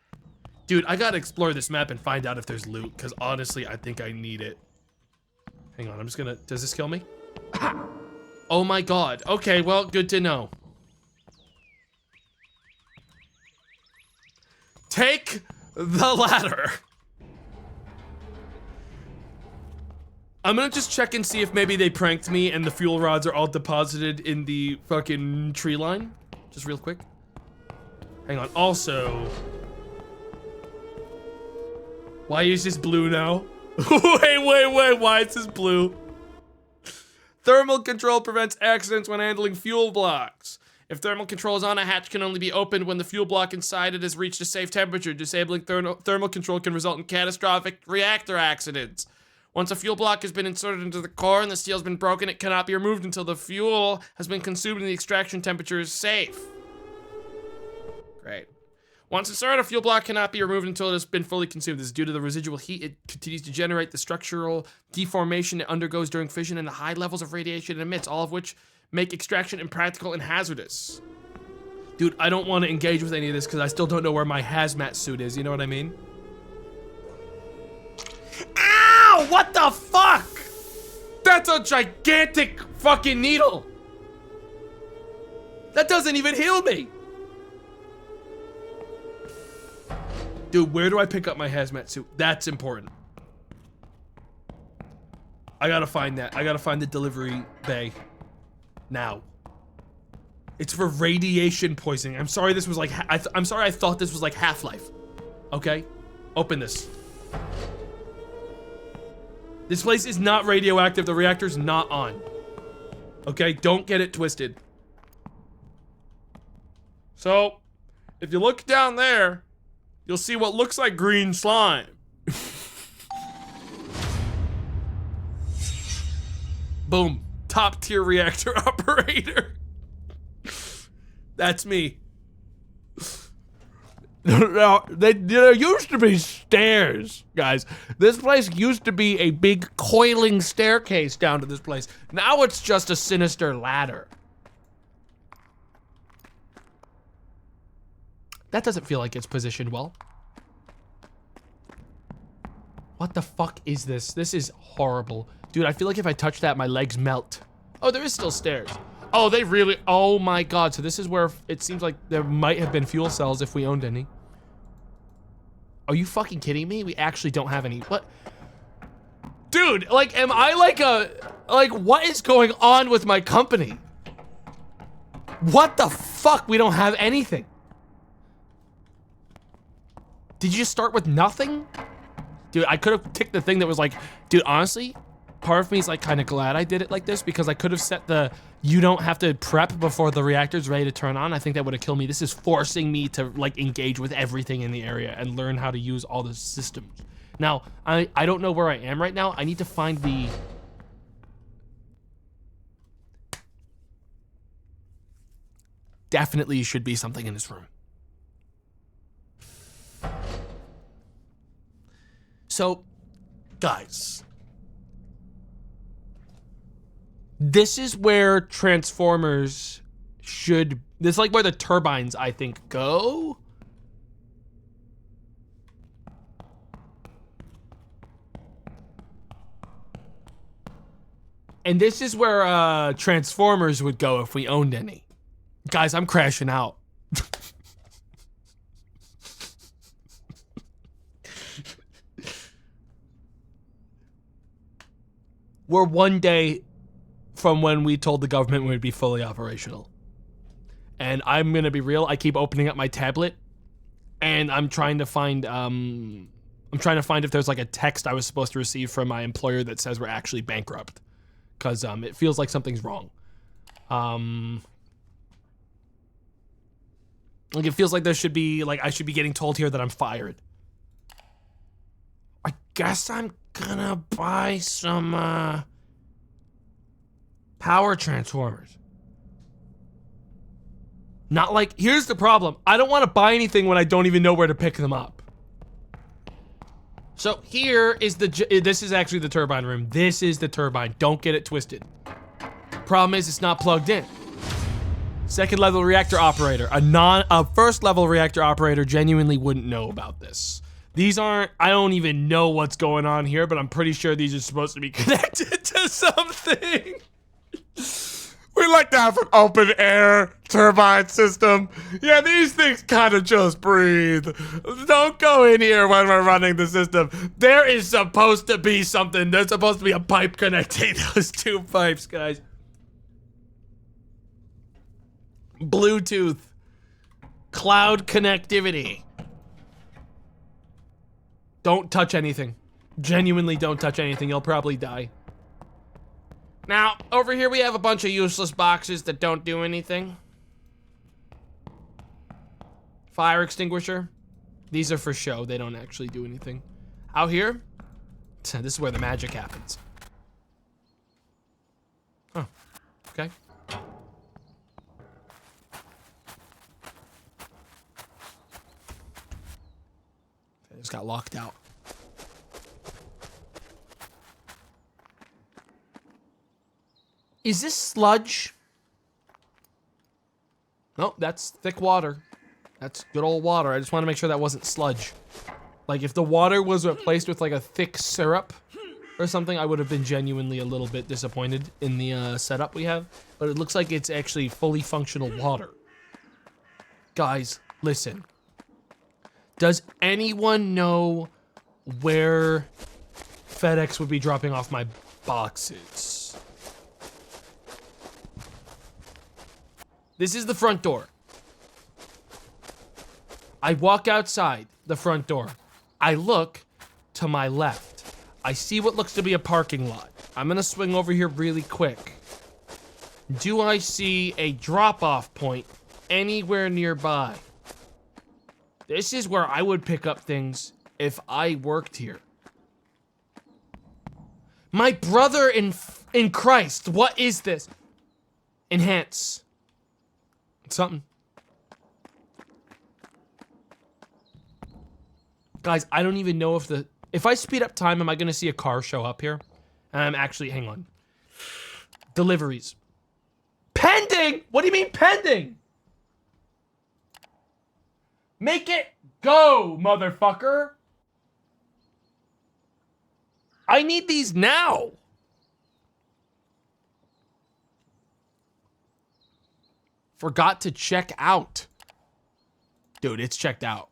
Dude, I gotta explore this map and find out if there's loot, because honestly, I think I need it. Hang on, I'm just gonna, does this kill me? Oh my God. Okay, well, good to know. Take the ladder. I'm gonna just check and see if maybe they pranked me and the fuel rods are all deposited in the fucking tree line. Just real quick. Hang on, also. Why is this blue now? wait, why is this blue? Thermal control prevents accidents when handling fuel blocks. If thermal control is on, a hatch can only be opened when the fuel block inside it has reached a safe temperature. Disabling thermal control can result in catastrophic reactor accidents. Once a fuel block has been inserted into the core and the steel has been broken, it cannot be removed until the fuel has been consumed and the extraction temperature is safe. Great. Once inserted, a fuel block cannot be removed until it has been fully consumed. This is due to the residual heat it continues to generate, the structural deformation it undergoes during fission, and the high levels of radiation it emits, all of which make extraction impractical and hazardous. Dude, I don't want to engage with any of this because I still don't know where my hazmat suit is, you know what I mean? Ow! What the fuck? That's a gigantic fucking needle! That doesn't even heal me! Dude, where do I pick up my hazmat suit? That's important. I gotta find that. I gotta find the delivery bay. Now. It's for radiation poisoning. I'm sorry this was like, I'm sorry I thought this was like Half-Life. Okay? Open this. This place is not radioactive. The reactor's not on. Okay? Don't get it twisted. So, if you look down there, you'll see what looks like green slime. Boom. Top tier reactor operator. That's me. No, there used to be stairs, guys. This place used to be a big coiling staircase down to this place. Now it's just a sinister ladder. That doesn't feel like it's positioned well. What the fuck is this? This is horrible. Dude, I feel like if I touch that, my legs melt. Oh, there is still stairs. Oh, they really, oh my God. So this is where it seems like there might have been fuel cells if we owned any. Are you fucking kidding me? We actually don't have any. What? Dude, like, am I like what is going on with my company? What the fuck? We don't have anything. Did you just start with nothing? Dude, I could have ticked the thing that was like, dude, honestly, part of me is like kind of glad I did it like this because I could have set the, you don't have to prep before the reactor's ready to turn on. I think that would have killed me. This is forcing me to like engage with everything in the area and learn how to use all the systems. Now, I don't know where I am right now. I need to find the... Definitely should be something in this room. So, guys, this is where transformers should, this is like where the turbines, I think, go. And this is where transformers would go if we owned any. Guys, I'm crashing out. We're one day from when we told the government we would be fully operational. And I'm gonna be real, I keep opening up my tablet and I'm trying to find if there's like a text I was supposed to receive from my employer that says we're actually bankrupt. Cause it feels like something's wrong. Like it feels like there should be, like I should be getting told here that I'm fired. I guess I'm gonna buy some power transformers. Not like, here's the problem. I don't want to buy anything when I don't even know where to pick them up. So here is this is actually the turbine room. This is the turbine. Don't get it twisted. Problem is it's not plugged in. Second level reactor operator. A first level reactor operator genuinely wouldn't know about this. These aren't, I don't even know what's going on here, but I'm pretty sure these are supposed to be connected to something. We like to have an open air turbine system. Yeah, these things kind of just breathe. Don't go in here when we're running the system. There is supposed to be something. There's supposed to be a pipe connecting those two pipes, guys. Bluetooth. Cloud connectivity. Don't touch anything. Genuinely don't touch anything. You'll probably die. Now, over here we have a bunch of useless boxes that don't do anything. Fire extinguisher. These are for show. They don't actually do anything. Out here, this is where the magic happens. Oh, okay. I just got locked out. Is this sludge? No, that's thick water. That's good old water. I just want to make sure that wasn't sludge. Like if the water was replaced with like a thick syrup or something, I would have been genuinely a little bit disappointed in the setup we have. But it looks like it's actually fully functional water. Guys, listen. Does anyone know where FedEx would be dropping off my boxes? This is the front door. I walk outside the front door. I look to my left. I see what looks to be a parking lot. I'm gonna swing over here really quick. Do I see a drop-off point anywhere nearby? This is where I would pick up things if I worked here. My brother in Christ, what is this? Enhance. Something. Guys, I don't even know if I speed up time, am I gonna see a car show up here? And I'm actually, hang on. Deliveries. Pending? What do you mean pending? Make it go, motherfucker. I need these now. Forgot to check out. Dude, it's checked out.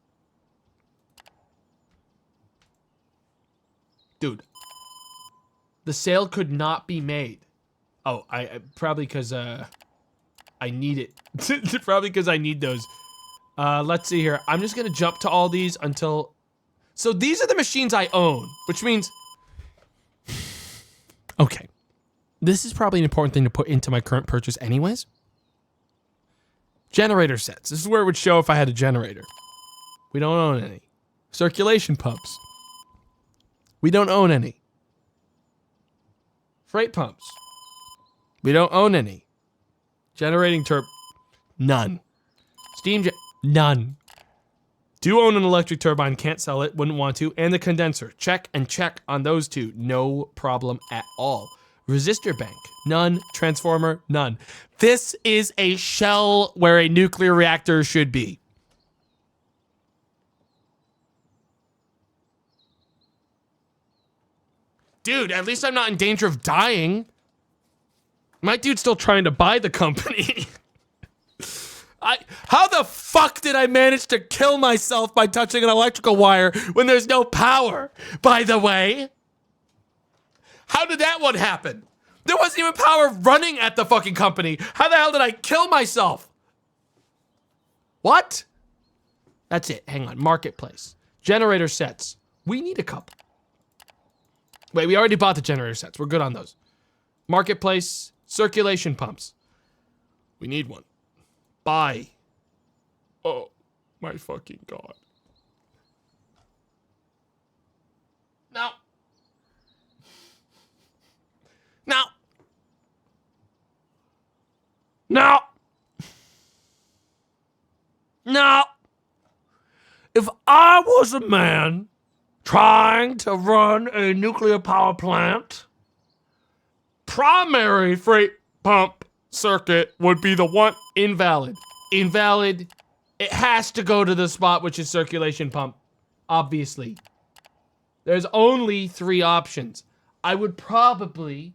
Dude. The sale could not be made. Oh, I probably because I need it. Probably because I need those. Let's see here. I'm just gonna jump to all these until. So these are the machines I own, which means. Okay, this is probably an important thing to put into my current purchase, anyways. Generator sets. This is where it would show if I had a generator. We don't own any. Circulation pumps. We don't own any. Freight pumps. We don't own any. Generating none. None. Do own an electric turbine, can't sell it, wouldn't want to. And the condenser. Check and check on those two. No problem at all. Resistor bank. None. Transformer. None. This is a shell where a nuclear reactor should be. Dude, at least I'm not in danger of dying. My dude's still trying to buy the company. How the fuck did I manage to kill myself by touching an electrical wire when there's no power, by the way? How did that one happen? There wasn't even power running at the fucking company. How the hell did I kill myself? What? That's it. Hang on. Marketplace. Generator sets. We need a couple. Wait, we already bought the generator sets. We're good on those. Marketplace. Circulation pumps. We need one. Buy. Oh, my fucking God. No. No. No. No. If I was a man trying to run a nuclear power plant, primary freight pump circuit would be the one. Invalid. Invalid. It has to go to the spot which is circulation pump. Obviously. There's only 3 options. I would probably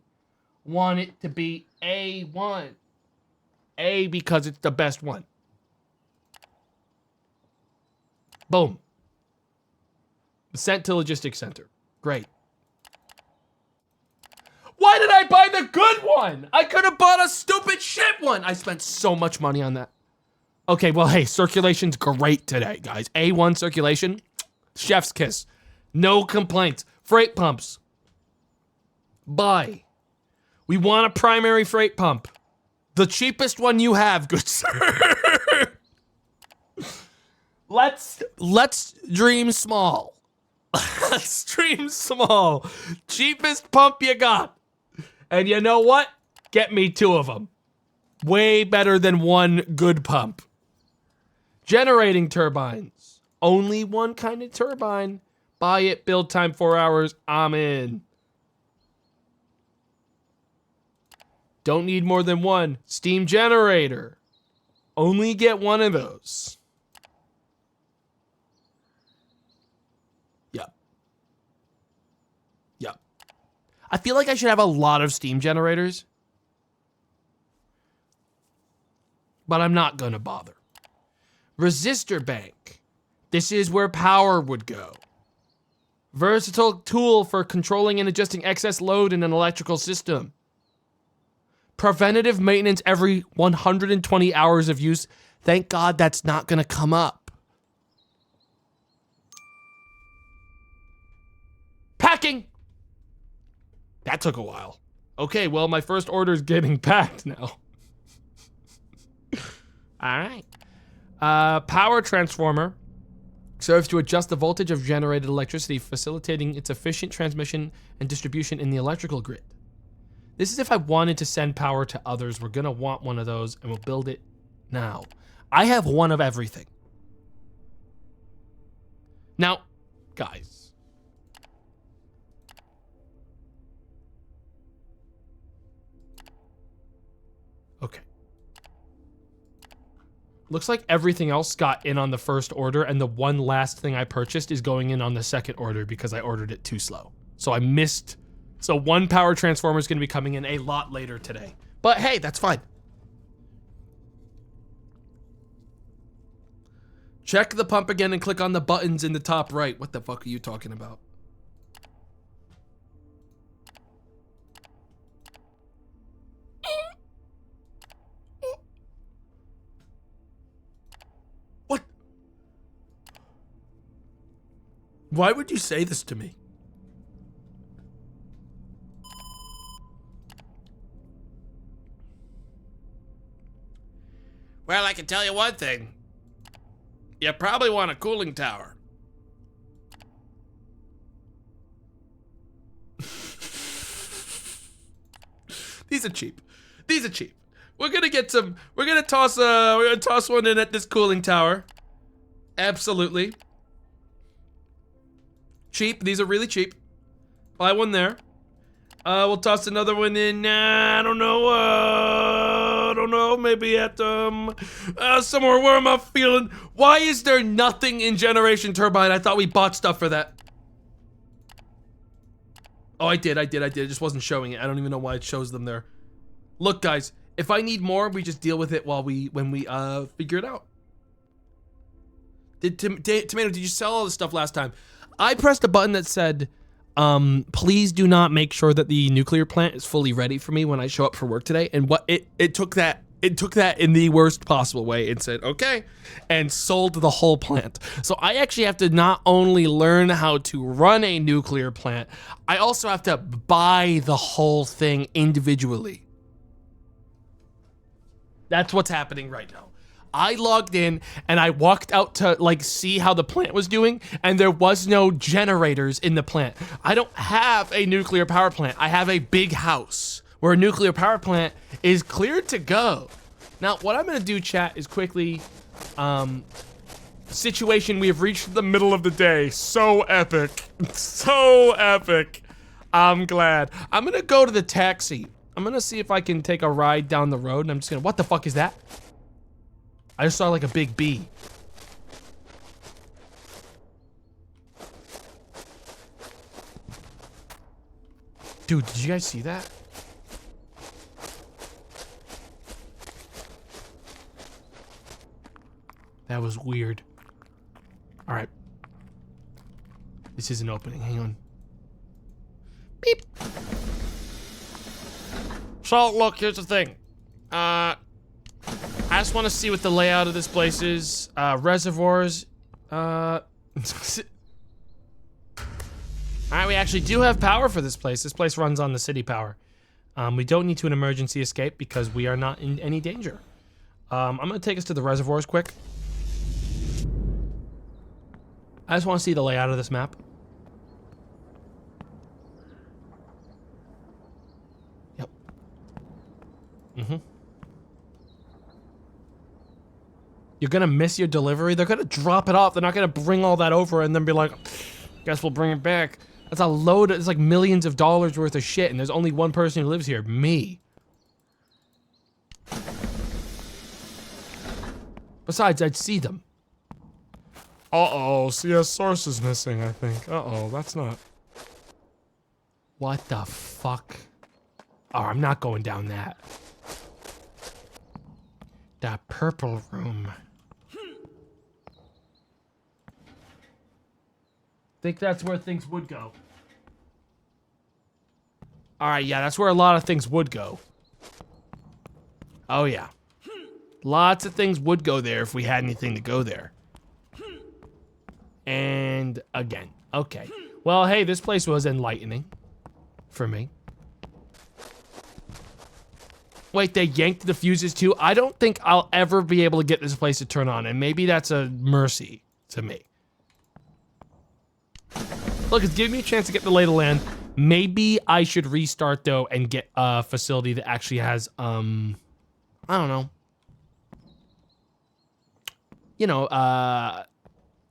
want it to be A1. A because it's the best one. Boom. Sent to logistics center. Great. Why did I buy the good one? I could have bought a stupid shit one. I spent so much money on that. Okay, well, hey, circulation's great today, guys. A1 circulation, chef's kiss. No complaints. Freight pumps. Buy. We want a primary freight pump. The cheapest one you have, good sir. Let's dream small. Let's dream small. Cheapest pump you got. And you know what? Get me 2 of them. Way better than one good pump. Generating turbines. Only one kind of turbine. Buy it, build time 4 hours. I'm in. Don't need more than one. Steam generator. Only get one of those. Yep. Yep. I feel like I should have a lot of steam generators. But I'm not gonna bother. Resistor bank. This is where power would go. Versatile tool for controlling and adjusting excess load in an electrical system. Preventative maintenance every 120 hours of use. Thank God that's not gonna come up. Packing. That took a while. Okay, well, my first order is getting packed now. All right. Power transformer serves to adjust the voltage of generated electricity, facilitating its efficient transmission and distribution in the electrical grid. This is if I wanted to send power to others. We're gonna want one of those, and we'll build it now. I have one of everything. Now, Guys. Okay. Looks like everything else got in on the first order, and the one last thing I purchased is going in on the second order because I ordered it too slow. So I missed. So one power transformer is going to be coming in a lot later today. But hey, that's fine. Check the pump again and click on the buttons in the top right. What the fuck are you talking about? What? Why would you say this to me? Well, I can tell you one thing. You probably want a cooling tower. These are cheap. These are cheap. We're gonna get some. We're gonna toss one in at this cooling tower. Absolutely. Cheap. These are really cheap. Buy one there. We'll toss another one in. I don't know. Maybe at somewhere. Where am I feeling? Why is there nothing in Generation Turbine? I thought we bought stuff for that. Oh, I did. It just wasn't showing it. I don't even know why it shows them there. Look, guys. If I need more, we just deal with it when we figure it out. Tomato, did you sell all this stuff last time? I pressed a button that said, please do not make sure that the nuclear plant is fully ready for me when I show up for work today. And what it took that in the worst possible way and said, okay, and sold the whole plant. So I actually have to not only learn how to run a nuclear plant, I also have to buy the whole thing individually. That's what's happening right now. I logged in and I walked out to like see how the plant was doing, and there was no generators in the plant. I don't have a nuclear power plant. I have a big house where a nuclear power plant is cleared to go. Now, what I'm gonna do, chat, is quickly, situation, we have reached the middle of the day. So epic, so epic. I'm glad. I'm gonna go to the taxi. I'm gonna see if I can take a ride down the road, and I'm just gonna, what the fuck is that? I just saw like a big bee. Dude, did you guys see that? That was weird. All right. This isn't opening. Hang on. Beep. So, look, here's the thing. I just want to see what the layout of this place is. Reservoirs. Alright, we actually do have power for this place. This place runs on the city power. We don't need to an emergency escape because we are not in any danger. I'm gonna take us to the reservoirs quick. I just want to see the layout of this map. Yep. You're gonna miss your delivery. They're gonna drop it off. They're not gonna bring all that over and then be like, guess we'll bring it back. That's a load. It's like millions of dollars worth of shit, and there's only one person who lives here, me. Besides, I'd see them. Uh-oh, CS source is missing, I think. Uh-oh, that's not... What the fuck? Oh, I'm not going down that. That purple room. Think that's where things would go. Alright, yeah, that's where a lot of things would go. Oh, yeah. Lots of things would go there if we had anything to go there. And again. Okay. Well, hey, this place was enlightening. For me. Wait, they yanked the fuses too? I don't think I'll ever be able to get this place to turn on, and maybe that's a mercy to me. Look, it's giving me a chance to get the lay of the land. Maybe I should restart, though, and get a facility that actually has, I don't know. You know,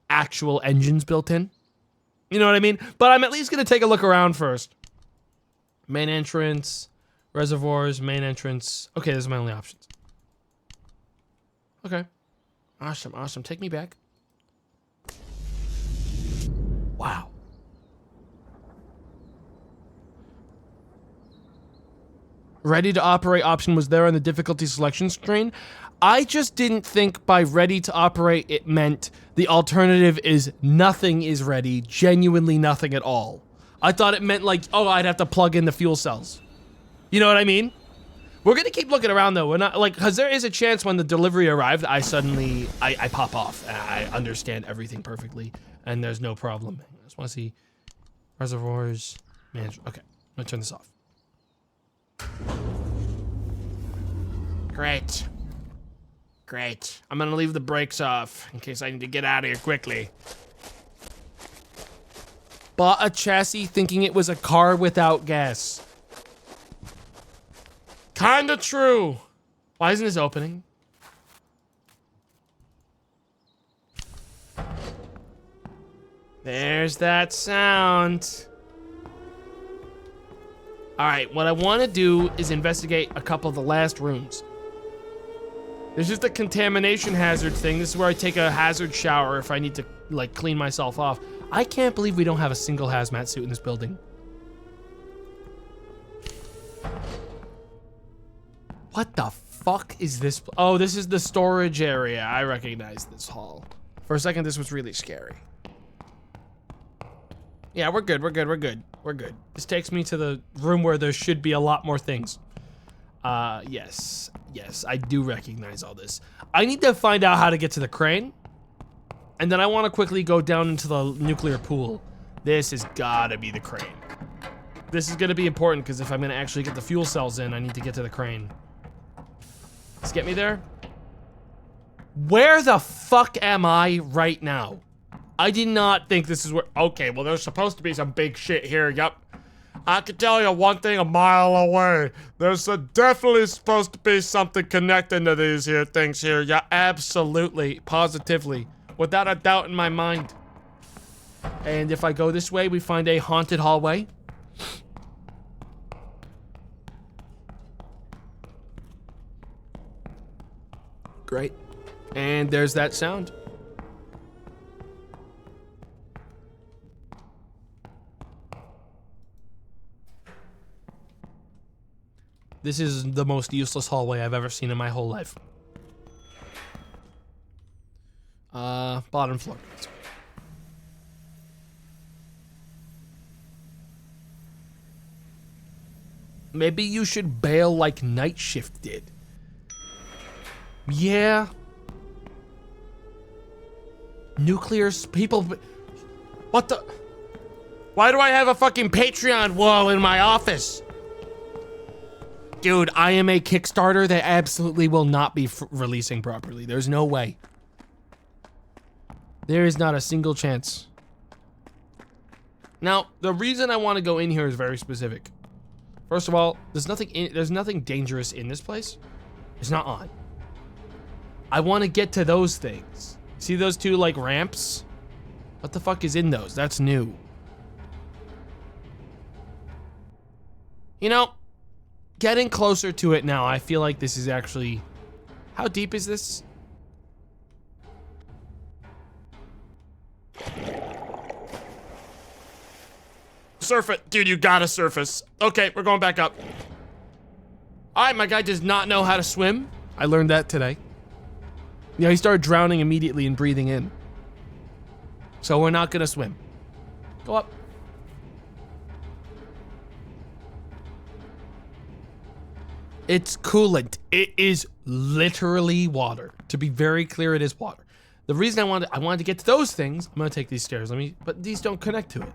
actual engines built in. You know what I mean? But I'm at least gonna take a look around first. Main entrance, reservoirs, main entrance. Okay, those are my only options. Okay. Awesome, awesome. Take me back. Wow. Ready to operate option was there on the difficulty selection screen. I just didn't think by ready to operate it meant the alternative is nothing is ready, genuinely nothing at all. I thought it meant like, oh, I'd have to plug in the fuel cells. You know what I mean? We're gonna keep looking around though. We're not like, cause there is a chance when the delivery arrived, I pop off. I understand everything perfectly and there's no problem. I just wanna see reservoirs, management. Okay, I'm gonna turn this off. Great. Great. I'm gonna leave the brakes off in case I need to get out of here quickly. Bought a chassis thinking it was a car without gas. Kinda true. Why isn't this opening? There's that sound. All right, what I want to do is investigate a couple of the last rooms. There's just a contamination hazard thing. This is where I take a hazard shower if I need to, like, clean myself off. I can't believe we don't have a single hazmat suit in this building. What the fuck is this? Oh, this is the storage area. I recognize this hall. For a second, this was really scary. Yeah, we're good, we're good, we're good. We're good. This takes me to the room where there should be a lot more things. Yes, I do recognize all this. I need to find out how to get to the crane. And then I want to quickly go down into the nuclear pool. This has gotta be the crane. This is gonna be important because if I'm gonna actually get the fuel cells in, I need to get to the crane. Let's get me there. Where the fuck am I right now? I did not think this is where, okay, well there's supposed to be some big shit here, yep. I can tell you one thing a mile away. There's definitely supposed to be something connecting to these here things here. Yeah, absolutely, positively, without a doubt in my mind. And if I go this way, we find a haunted hallway. Great. And there's that sound. This is the most useless hallway I've ever seen in my whole life. Bottom floor. Maybe you should bail like Night Shift did. Yeah. Nuclear people. What the? Why do I have a fucking Patreon wall in my office? Dude, I am a Kickstarter that absolutely will not be releasing properly. There's no way. There is not a single chance. Now, the reason I want to go in here is very specific. First of all, there's nothing dangerous in this place. It's not on. I want to get to those things. See those two, like, ramps? What the fuck is in those? That's new. You know, getting closer to it now, I feel like this is actually... How deep is this? Surf it. Dude, you gotta surface. Okay, we're going back up. Alright, my guy does not know how to swim. I learned that today. Yeah, he started drowning immediately and breathing in. So we're not gonna swim. Go up. It's coolant. It is literally water. To be very clear, it is water. The reason I wanted to get to those things, I'm gonna take these stairs. But these don't connect to it.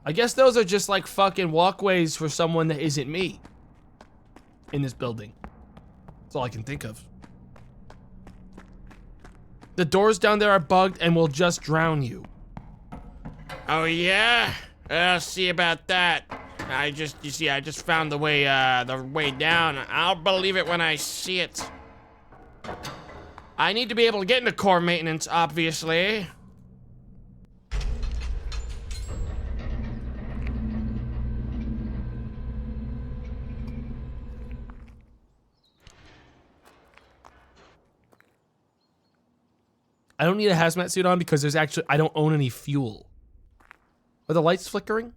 I guess those are just like fucking walkways for someone that isn't me. In this building. That's all I can think of. The doors down there are bugged and will just drown you. Oh yeah? I'll see about that. You see, I just found the way down. I'll believe it when I see it. I need to be able to get into core maintenance, obviously. I don't need a hazmat suit on because there's actually, I don't own any fuel. Are the lights flickering?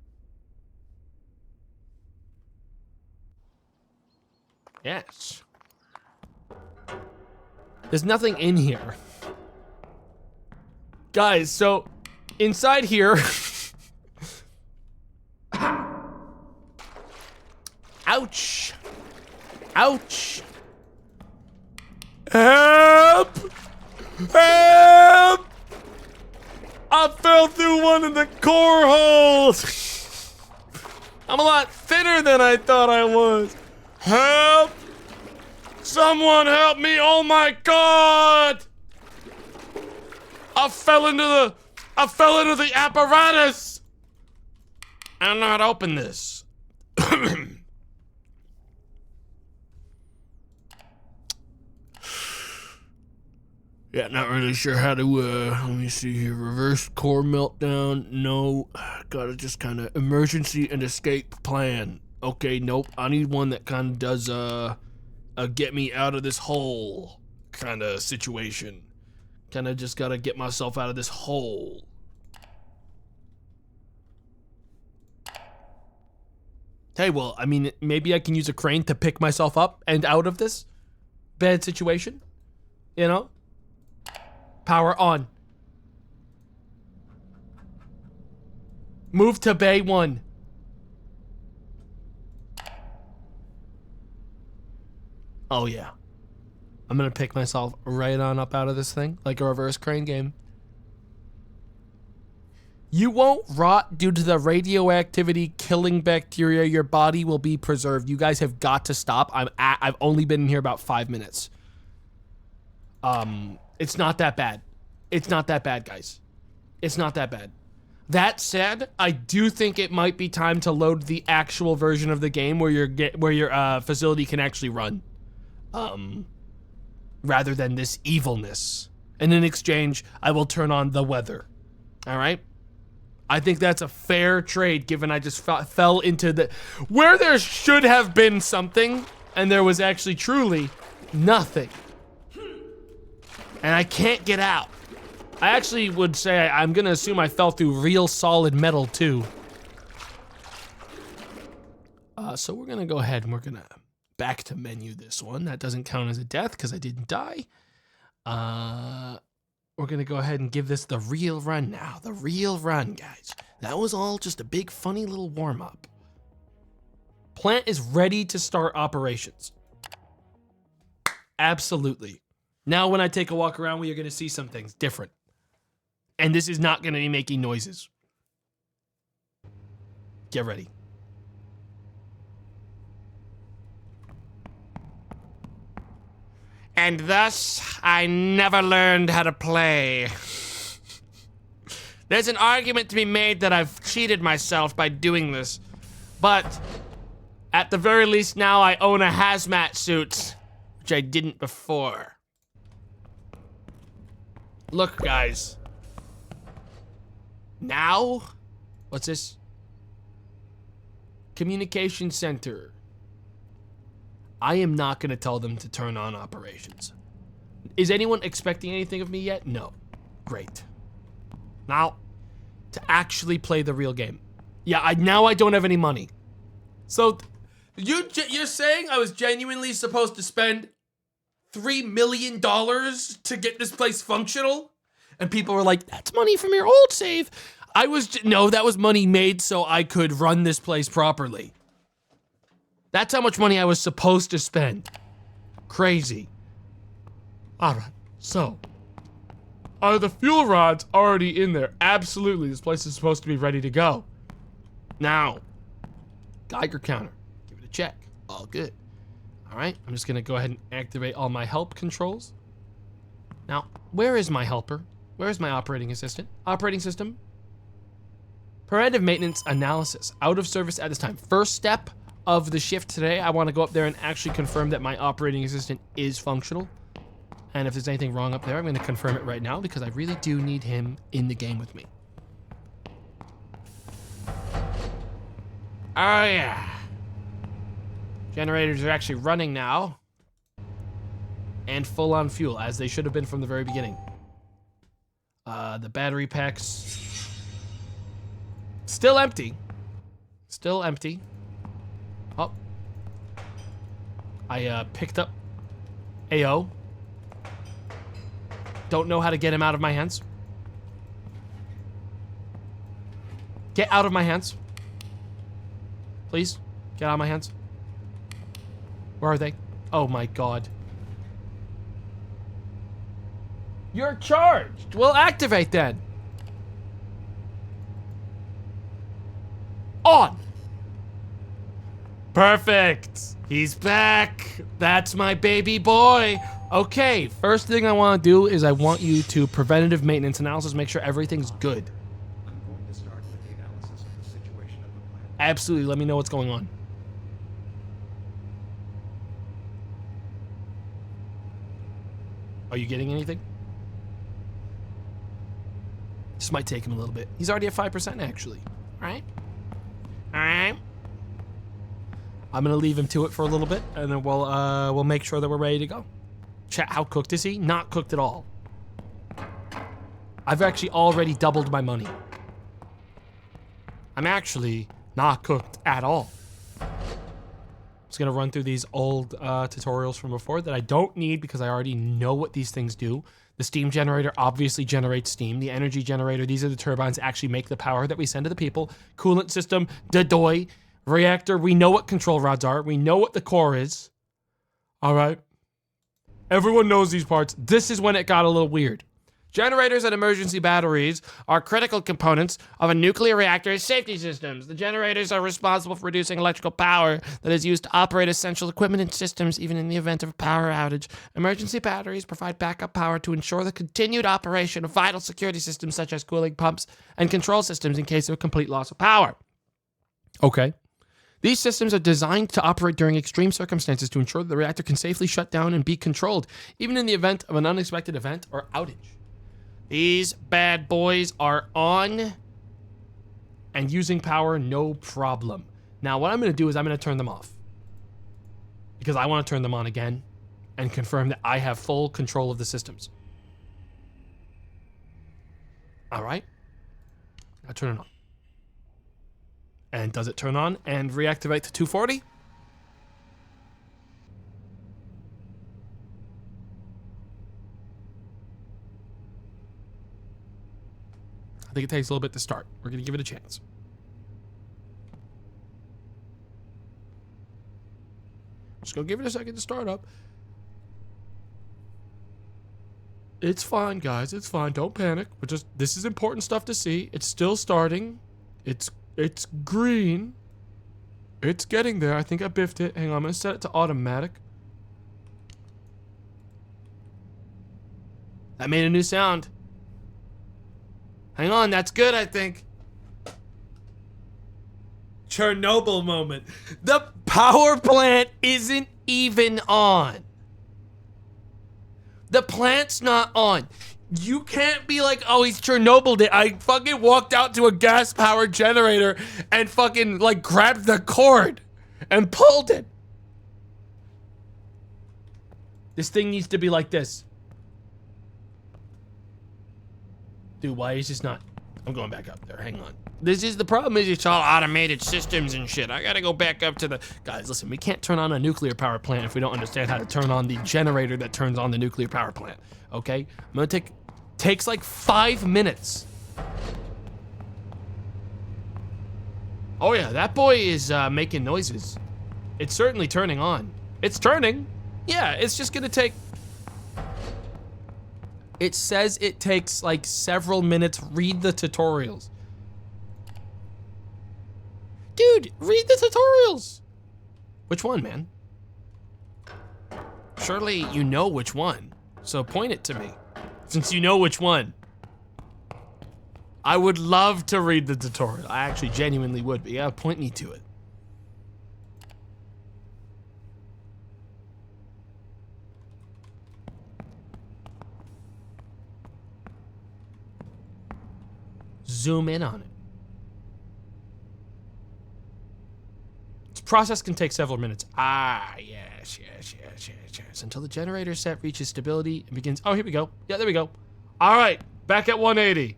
Yes. There's nothing in here. Guys, so inside here. Ouch. Ouch. Help! Help! I fell through one of the core holes. I'm a lot thinner than I thought I was. Help! Someone help me! Oh my God! I fell into the apparatus. I don't know how to open this. Yeah, not really sure how to, let me see here. Reverse core meltdown. No, gotta just kind of emergency and escape plan. Okay, nope. I need one that kind of does, a get me out of this hole kind of situation. Kind of just gotta get myself out of this hole. Hey, well, I mean, maybe I can use a crane to pick myself up and out of this bad situation, you know? Power on. Move to Bay 1. Oh yeah. I'm gonna pick myself right on up out of this thing, like a reverse crane game. You won't rot due to the radioactivity killing bacteria. Your body will be preserved. You guys have got to stop. I've only been in here about 5 minutes. It's not that bad. It's not that bad, guys. It's not that bad. That said, I do think it might be time to load the actual version of the game where your facility can actually run. Rather than this evilness. And in exchange, I will turn on the weather. All right? I think that's a fair trade, given I just fell into the... Where there should have been something, and there was actually truly nothing. And I can't get out. I actually would say I'm gonna assume I fell through real solid metal, too. So we're gonna go ahead and we're gonna back to menu this one. That doesn't count as a death because I didn't die. We're gonna go ahead and give this the real run now. The real run, guys. That was all just a big funny little warm-up. Plant is ready to start operations. Absolutely. Now when I take a walk around, we are gonna see some things different. And this is not gonna be making noises. Get ready. And thus, I never learned how to play. There's an argument to be made that I've cheated myself by doing this. But, at the very least now I own a hazmat suit, which I didn't before. Look, guys. Now? What's this? Communication center. I am not going to tell them to turn on operations. Is anyone expecting anything of me yet? No. Great. Now, to actually play the real game. Yeah, now I don't have any money. So, you're saying I was genuinely supposed to spend $3 million to get this place functional? And people were like, that's money from your old save. No, that was money made so I could run this place properly. That's how much money I was supposed to spend. Crazy. All right, so. Are the fuel rods already in there? Absolutely, this place is supposed to be ready to go. Now, Geiger counter, give it a check, all good. All right, I'm just gonna go ahead and activate all my help controls. Now, where is my helper? Where is my operating assistant? Operating system. Preventive maintenance analysis, out of service at this time. First step of the shift today, I want to go up there and actually confirm that my operating assistant is functional. And if there's anything wrong up there, I'm going to confirm it right now because I really do need him in the game with me. Oh yeah. Generators are actually running now. And full on fuel, as they should have been from the very beginning. The battery packs. Still empty. Still empty. Oh. I picked up AO. Don't know how to get him out of my hands. Get out of my hands. Please, get out of my hands. Where are they? Oh my god. You're charged. Well, activate then. On. Perfect. He's back. That's my baby boy. Okay, first thing I want to do is I want you to preventative maintenance analysis, make sure everything's good. I'm going to start with the analysis of the situation of the planet. Absolutely, let me know what's going on. Are you getting anything? This might take him a little bit. He's already at 5% actually. All right. All right. I'm gonna leave him to it for a little bit, and then we'll make sure that we're ready to go. Chat, how cooked is he? Not cooked at all. I've actually already doubled my money. I'm actually not cooked at all. Just gonna run through these old tutorials from before that I don't need because I already know what these things do. The steam generator obviously generates steam. The energy generator, these are the turbines that actually make the power that we send to the people. Coolant system, Dadoy. Reactor, we know what control rods are. We know what the core is. All right. Everyone knows these parts. This is when it got a little weird. Generators and emergency batteries are critical components of a nuclear reactor's safety systems. The generators are responsible for producing electrical power that is used to operate essential equipment and systems, even in the event of a power outage. Emergency batteries provide backup power to ensure the continued operation of vital security systems such as cooling pumps and control systems in case of a complete loss of power. Okay. These systems are designed to operate during extreme circumstances to ensure that the reactor can safely shut down and be controlled, even in the event of an unexpected event or outage. These bad boys are on and using power, no problem. Now, what I'm going to do is I'm going to turn them off because I want to turn them on again and confirm that I have full control of the systems. All right. I'll turn it on. And does it turn on and reactivate to 240? I think it takes a little bit to start. We're going to give it a chance. Just gonna give it a second to start up. It's fine, guys. It's fine. Don't panic. This is important stuff to see. It's still starting. It's green. It's getting there. I think I biffed it. Hang on, I'm gonna set it to automatic. That made a new sound. Hang on, that's good, I think. Chernobyl moment. The power plant isn't even on. The plant's not on. You can't be like, oh, he's Chernobyled it. I fucking walked out to a gas-powered generator and fucking, like, grabbed the cord and pulled it. This thing needs to be like this. Dude, why is this not? I'm going back up there. Hang on. The problem is it's all automated systems and shit. I gotta go back up to the... Guys, listen, we can't turn on a nuclear power plant if we don't understand how to turn on the generator that turns on the nuclear power plant. Okay? I'm gonna takes like 5 minutes. Oh yeah, that boy is making noises. It's certainly turning on. It's turning. Yeah, it's just gonna take... It says it takes like several minutes. Read the tutorials. Dude, read the tutorials. Which one, man? Surely you know which one. So point it to me. Since you know which one. I would love to read the tutorial. I actually genuinely would, but yeah, point me to it. Zoom in on it. This process can take several minutes. Ah, yes. Until the generator set reaches stability and begins. Oh, here we go. Yeah, there we go. All right. Back at 180,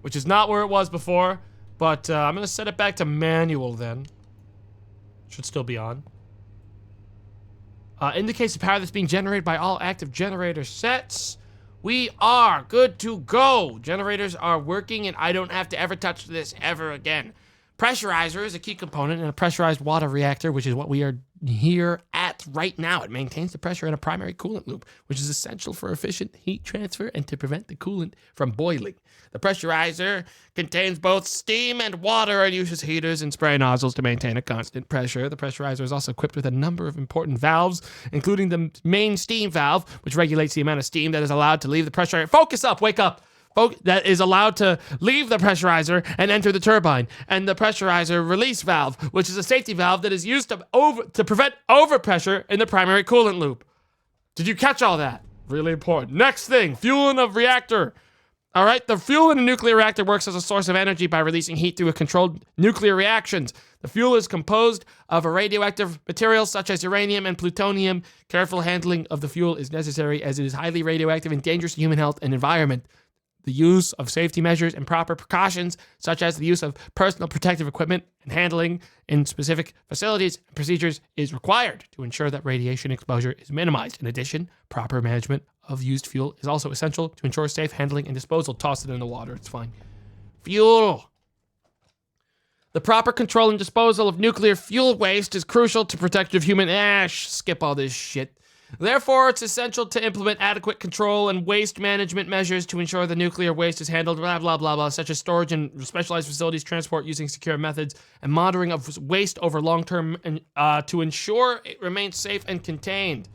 which is not where it was before, but I'm gonna set it back to manual then. Should still be on. Indicates the power that's being generated by all active generator sets. We are good to go. Generators are working and I don't have to ever touch this ever again. Pressurizer is a key component in a pressurized water reactor, which is what we are here at right now. It maintains the pressure in a primary coolant loop, which is essential for efficient heat transfer and to prevent the coolant from boiling. The pressurizer contains both steam and water and uses heaters and spray nozzles to maintain a constant pressure. The pressurizer is also equipped with a number of important valves, including the main steam valve, which regulates the amount of steam that is allowed to leave the pressurizer. Focus up, wake up. That is allowed to leave the pressurizer and enter the turbine, and the pressurizer release valve, which is a safety valve that is used to prevent overpressure in the primary coolant loop. Did you catch all that? Really important. Next thing, fueling of reactor. All right, the fuel in a nuclear reactor works as a source of energy by releasing heat through a controlled nuclear reactions. The fuel is composed of a radioactive materials such as uranium and plutonium. Careful handling of the fuel is necessary as it is highly radioactive and dangerous to human health and environment. The use of safety measures and proper precautions, such as the use of personal protective equipment and handling in specific facilities and procedures, is required to ensure that radiation exposure is minimized. In addition, proper management of used fuel is also essential to ensure safe handling and disposal. Toss it in the water, it's fine. Fuel. The proper control and disposal of nuclear fuel waste is crucial to protect human ash. Skip all this shit. Therefore, it's essential to implement adequate control and waste management measures to ensure the nuclear waste is handled, blah, blah, blah, blah, such as storage in specialized facilities, transport using secure methods, and monitoring of waste over long-term to ensure it remains safe and contained.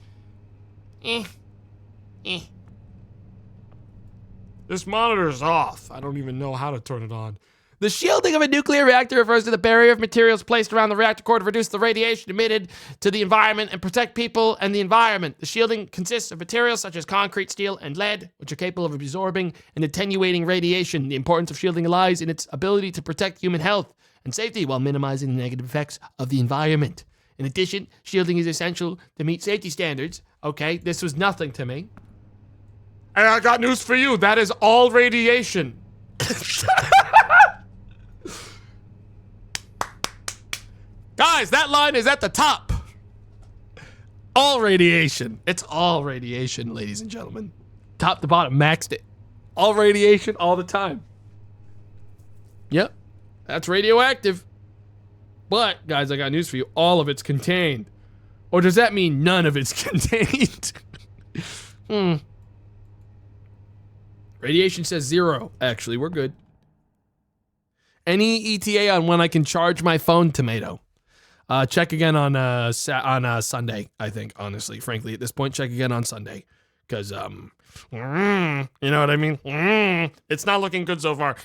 This monitor is off. I don't even know how to turn it on. The shielding of a nuclear reactor refers to the barrier of materials placed around the reactor core to reduce the radiation emitted to the environment and protect people and the environment. The shielding consists of materials such as concrete, steel, and lead, which are capable of absorbing and attenuating radiation. The importance of shielding lies in its ability to protect human health and safety while minimizing the negative effects of the environment. In addition, shielding is essential to meet safety standards. Okay, this was nothing to me. And I got news for you. That is all radiation. Guys, that line is at the top. All radiation. It's all radiation, ladies and gentlemen. Top to bottom, maxed it. All radiation all the time. Yep, that's radioactive. But, guys, I got news for you. All of it's contained. Or does that mean none of it's contained? Radiation says 0. Actually, we're good. Any ETA on when I can charge my phone, Tomato? Check again on Sunday, I think, honestly. Frankly, at this point, check again on Sunday. Because, you know what I mean? It's not looking good so far.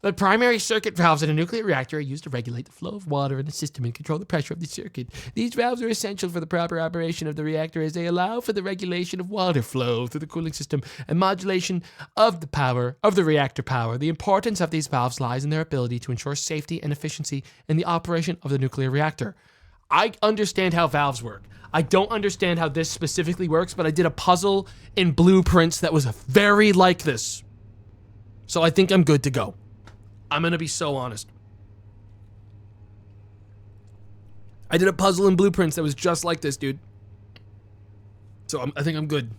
The primary circuit valves in a nuclear reactor are used to regulate the flow of water in the system and control the pressure of the circuit. These valves are essential for the proper operation of the reactor as they allow for the regulation of water flow through the cooling system and modulation of the power of the reactor power. The importance of these valves lies in their ability to ensure safety and efficiency in the operation of the nuclear reactor. I understand how valves work. I don't understand how this specifically works, but I did a puzzle in Blueprints that was very like this. So I think I'm good to go. I'm gonna be so honest. I did a puzzle in Blueprints that was just like this, dude. So I think I'm good.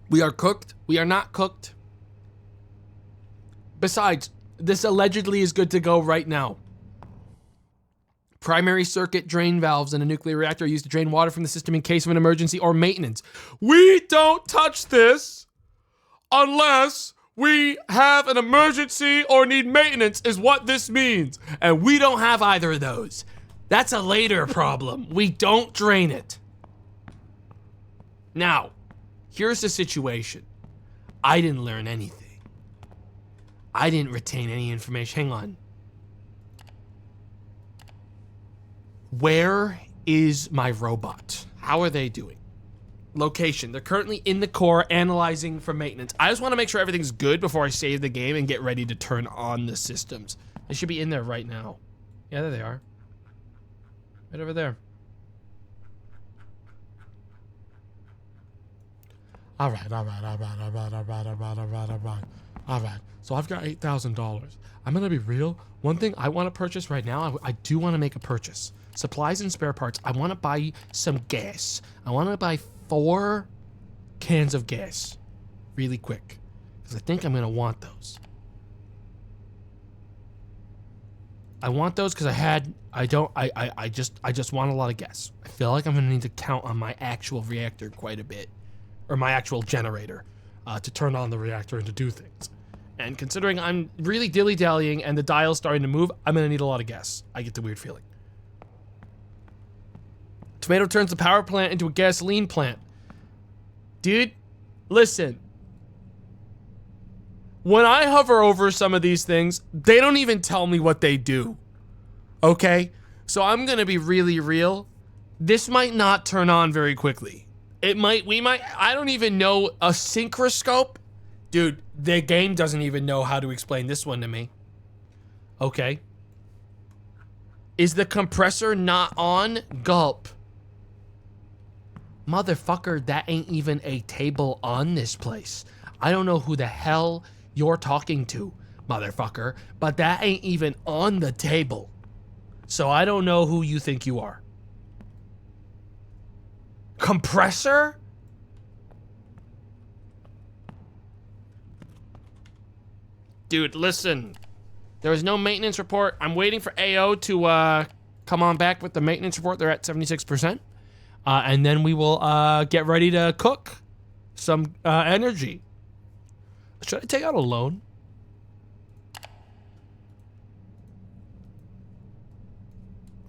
We are cooked. We are not cooked. Besides, this allegedly is good to go right now. Primary circuit drain valves in a nuclear reactor are used to drain water from the system in case of an emergency or maintenance. We don't touch this unless we have an emergency or need maintenance, is what this means. And we don't have either of those. That's a later problem. We don't drain it. Now, here's the situation. I didn't learn anything. I didn't retain any information. Hang on. Where is my robot? How are they doing? Location. They're currently in the core analyzing for maintenance. I just want to make sure everything's good before I save the game and get ready to turn on the systems. They should be in there right now. Yeah, there they are. Right over there. All right. So I've got $8,000. I'm gonna be real. One thing I want to purchase right now, I do want to make a purchase. Supplies and spare parts. I want to buy some gas. I want to buy 4 cans of gas really quick because I think I'm gonna want those. I want those because I just want a lot of gas. I feel like I'm gonna need to count on my actual reactor quite a bit, or my actual generator, to turn on the reactor and to do things. And considering I'm really dilly-dallying and the dial's starting to move, I'm gonna need a lot of gas. I get the weird feeling. Tomato turns the power plant into a gasoline plant. Dude, listen. When I hover over some of these things, they don't even tell me what they do. Okay? So I'm gonna be really real. This might not turn on very quickly. I don't even know a synchroscope. Dude, the game doesn't even know how to explain this one to me. Okay. Is the compressor not on? Gulp. Motherfucker, that ain't even a table on this place. I don't know who the hell you're talking to, motherfucker, but that ain't even on the table. So I don't know who you think you are. Compressor? Dude, listen. There was no maintenance report. I'm waiting for AO to come on back with the maintenance report. They're at 76%. And then we will get ready to cook some energy. Should I take out a loan?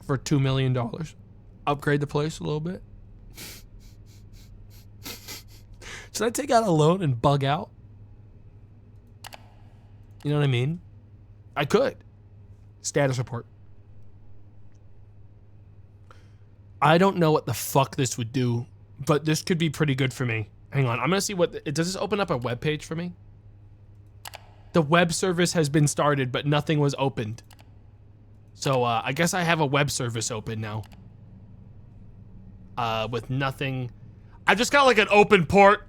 For $2 million. Upgrade the place a little bit. Should I take out a loan and bug out? You know what I mean? I could. Status report. I don't know what the fuck this would do, but this could be pretty good for me. Hang on, I'm gonna see what, does this open up a web page for me? The web service has been started, but nothing was opened. So I guess I have a web service open now. With nothing. I just got like an open port.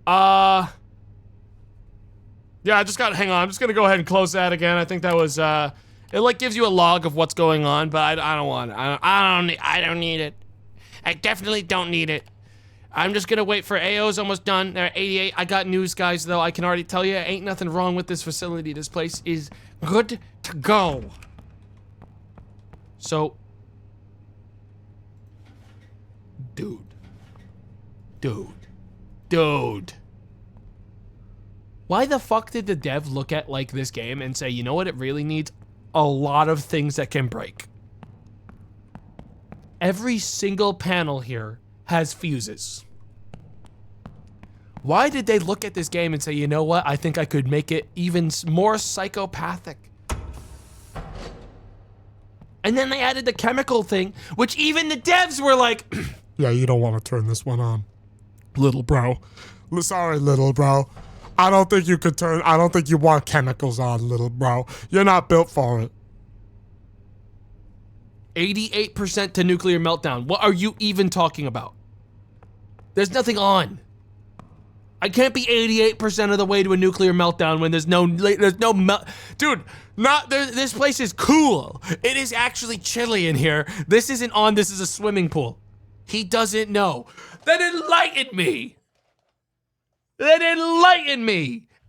Yeah, I just got, hang on, I'm just gonna go ahead and close that again. I think that was, it like gives you a log of what's going on, but I don't want it. I don't need it. I definitely don't need it. I'm just gonna wait for AO's almost done. They're at 88. I got news, guys, though. I can already tell you, ain't nothing wrong with this facility. This place is good to go. So, dude. Why the fuck did the dev look at like this game and say, you know what it really needs? A lot of things that can break. Every single panel here has fuses. Why did they look at this game and say, you know what? I think I could make it even more psychopathic. And then they added the chemical thing, which even the devs were like, yeah, you don't want to turn this one on. Little bro. Sorry, little bro. I don't think you want chemicals on, little bro. You're not built for it. 88% to nuclear meltdown. What are you even talking about? There's nothing on. I can't be 88% of the way to a nuclear meltdown when there's no dude, this place is cool. It is actually chilly in here. This isn't on, this is a swimming pool. He doesn't know. Then enlighten me.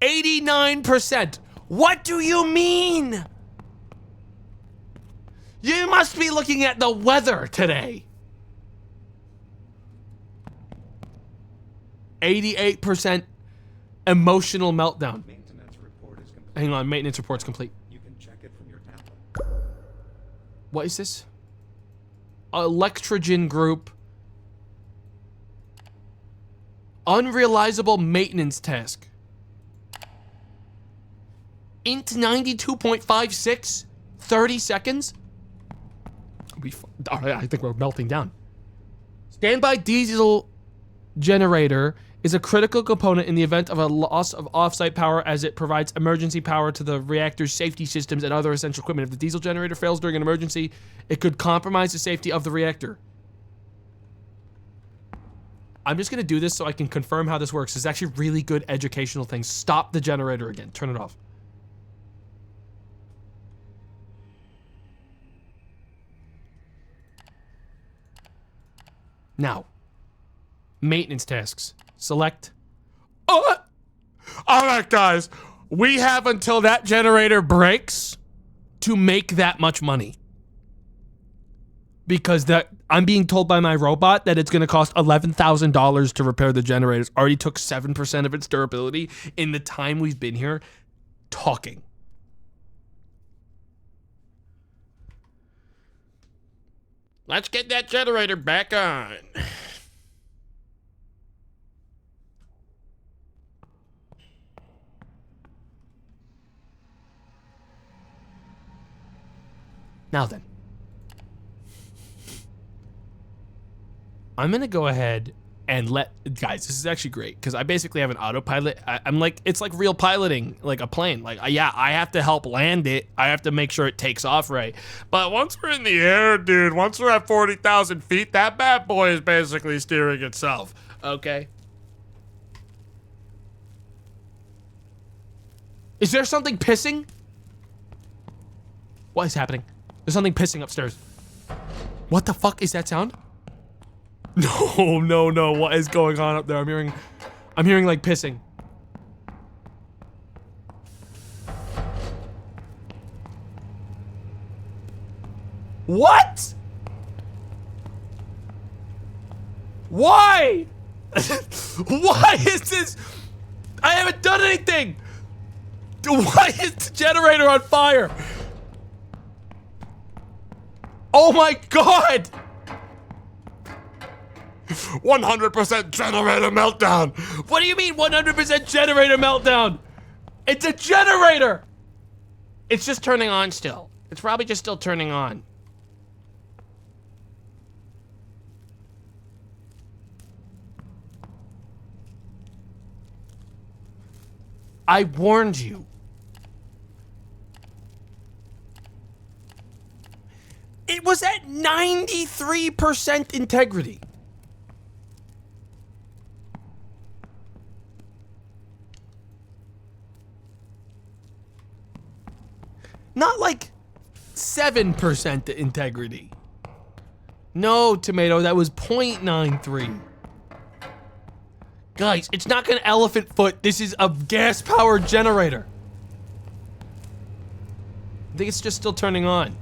89%. What do you mean? You must be looking at the weather today. 88% emotional meltdown. Maintenance report is complete. Hang on, maintenance report's complete. You can check it from your tablet. What is this? Electrogen group. Unrealizable maintenance task. Int 92.56, 30 seconds. I think we're melting down. Standby diesel generator is a critical component in the event of a loss of off-site power, as it provides emergency power to the reactor's safety systems and other essential equipment. If the diesel generator fails during an emergency, it could compromise the safety of the reactor. I'm just gonna do this so I can confirm how this works. It's actually really good educational thing. Stop the generator again. Turn it off. Now, maintenance tasks. Select. Oh! All right, guys. We have until that generator breaks to make that much money. Because I'm being told by my robot that it's going to cost $11,000 to repair the generators. Already took 7% of its durability in the time we've been here talking. Let's get that generator back on. Now then. I'm gonna go ahead and guys, this is actually great because I basically have an autopilot. I'm like, it's like real piloting, like a plane. Like, yeah, I have to help land it. I have to make sure it takes off right. But once we're in the air, dude, once we're at 40,000 feet, that bad boy is basically steering itself. Okay. Is there something pissing? What is happening? There's something pissing upstairs. What the fuck is that sound? No, no, no. What is going on up there? I'm hearing like pissing. What? Why? Why is this? I haven't done anything. Why is the generator on fire? Oh my God. 100% generator meltdown. What do you mean 100% generator meltdown? It's a generator. It's just turning on still. It's probably just still turning on. I warned you. It was at 93% integrity. Not like 7% integrity. No, Tomato, that was 0.93. Guys, it's not gonna elephant foot. This is a gas-powered generator. I think it's just still turning on.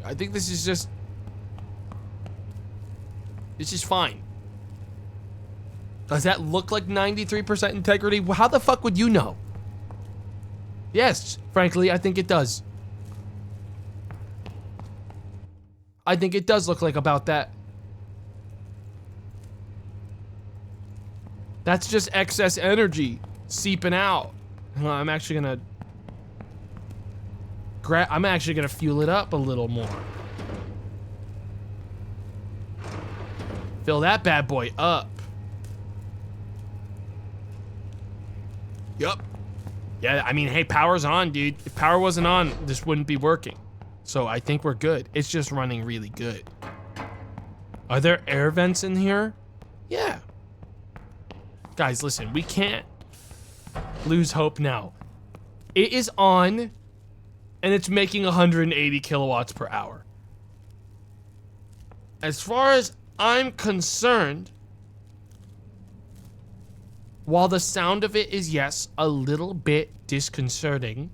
I think this is just... This is fine. Does that look like 93% integrity? Well, how the fuck would you know? Yes, frankly, I think it does. I think it does look like about that. That's just excess energy seeping out. I'm actually gonna fuel it up a little more. Fill that bad boy up. Yup. Yeah, I mean, hey, power's on, dude. If power wasn't on, this wouldn't be working. So I think we're good. It's just running really good. Are there air vents in here? Yeah. Guys, listen, we can't lose hope now. It is on, and it's making 180 kilowatts per hour. As far as I'm concerned, while the sound of it is, yes, a little bit disconcerting,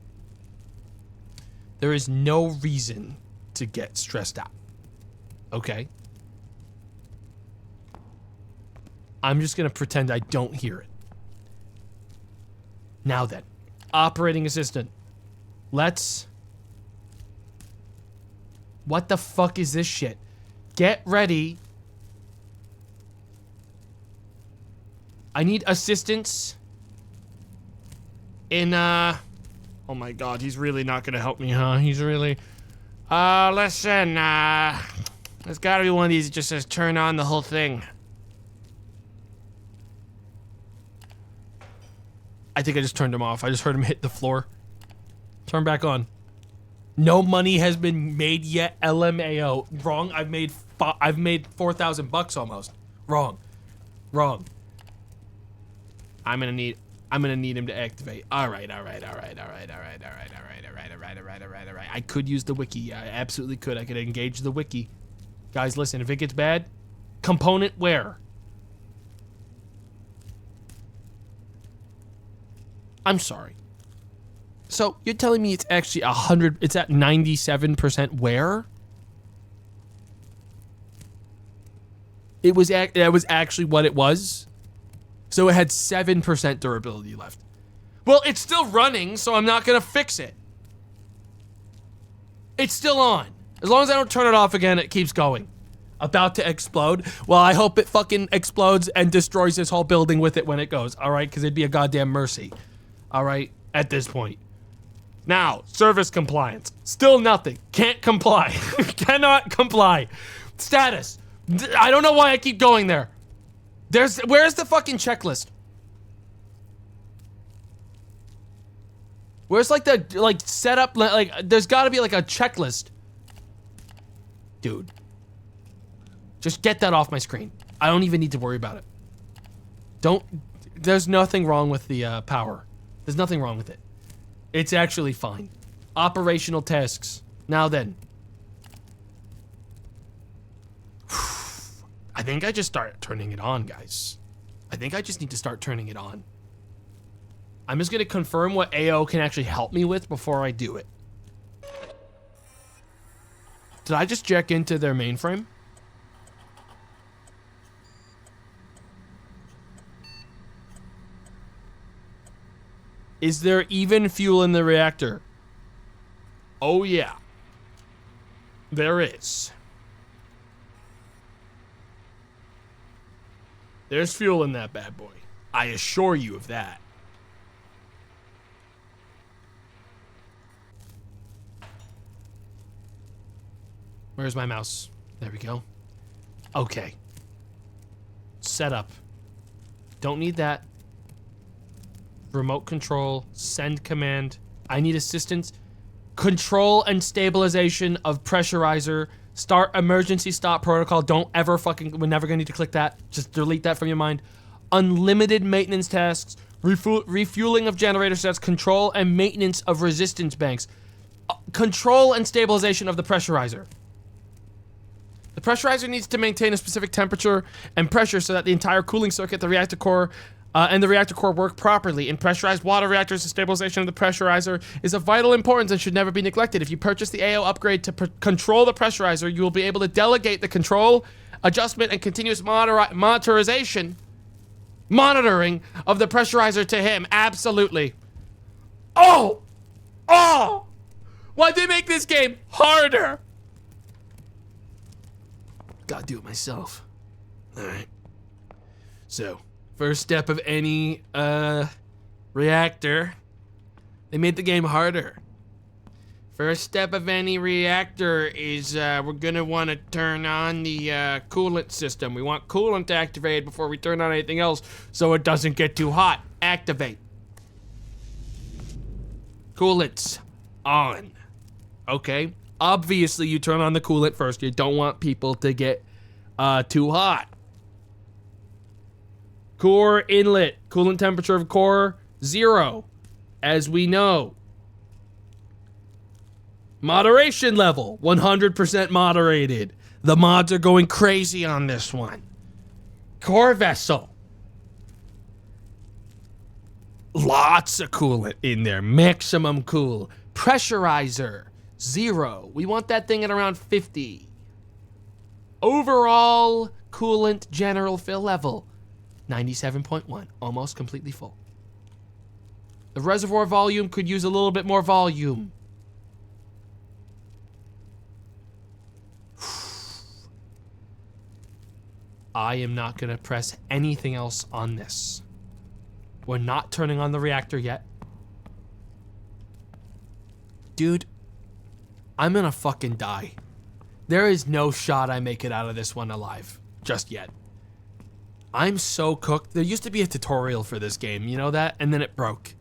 there is no reason to get stressed out. Okay? I'm just gonna pretend I don't hear it. Now then, operating assistant. Let's... What the fuck is this shit? Get ready. I need assistance in, oh my God, he's really not gonna help me, huh? He's really, listen, there's gotta be one of these that just says turn on the whole thing. I think I just turned him off. I just heard him hit the floor. Turn back on. No money has been made yet. LMAO. Wrong. I've made 4,000 bucks almost. Wrong. I'm gonna need him to activate. All right. I could use the wiki. I absolutely could. I could engage the wiki. Guys, listen. If it gets bad, component where? I'm sorry. So you're telling me it's actually 100? It's at 97% where? That was actually what it was. So it had 7% durability left. Well, it's still running, so I'm not gonna fix it. It's still on. As long as I don't turn it off again, it keeps going. About to explode. Well, I hope it fucking explodes and destroys this whole building with it when it goes. All right, because it'd be a goddamn mercy. All right, at this point. Now, service compliance. Still nothing. Can't comply. Cannot comply. Status. I don't know why I keep going there. Where's the fucking checklist? Where's like the setup, there's gotta be like a checklist. Dude. Just get that off my screen. I don't even need to worry about it. There's nothing wrong with the power. There's nothing wrong with it. It's actually fine. Operational tasks. Now then. I think I just start turning it on, guys. I think I just need to start turning it on. I'm just gonna confirm what AO can actually help me with before I do it. Did I just jack into their mainframe? Is there even fuel in the reactor? Oh yeah. There is. There's fuel in that bad boy. I assure you of that. Where's my mouse? There we go. Okay. Setup. Don't need that. Remote control. Send command. I need assistance. Control and stabilization of pressurizer. Start emergency stop protocol. Don't ever we're never gonna need to click that. Just delete that from your mind. Unlimited maintenance tasks. Refueling of generator sets. Control and maintenance of resistance banks. Control and stabilization of the pressurizer. The pressurizer needs to maintain a specific temperature and pressure so that the entire cooling circuit, the reactor core, and the reactor core work properly. In pressurized water reactors, the stabilization of the pressurizer is of vital importance and should never be neglected. If you purchase the AO upgrade to control the pressurizer, you will be able to delegate the control, adjustment, and continuous monitoring of the pressurizer to him. Absolutely. Oh! Oh! Why'd they make this game harder? Gotta do it myself. Alright. So, first step of any reactor, they made the game harder. First step of any reactor is we're gonna want to turn on the coolant system. We want coolant to activate before we turn on anything else so it doesn't get too hot. Activate. Coolant's on. Okay. Obviously, you turn on the coolant first. You don't want people to get too hot. Core inlet. Coolant temperature of core, 0. As we know. Moderation level, 100% moderated. The mods are going crazy on this one. Core vessel. Lots of coolant in there. Maximum cool. Pressurizer. 0. We want that thing at around 50. Overall coolant general fill level, 97.1. Almost completely full. The reservoir volume could use a little bit more volume. I am not going to press anything else on this. We're not turning on the reactor yet. Dude, I'm gonna fucking die. There is no shot I make it out of this one alive. Just yet. I'm so cooked. There used to be a tutorial for this game, you know that? And then it broke.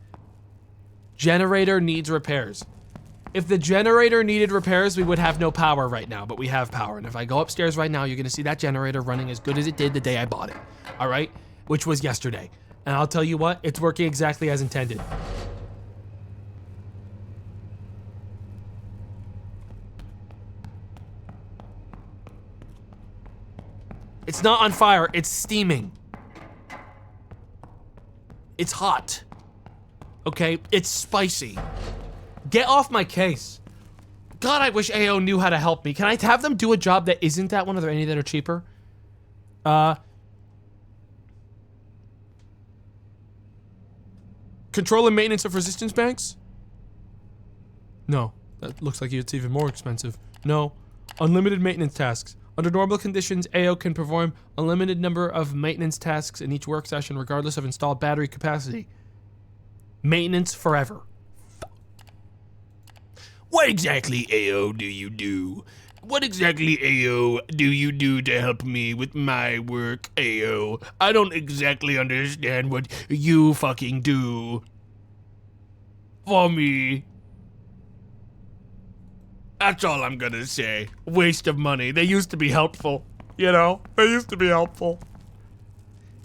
Generator needs repairs. If the generator needed repairs, we would have no power right now, but we have power. And if I go upstairs right now, you're gonna see that generator running as good as it did the day I bought it, all right? Which was yesterday. And I'll tell you what, it's working exactly as intended. It's not on fire, it's steaming. It's hot. Okay, it's spicy. Get off my case. God, I wish AO knew how to help me. Can I have them do a job that isn't that one? Are there any that are cheaper? Control and maintenance of resistance banks? No, that looks like it's even more expensive. No, unlimited maintenance tasks. Under normal conditions, AO can perform a limited number of maintenance tasks in each work session regardless of installed battery capacity. Maintenance forever. What exactly, AO, do you do? What exactly, AO, do you do to help me with my work, AO? I don't exactly understand what you fucking do. For me. That's all I'm gonna say. Waste of money. They used to be helpful. You know? They used to be helpful.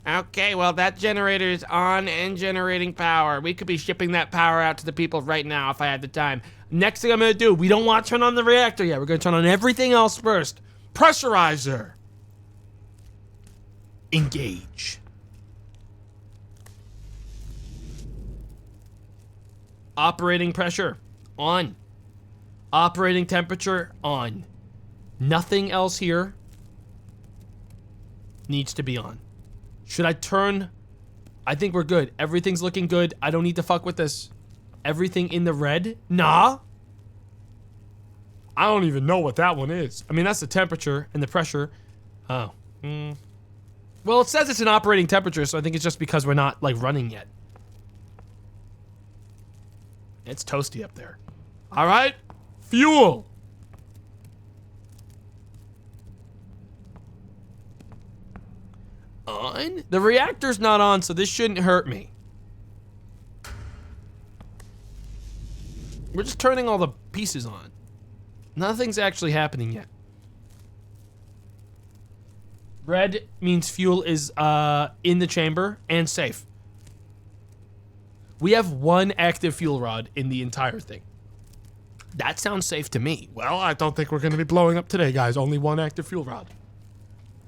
Okay, well, that generator is on and generating power. We could be shipping that power out to the people right now if I had the time. Next thing I'm gonna do, we don't want to turn on the reactor yet. We're gonna turn on everything else first. Pressurizer. Engage. Operating pressure, on. Operating temperature, on. Nothing else here needs to be on. Should I turn? I think we're good. Everything's looking good. I don't need to fuck with this. Everything in the red? Nah. I don't even know what that one is. I mean, that's the temperature and the pressure. Oh. Well, it says it's an operating temperature, so I think it's just because we're not, like, running yet. It's toasty up there. All right. Fuel. On? The reactor's not on, so this shouldn't hurt me. We're just turning all the pieces on. Nothing's actually happening yet. Red means fuel is in the chamber and safe. We have one active fuel rod in the entire thing. That sounds safe to me. Well, I don't think we're gonna be blowing up today, guys. Only one active fuel rod.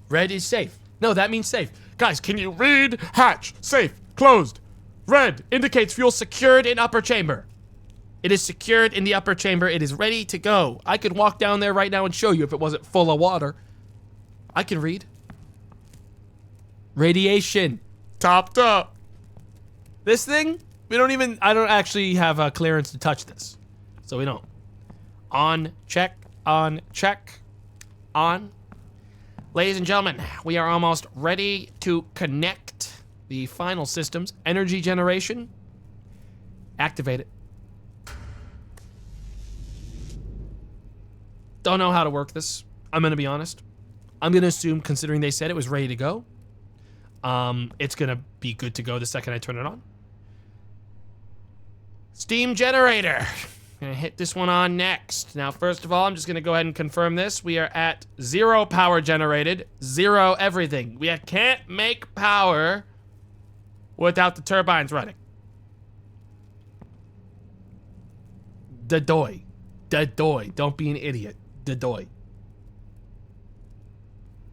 Red is safe. No, that means safe. Guys, can you read? Hatch, safe, closed. Red indicates fuel secured in upper chamber. It is secured in the upper chamber. It is ready to go. I could walk down there right now and show you if it wasn't full of water. I can read. Radiation. Topped up. This thing, I don't actually have a clearance to touch this. So we don't. On, check, on, check, on. Ladies and gentlemen, we are almost ready to connect the final systems. Energy generation. Activate it. Don't know how to work this. I'm gonna be honest. I'm gonna assume, considering they said it was ready to go, it's gonna be good to go the second I turn it on. Steam generator. Gonna hit this one on next. Now, first of all, I'm just gonna go ahead and confirm this. We are at 0 power generated, 0 everything. We can't make power without the turbines running. Dadoy. Dadoy. Don't be an idiot. Dadoy.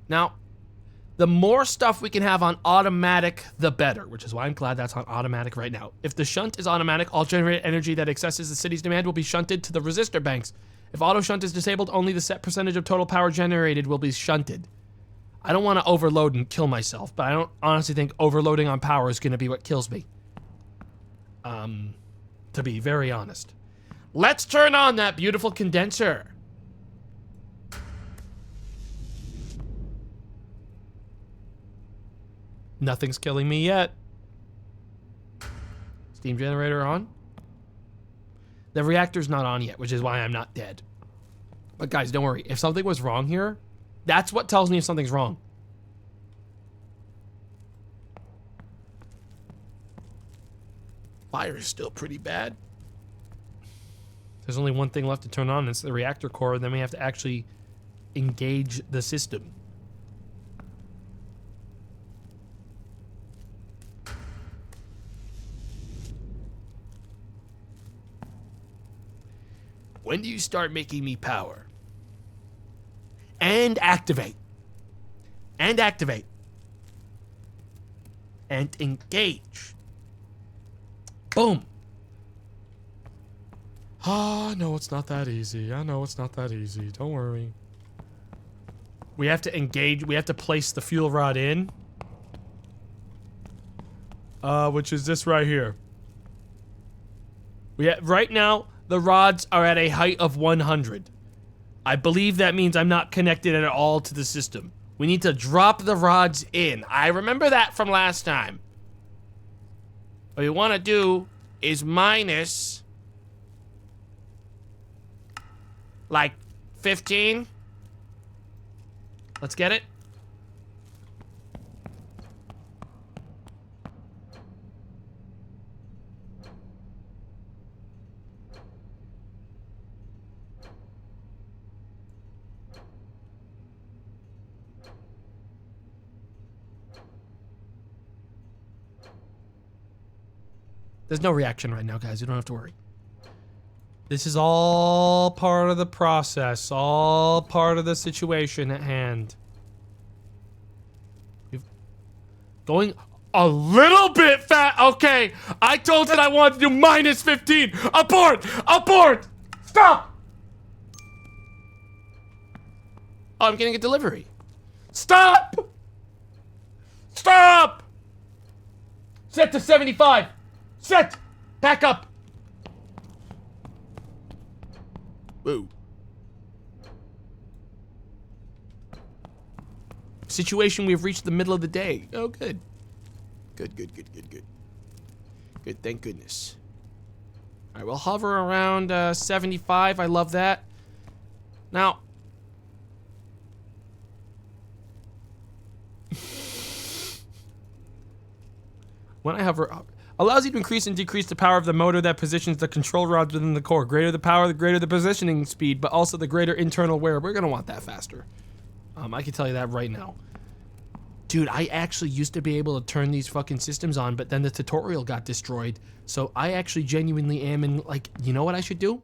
Now, the more stuff we can have on automatic, the better, which is why I'm glad that's on automatic right now. If the shunt is automatic, all generated energy that accesses the city's demand will be shunted to the resistor banks. If auto shunt is disabled, only the set percentage of total power generated will be shunted. I don't want to overload and kill myself, but I don't honestly think overloading on power is going to be what kills me. To be very honest. Let's turn on that beautiful condenser. Nothing's killing me yet. Steam generator on. The reactor's not on yet, which is why I'm not dead. But guys, don't worry. If something was wrong here, that's what tells me if something's wrong. Fire is still pretty bad. There's only one thing left to turn on. It's the reactor core. Then we have to actually engage the system. When do you start making me power? And activate. And activate. And engage. Boom. Ah, I know it's not that easy. I know it's not that easy. Don't worry. We have to engage. We have to place the fuel rod in. Which is this right here. Right now, the rods are at a height of 100. I believe that means I'm not connected at all to the system. We need to drop the rods in. I remember that from last time. What we want to do is minus like 15. Let's get it. There's no reaction right now, guys. You don't have to worry. This is all part of the process, all part of the situation at hand. Going a little bit fat. Okay, I told it I wanted to do minus 15. Abort! Abort! Stop! Oh, I'm getting a delivery. Stop! Stop! Set to 75. Set! Back up! Whoa. Situation, we've reached the middle of the day. Oh, good. Good, good, good, good, good. Good, thank goodness. All right, we'll hover around 75. I love that. Now, when I hover up, allows you to increase and decrease the power of the motor that positions the control rods within the core. Greater the power, the greater the positioning speed, but also the greater internal wear. We're gonna want that faster. I can tell you that right now. Dude, I actually used to be able to turn these fucking systems on, but then the tutorial got destroyed. So I actually genuinely am in, like, you know what I should do?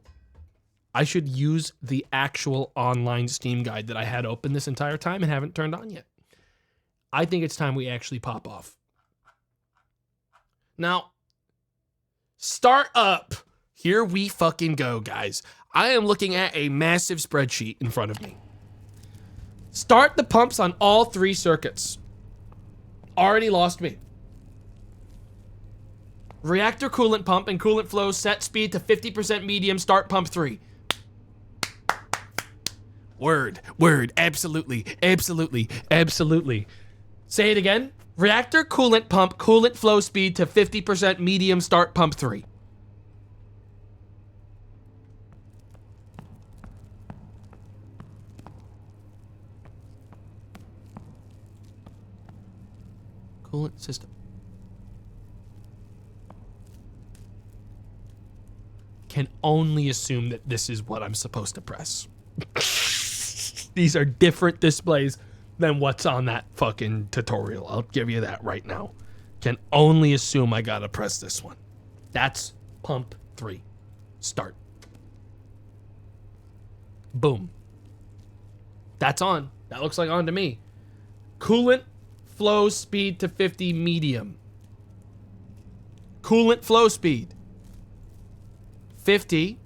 I should use the actual online Steam guide that I had open this entire time and haven't turned on yet. I think it's time we actually pop off. Now, start up. Here we fucking go, guys. I am looking at a massive spreadsheet in front of me. Start the pumps on all 3 circuits. Already lost me. Reactor coolant pump and coolant flow set speed to 50% medium, start pump 3. Word, absolutely, absolutely, absolutely. Say it again. Reactor coolant pump, coolant flow speed to 50% medium, start pump 3. Coolant system. Can only assume that this is what I'm supposed to press. These are different displays than what's on that fucking tutorial. I'll give you that right now. Can only assume I gotta press this one. That's pump 3. Start. Boom. That's on. That looks like on to me. Coolant flow speed to 50 medium. Coolant flow speed. 50.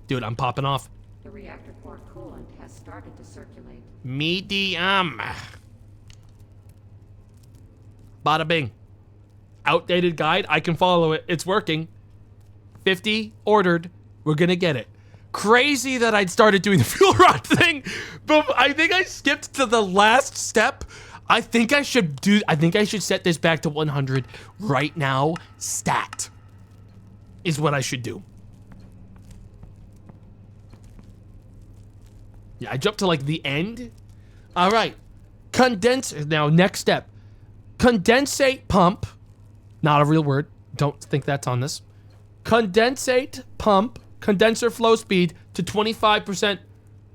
Dude, I'm popping off. The reactor core coolant has started to circulate. Medium. Bada bing. Outdated guide. I can follow it. It's working. 50 ordered. We're gonna get it. Crazy that I'd started doing the fuel rod thing, but I think I skipped to the last step. I think I should set this back to 100 right now. Stat is what I should do. Yeah, I jumped to like the end. All right. Now, next step. Condensate pump. Not a real word. Don't think that's on this. Condensate pump condenser flow speed to 25%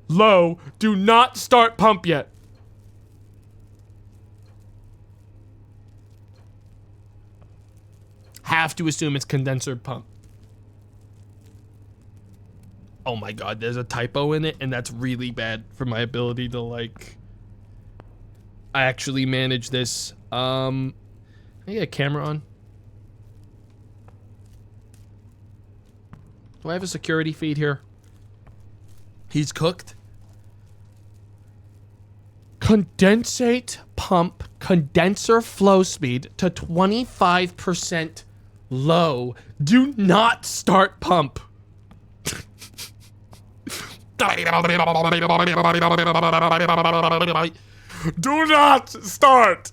low. Do not start pump yet. Have to assume it's condenser pump. Oh my god, there's a typo in it, and that's really bad for my ability to, like, actually manage this. Can I get a camera on? Do I have a security feed here? He's cooked. Condensate pump condenser flow speed to 25% low. Do not start pump. Do not start.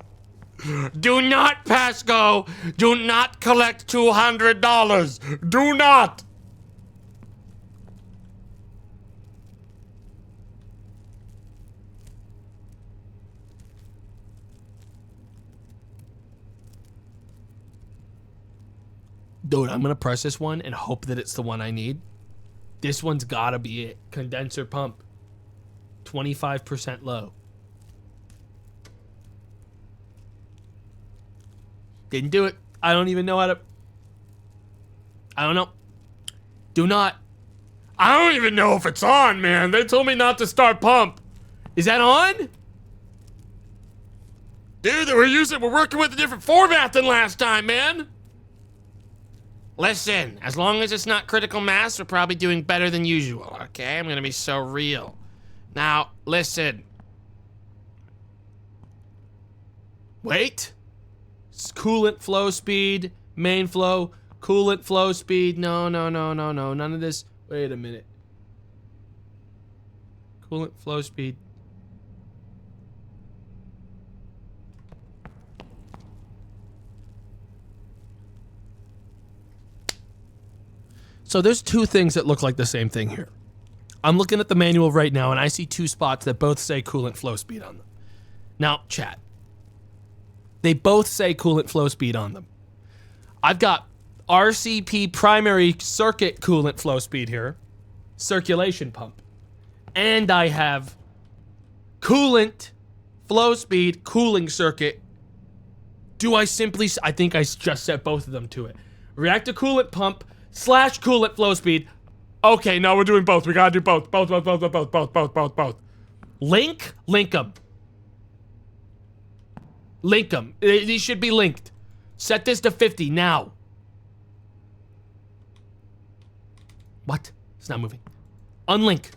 Do not pass go. Do not collect $200. Do not. Dude, I'm gonna press this one and hope that it's the one I need. This one's gotta be it. Condenser pump. 25% low. Didn't do it. I don't even know how to... I don't know. Do not. I don't even know if it's on, man. They told me not to start pump. Is that on? Dude, we're working with a different format than last time, man. Listen, as long as it's not critical mass, we're probably doing better than usual, okay? I'm gonna be so real. Now, listen. Wait. Coolant flow speed, main flow, coolant flow speed. No, none of this. Wait a minute. Coolant flow speed. So there's two things that look like the same thing here. I'm looking at the manual right now and I see two spots that both say coolant flow speed on them. Now, chat. They both say coolant flow speed on them. I've got RCP primary circuit coolant flow speed here. Circulation pump. And I have coolant flow speed cooling circuit. Do I simply... I think I just set both of them to it. Reactor coolant pump / coolant flow speed. Okay, no, we're doing both. We gotta do both. Both. Link them. Link them. These should be linked. Set this to 50 now. What? It's not moving. Unlink.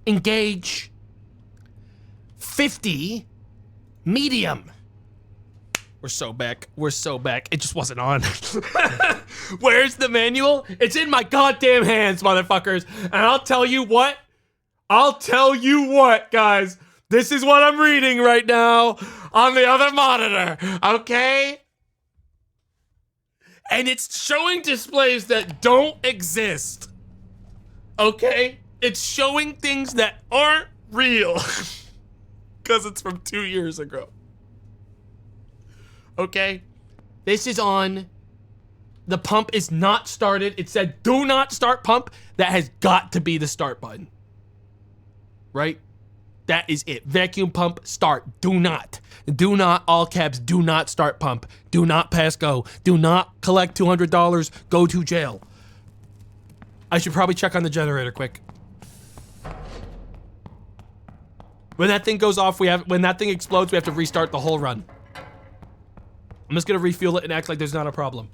Engage. 50. Medium. We're so back. We're so back. It just wasn't on. Where's the manual? It's in my goddamn hands, motherfuckers. And I'll tell you what. Guys. This is what I'm reading right now on the other monitor. Okay? And it's showing displays that don't exist. Okay? It's showing things that aren't real. Because it's from 2 years ago. Okay? This is on. The pump is not started. It said, do not start pump. That has got to be the start button. Right? That is it. Vacuum pump, start. Do not. Do not, all caps, do not start pump. Do not pass go. Do not collect $200. Go to jail. I should probably check on the generator quick. When that thing goes off, when that thing explodes, we have to restart the whole run. I'm just gonna refuel it and act like there's not a problem.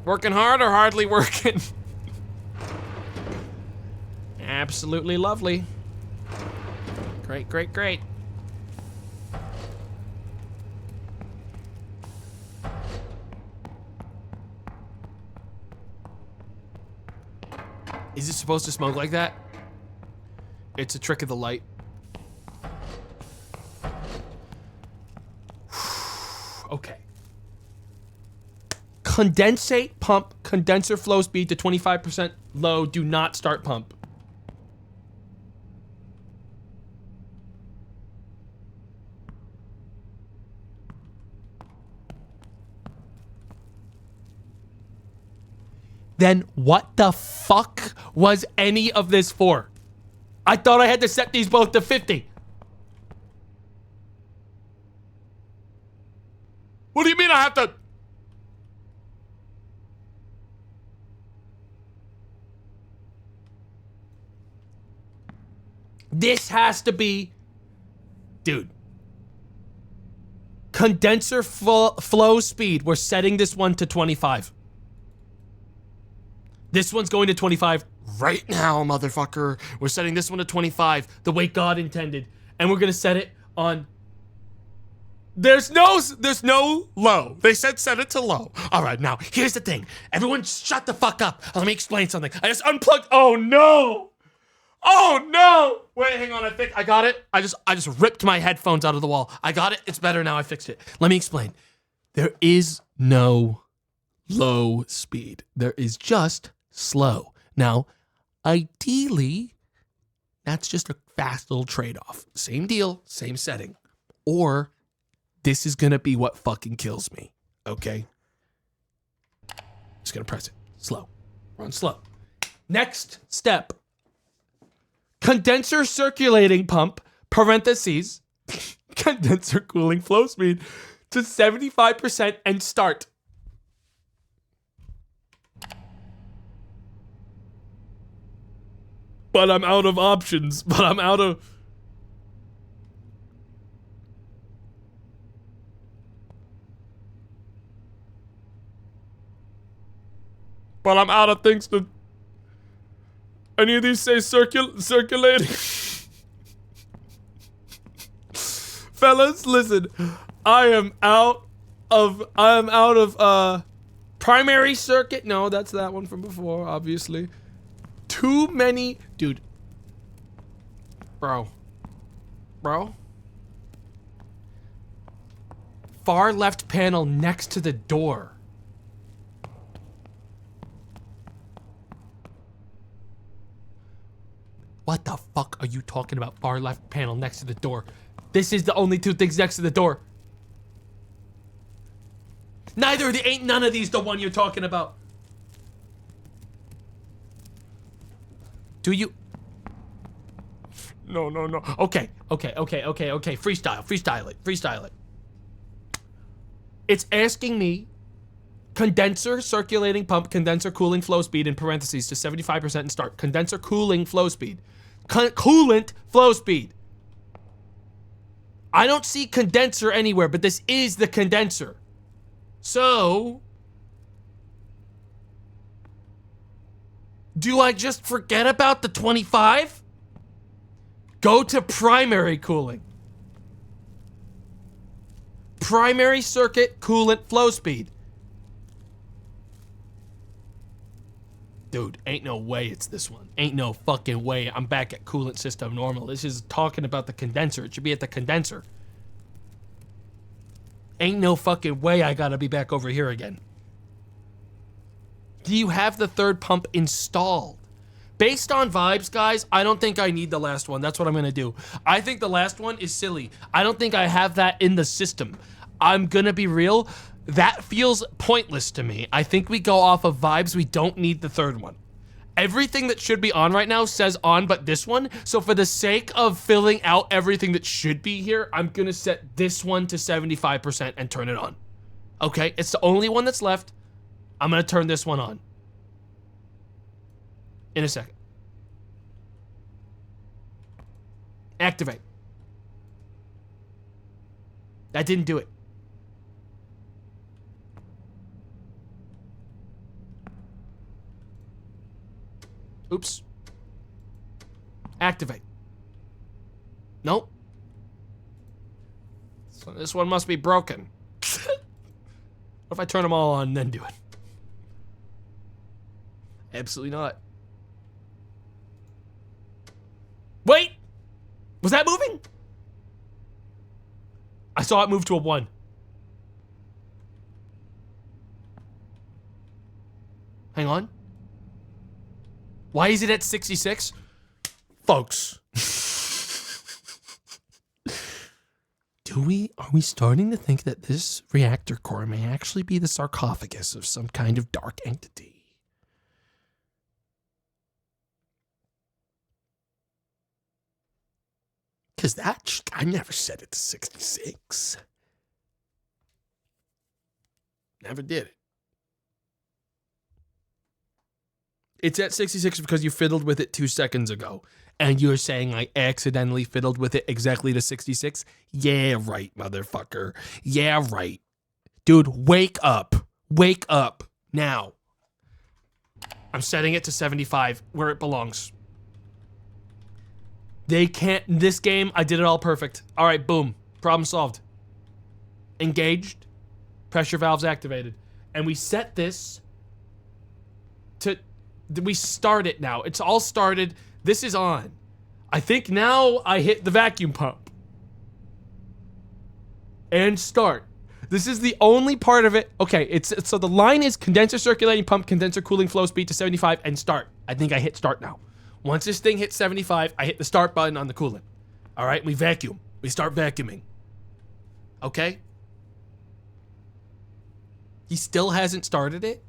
Working hard or hardly working? Absolutely lovely. Great, great, great. Is it supposed to smoke like that? It's a trick of the light. Okay. Condensate pump condenser flow speed to 25% low. Do not start pump. Then what the fuck was any of this for? I thought I had to set these both to 50. What do you mean I have to? This has to be, dude. Condenser flow speed. We're setting this one to 25. This one's going to 25 right now, motherfucker. We're setting this one to 25 the way God intended. And we're going to set it on... There's no low. They said set it to low. All right, now, here's the thing. Everyone shut the fuck up. Let me explain something. I just unplugged... Oh, no. Oh, no. Wait, hang on. I got it. I just ripped my headphones out of the wall. I got it. It's better now. I fixed it. Let me explain. There is no low speed. There is just... slow. Now, ideally, that's just a fast little trade-off. Same deal, same setting. Or this is gonna be what fucking kills me. Okay? Just gonna press it. Slow. Run slow. Next step. Condenser circulating pump, parentheses, condenser cooling flow speed to 75% and start. But I'm out of options. But I'm out of things to... Any of these say circulating? Fellas, listen. I am out of primary circuit. No, that's that one from before, obviously. Too many... Dude. Bro. Far left panel next to the door. What the fuck are you talking about? Far left panel next to the door. This is the only two things next to the door. Ain't none of these the one you're talking about. Do you? No. Okay. Freestyle it. It's asking me condenser circulating pump, condenser cooling flow speed in parentheses to 75% and start. Condenser cooling flow speed. Coolant flow speed. I don't see condenser anywhere, but this is the condenser. So... do I just forget about the 25? Go to primary cooling. Primary circuit coolant flow speed. Dude, ain't no way it's this one. Ain't no fucking way I'm back at coolant system normal. This is talking about the condenser. It should be at the condenser. Ain't no fucking way I gotta be back over here again. Do you have the third pump installed? Based on vibes, guys, I don't think I need the last one. That's what I'm gonna do. I think the last one is silly. I don't think I have that in the system. I'm gonna be real. That feels pointless to me. I think we go off of vibes. We don't need the third one. Everything that should be on right now says on, but this one. So for the sake of filling out everything that should be here, I'm gonna set this one to 75% and turn it on. Okay, it's the only one that's left. I'm gonna turn this one on. In a second. Activate. That didn't do it. Oops. Activate. Nope. So this one must be broken. What if I turn them all on and then do it? Absolutely not. Wait! Was that moving? I saw it move to a 1. Hang on. Why is it at 66? Folks. Are we starting to think that this reactor core may actually be the sarcophagus of some kind of dark entity? Because I never set it to 66. Never did it. It's at 66 because you fiddled with it 2 seconds ago. And you're saying I accidentally fiddled with it exactly to 66? Yeah, right, motherfucker. Yeah, right. Dude, wake up. Wake up. Now. I'm setting it to 75, where it belongs. They can't, in this game, I did it all perfect. All right, boom. Problem solved. Engaged. Pressure valves activated. And we set this to, we start it now. It's all started. This is on. I think now I hit the vacuum pump. And start. This is the only part of it. Okay, so the line is condenser circulating pump, condenser cooling flow speed to 75, and start. I think I hit start now. Once this thing hits 75, I hit the start button on the coolant. All right, we vacuum. We start vacuuming. Okay? He still hasn't started it?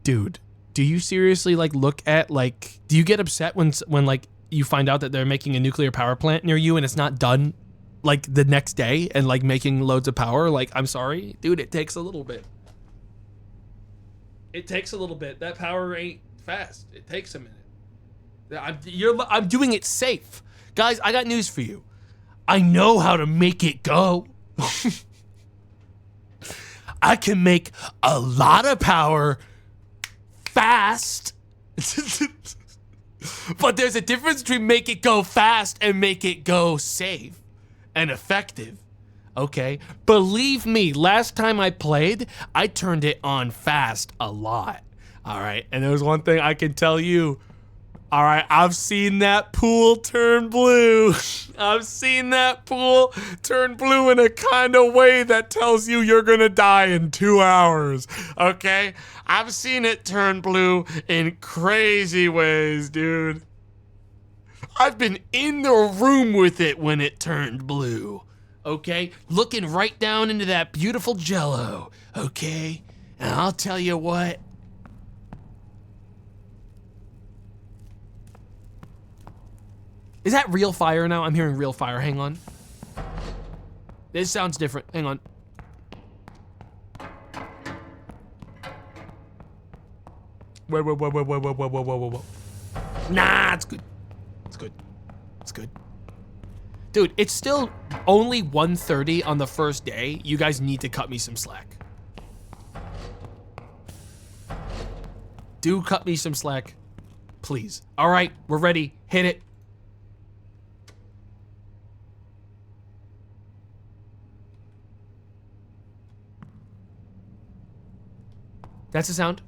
Dude. Do you seriously like look at like, do you get upset when like you find out that they're making a nuclear power plant near you and it's not done like the next day and like making loads of power? Like, I'm sorry, dude, it takes a little bit. It takes a little bit. That power ain't fast. It takes a minute. I'm doing it safe. Guys, I got news for you. I know how to make it go. I can make a lot of power fast. But there's a difference between make it go fast and make it go safe and effective. Okay? Believe me, last time I played, I turned it on fast a lot. All right? And there was one thing I can tell you. All right, I've seen that pool turn blue. I've seen that pool turn blue in a kind of way that tells you you're gonna die in 2 hours, okay? I've seen it turn blue in crazy ways, dude. I've been in the room with it when it turned blue, okay? Looking right down into that beautiful jello, okay? And I'll tell you what. Is that real fire now? I'm hearing real fire. Hang on. This sounds different. Hang on. Whoa. Nah, it's good. It's good. It's good. Dude, it's still only 1:30 on the first day. You guys need to cut me some slack. Do cut me some slack. Please. All right, we're ready. Hit it. That's a sound.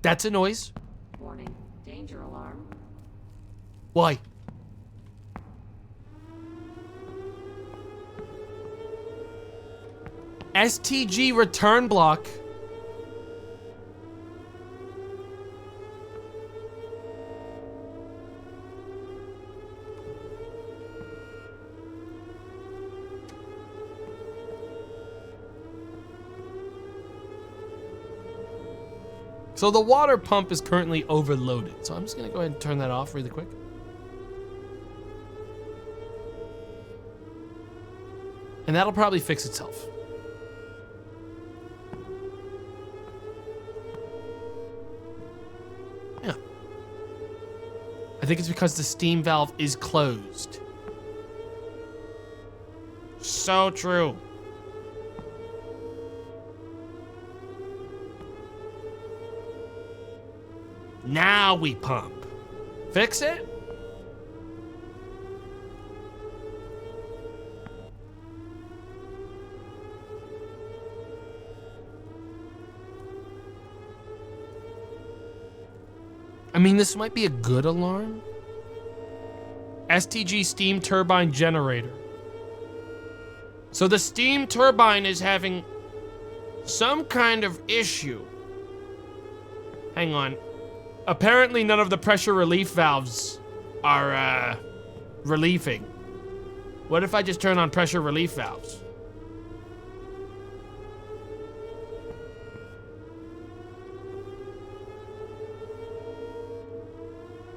That's a noise. Warning, danger alarm. Why? STG return block. So the water pump is currently overloaded. So I'm just gonna go ahead and turn that off really quick. And that'll probably fix itself. Yeah. I think it's because the steam valve is closed. So true. Now we pump. Fix it? I mean, this might be a good alarm. STG steam turbine generator. So the steam turbine is having some kind of issue. Hang on. Apparently none of the pressure relief valves are, relieving. What if I just turn on pressure relief valves?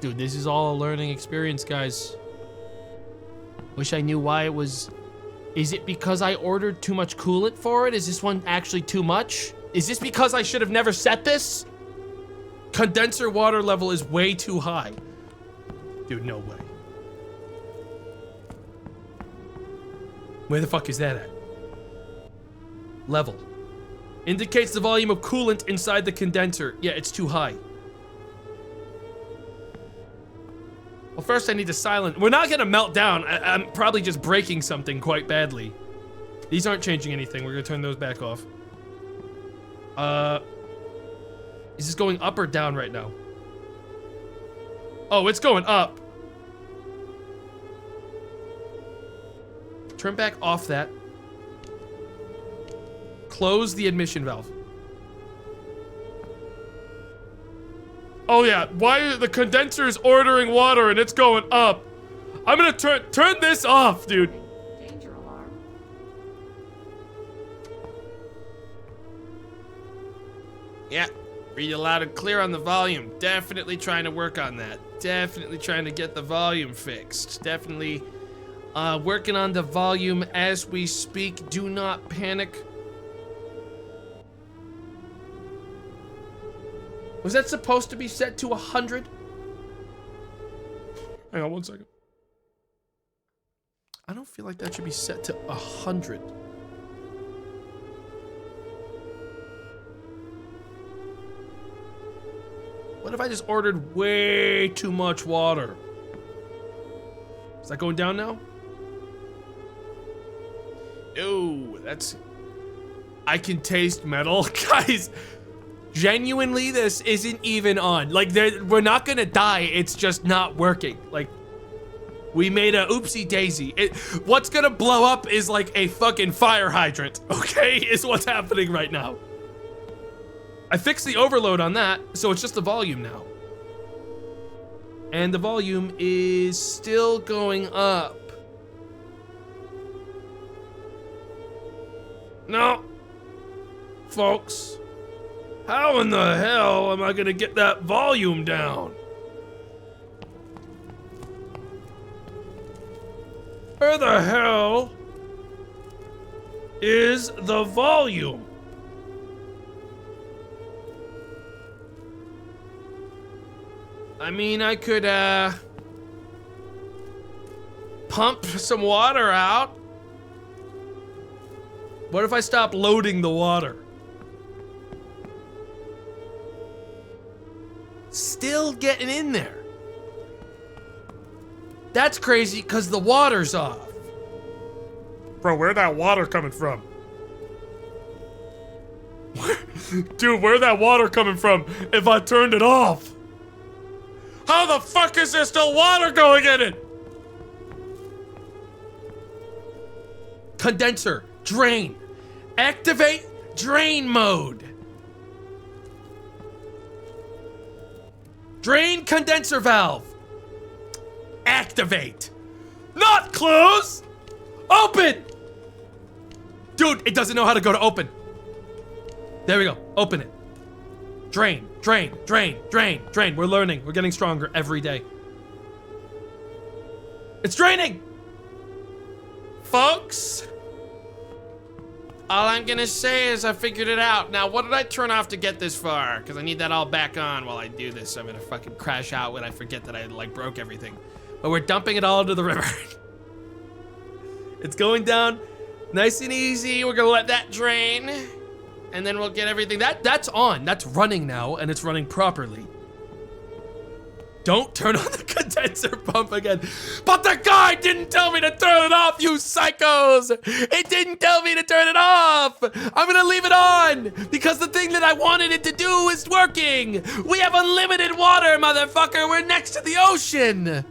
Dude, this is all a learning experience, guys. Wish I knew why it was... Is it because I ordered too much coolant for it? Is this one actually too much? Is this because I should have never set this? Condenser water level is way too high. Dude, no way. Where the fuck is that at? Level. Indicates the volume of coolant inside the condenser. Yeah, it's too high. Well, first I need to silence. We're not gonna melt down. I'm probably just breaking something quite badly. These aren't changing anything. We're gonna turn those back off. Is this going up or down right now? Oh, it's going up. Turn back off that. Close the admission valve. Oh yeah, why the condenser is ordering water and it's going up? I'm gonna turn this off, dude. Danger alarm. Yeah, read it loud and clear on the volume. Definitely trying to work on that. Definitely trying to get the volume fixed. Definitely working on the volume as we speak. Do not panic. Was that supposed to be set to 100? Hang on 1 second. I don't feel like that should be set to 100. What if I just ordered way too much water? Is that going down now? No, that's... I can taste metal. Guys, genuinely, this isn't even on. Like, we're not gonna die. It's just not working. Like, we made a oopsie daisy. What's gonna blow up is like a fucking fire hydrant, okay? Is what's happening right now. I fixed the overload on that, so it's just the volume now. And the volume is still going up. No. Folks. How in the hell am I gonna get that volume down? Where the hell is the volume? I mean, I could, pump some water out. What if I stop loading the water? Still getting in there. That's crazy because the water's off. Bro, where'd that water coming from? Dude, where'd that water coming from if I turned it off? How the fuck is there still water going in it? Condenser, drain. Activate drain mode. Drain condenser valve. Activate. Not close. Open. Dude, it doesn't know how to go to open. There we go. Open it. Drain, drain, drain, drain, drain. We're learning. We're getting stronger every day. It's draining. Folks, all I'm gonna say is I figured it out. Now, what did I turn off to get this far? Because I need that all back on while I do this. So I'm gonna fucking crash out when I forget that I like broke everything. But we're dumping it all into the river. It's going down nice and easy. We're gonna let that drain. And then we'll get everything. That's on. That's running now, and it's running properly. Don't turn on the condenser pump again. But the guy didn't tell me to turn it off, you psychos! It didn't tell me to turn it off! I'm gonna leave it on! Because the thing that I wanted it to do is working! We have unlimited water, motherfucker! We're next to the ocean!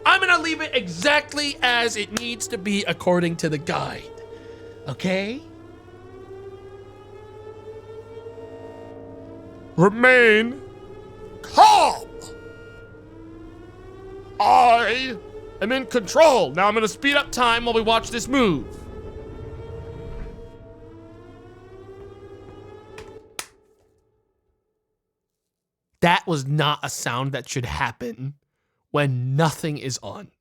I'm gonna leave it exactly as it needs to be according to the guide. Okay? Remain calm. I am in control. Now I'm gonna speed up time while we watch this move. That was not a sound that should happen when nothing is on.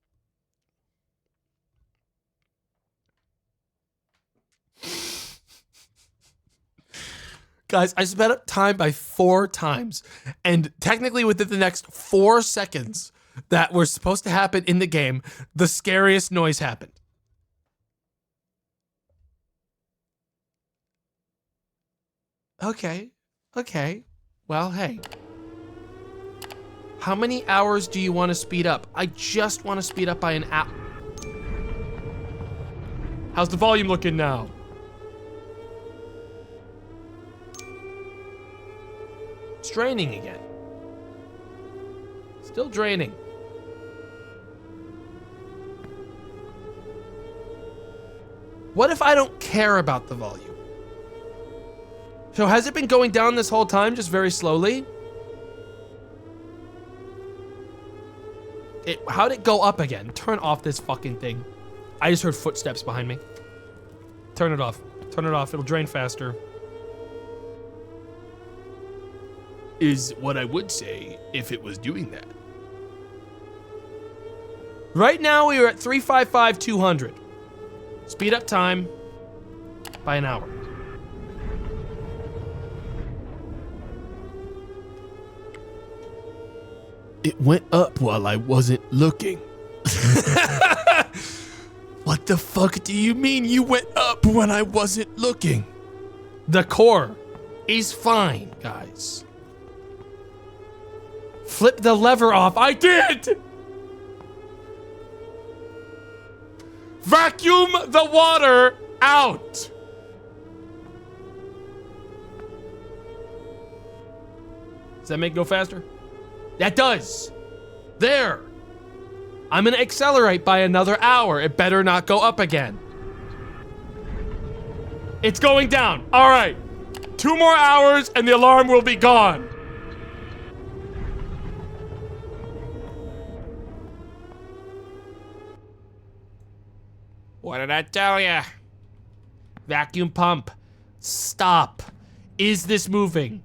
Guys, I sped up time by 4 times, and technically within the next 4 seconds that were supposed to happen in the game, the scariest noise happened. Okay. Well, hey. How many hours do you want to speed up? I just want to speed up by an hour. How's the volume looking now? It's draining again. Still draining. What if I don't care about the volume? So has it been going down this whole time, just very slowly? How'd it go up again? Turn off this fucking thing. I just heard footsteps behind me. Turn it off. Turn it off. It'll drain faster. Is what I would say if it was doing that. Right now we are at 355,200. Speed up time by an hour. It went up while I wasn't looking. What the fuck do you mean you went up when I wasn't looking? The core is fine, guys. Flip the lever off. I did! Vacuum the water out! Does that make it go faster? That does. There. I'm gonna accelerate by another hour. It better not go up again. It's going down. All right. 2 more hours and the alarm will be gone. What did I tell ya? Vacuum pump. Stop. Is this moving?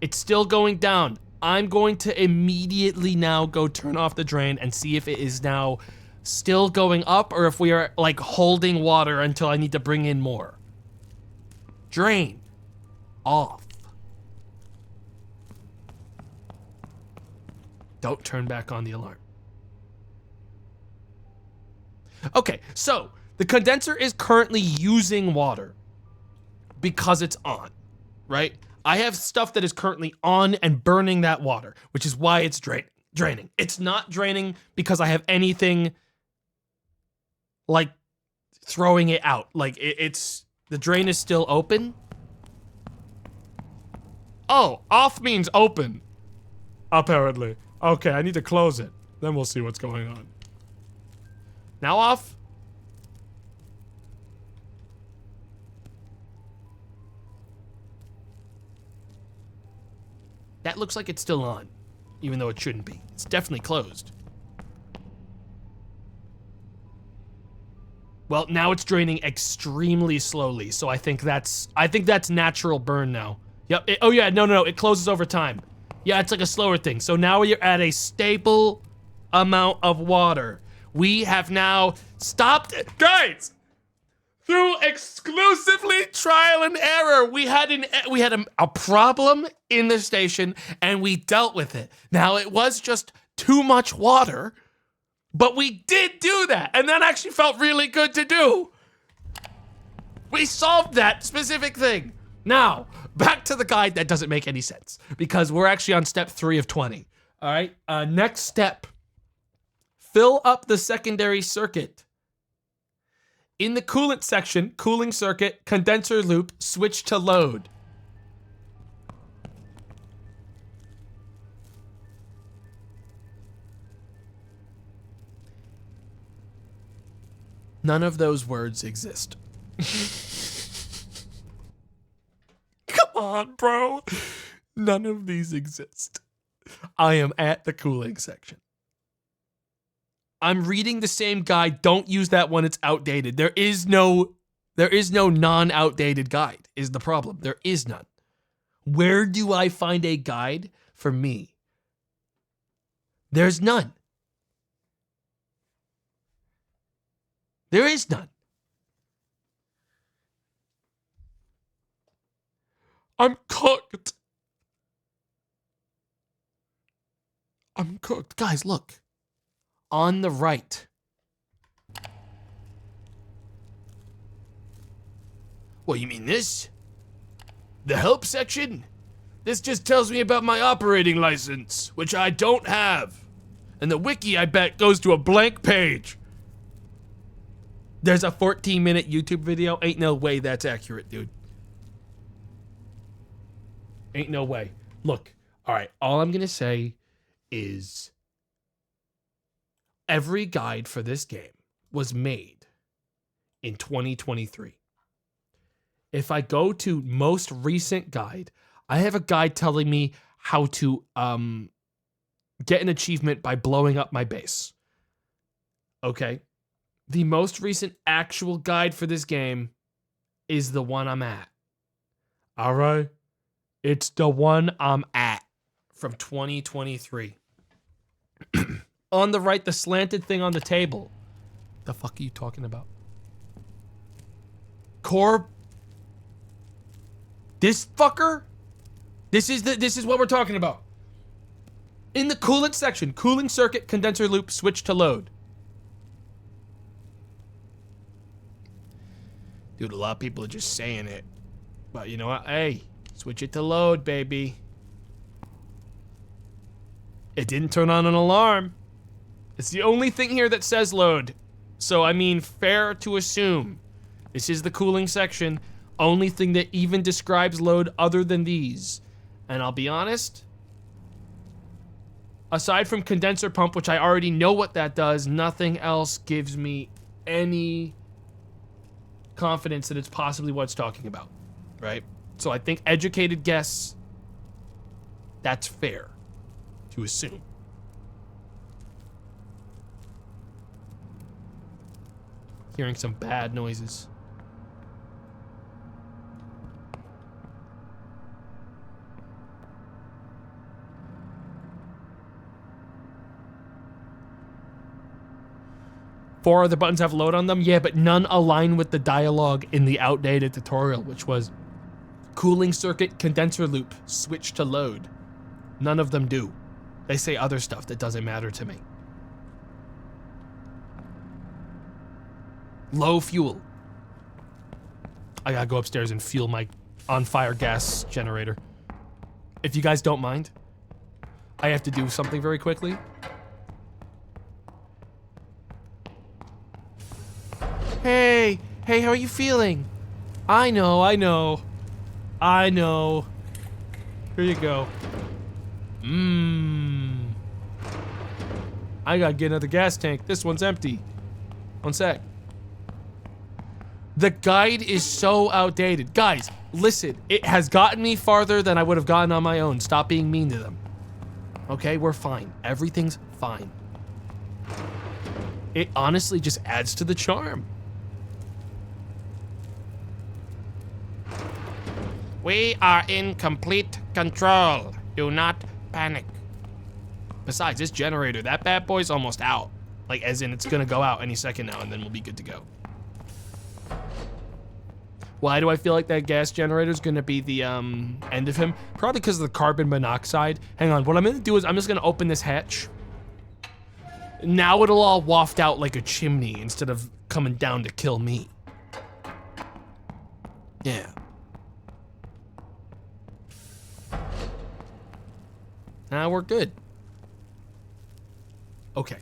It's still going down. I'm going to immediately now go turn off the drain and see if it is now still going up or if we are like holding water until I need to bring in more. Drain. Off. Don't turn back on the alarm. Okay, so the condenser is currently using water because it's on, right? I have stuff that is currently on and burning that water, which is why it's draining. It's not draining because I have anything like throwing it out. Like it's the drain is still open. Oh, off means open. Apparently. Okay, I need to close it. Then we'll see what's going on. Now off. That looks like it's still on, even though it shouldn't be. It's definitely closed. Well, now it's draining extremely slowly, so I think that's natural burn now. Yep. Oh yeah, no, it closes over time. Yeah, it's like a slower thing. So now you're at a stable amount of water. We have now stopped it. Guys! Through exclusively trial and error, we had a problem in the station and we dealt with it. Now it was just too much water, but we did do that, and that actually felt really good to do. We solved that specific thing. Now, back to the guide that doesn't make any sense because we're actually on step 3 of 20. All right, next step. Fill up the secondary circuit. In the coolant section, cooling circuit, condenser loop, switch to load. None of those words exist. Come on, bro. None of these exist. I am at the cooling section. I'm reading the same guide. Don't use that one. It's outdated. There is no non-outdated guide is the problem. There is none. Where do I find a guide for me? There's none. There is none. I'm cooked. I'm cooked. Guys, look. On the right. What, you mean this? The help section? This just tells me about my operating license, which I don't have. And the wiki, I bet, goes to a blank page. There's a 14-minute YouTube video. Ain't no way that's accurate, dude. Ain't no way. Look, all right, all I'm going to say is every guide for this game was made in 2023. If I go to most recent guide, I have a guide telling me how to get an achievement by blowing up my base. Okay? The most recent actual guide for this game is the one I'm at. All right? It's the one I'm at from 2023. On the right, the slanted thing on the table. The fuck are you talking about? Core. This fucker? This is what we're talking about. In the coolant section, cooling circuit, condenser loop, switch to load. Dude, a lot of people are just saying it. But you know what? Hey, switch it to load, baby. It didn't turn on an alarm. It's the only thing here that says load. So, I mean, fair to assume. This is the cooling section. Only thing that even describes load other than these. And I'll be honest, aside from condenser pump, which I already know what that does, nothing else gives me any confidence that it's possibly what it's talking about, right? So I think educated guess, that's fair to assume. Hearing some bad noises. Four other buttons have load on them? Yeah, but none align with the dialogue in the outdated tutorial, which was cooling circuit, condenser loop, switch to load. None of them do. They say other stuff that doesn't matter to me. Low fuel. I gotta go upstairs and fuel my on-fire gas generator. If you guys don't mind, I have to do something very quickly. Hey, how are you feeling? I know. Here you go. I gotta get another gas tank. This one's empty. One sec. The guide is so outdated. Guys, listen, it has gotten me farther than I would have gotten on my own. Stop being mean to them. Okay, we're fine. Everything's fine. It honestly just adds to the charm. We are in complete control. Do not panic. Besides, this generator, that bad boy's almost out. Like, as in, it's gonna go out any second now, and then we'll be good to go. Why do I feel like that gas generator's gonna be the end of him? Probably because of the carbon monoxide. Hang on, what I'm gonna do is I'm just gonna open this hatch. Now it'll all waft out like a chimney instead of coming down to kill me. Yeah. Now we're good. Okay.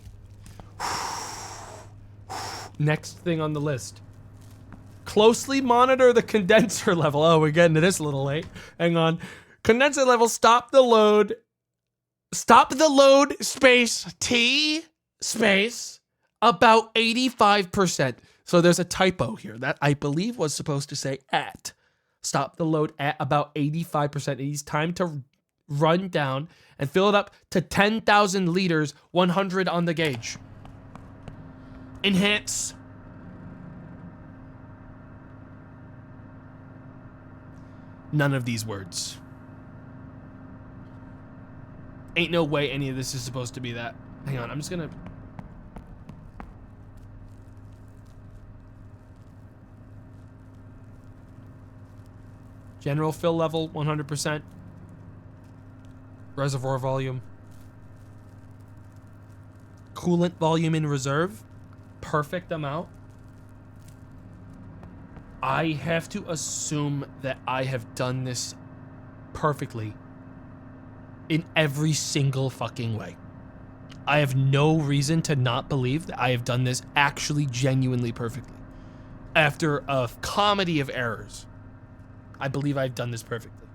Next thing on the list. Closely monitor the condenser level. Oh, we're getting to this a little late. Hang on. Condenser level, stop the load. Stop the load, space, T, space, about 85%. So there's a typo here. That, I believe, was supposed to say at. Stop the load at about 85%. It is time to run down and fill it up to 10,000 liters, 100 on the gauge. Enhance. None of these words. Ain't no way any of this is supposed to be that. Hang on, I'm just gonna... General fill level, 100%. Reservoir volume. Coolant volume in reserve. Perfect amount. I have to assume that I have done this perfectly in every single fucking way. I have no reason to not believe that I have done this actually genuinely perfectly. After a comedy of errors, I believe I've done this perfectly.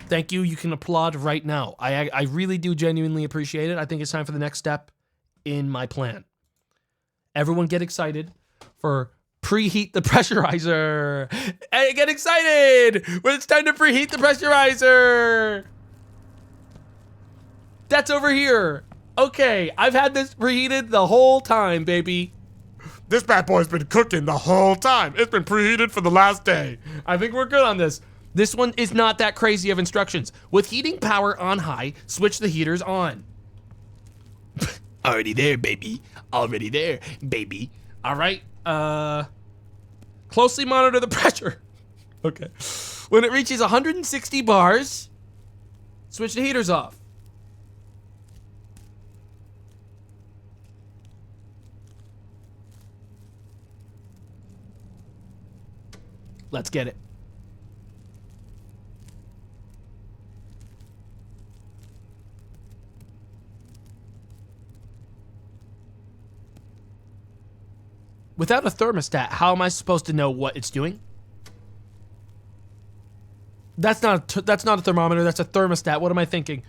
Thank you. You can applaud right now. I really do genuinely appreciate it. I think it's time for the next step in my plan. Everyone get excited for preheat the pressurizer. Hey, get excited when it's time to preheat the pressurizer. That's over here. Okay, I've had this preheated the whole time, baby. This bad boy's been cooking the whole time. It's been preheated for the last day. I think we're good on this. This one is not that crazy of instructions. With heating power on high, switch the heaters on. Already there, baby. Already there, baby. All right. Closely monitor the pressure. Okay. When it reaches 160 bars, switch the heaters off. Let's get it. Without a thermostat, how am I supposed to know what it's doing? That's not a thermometer, that's a thermostat. What am I thinking?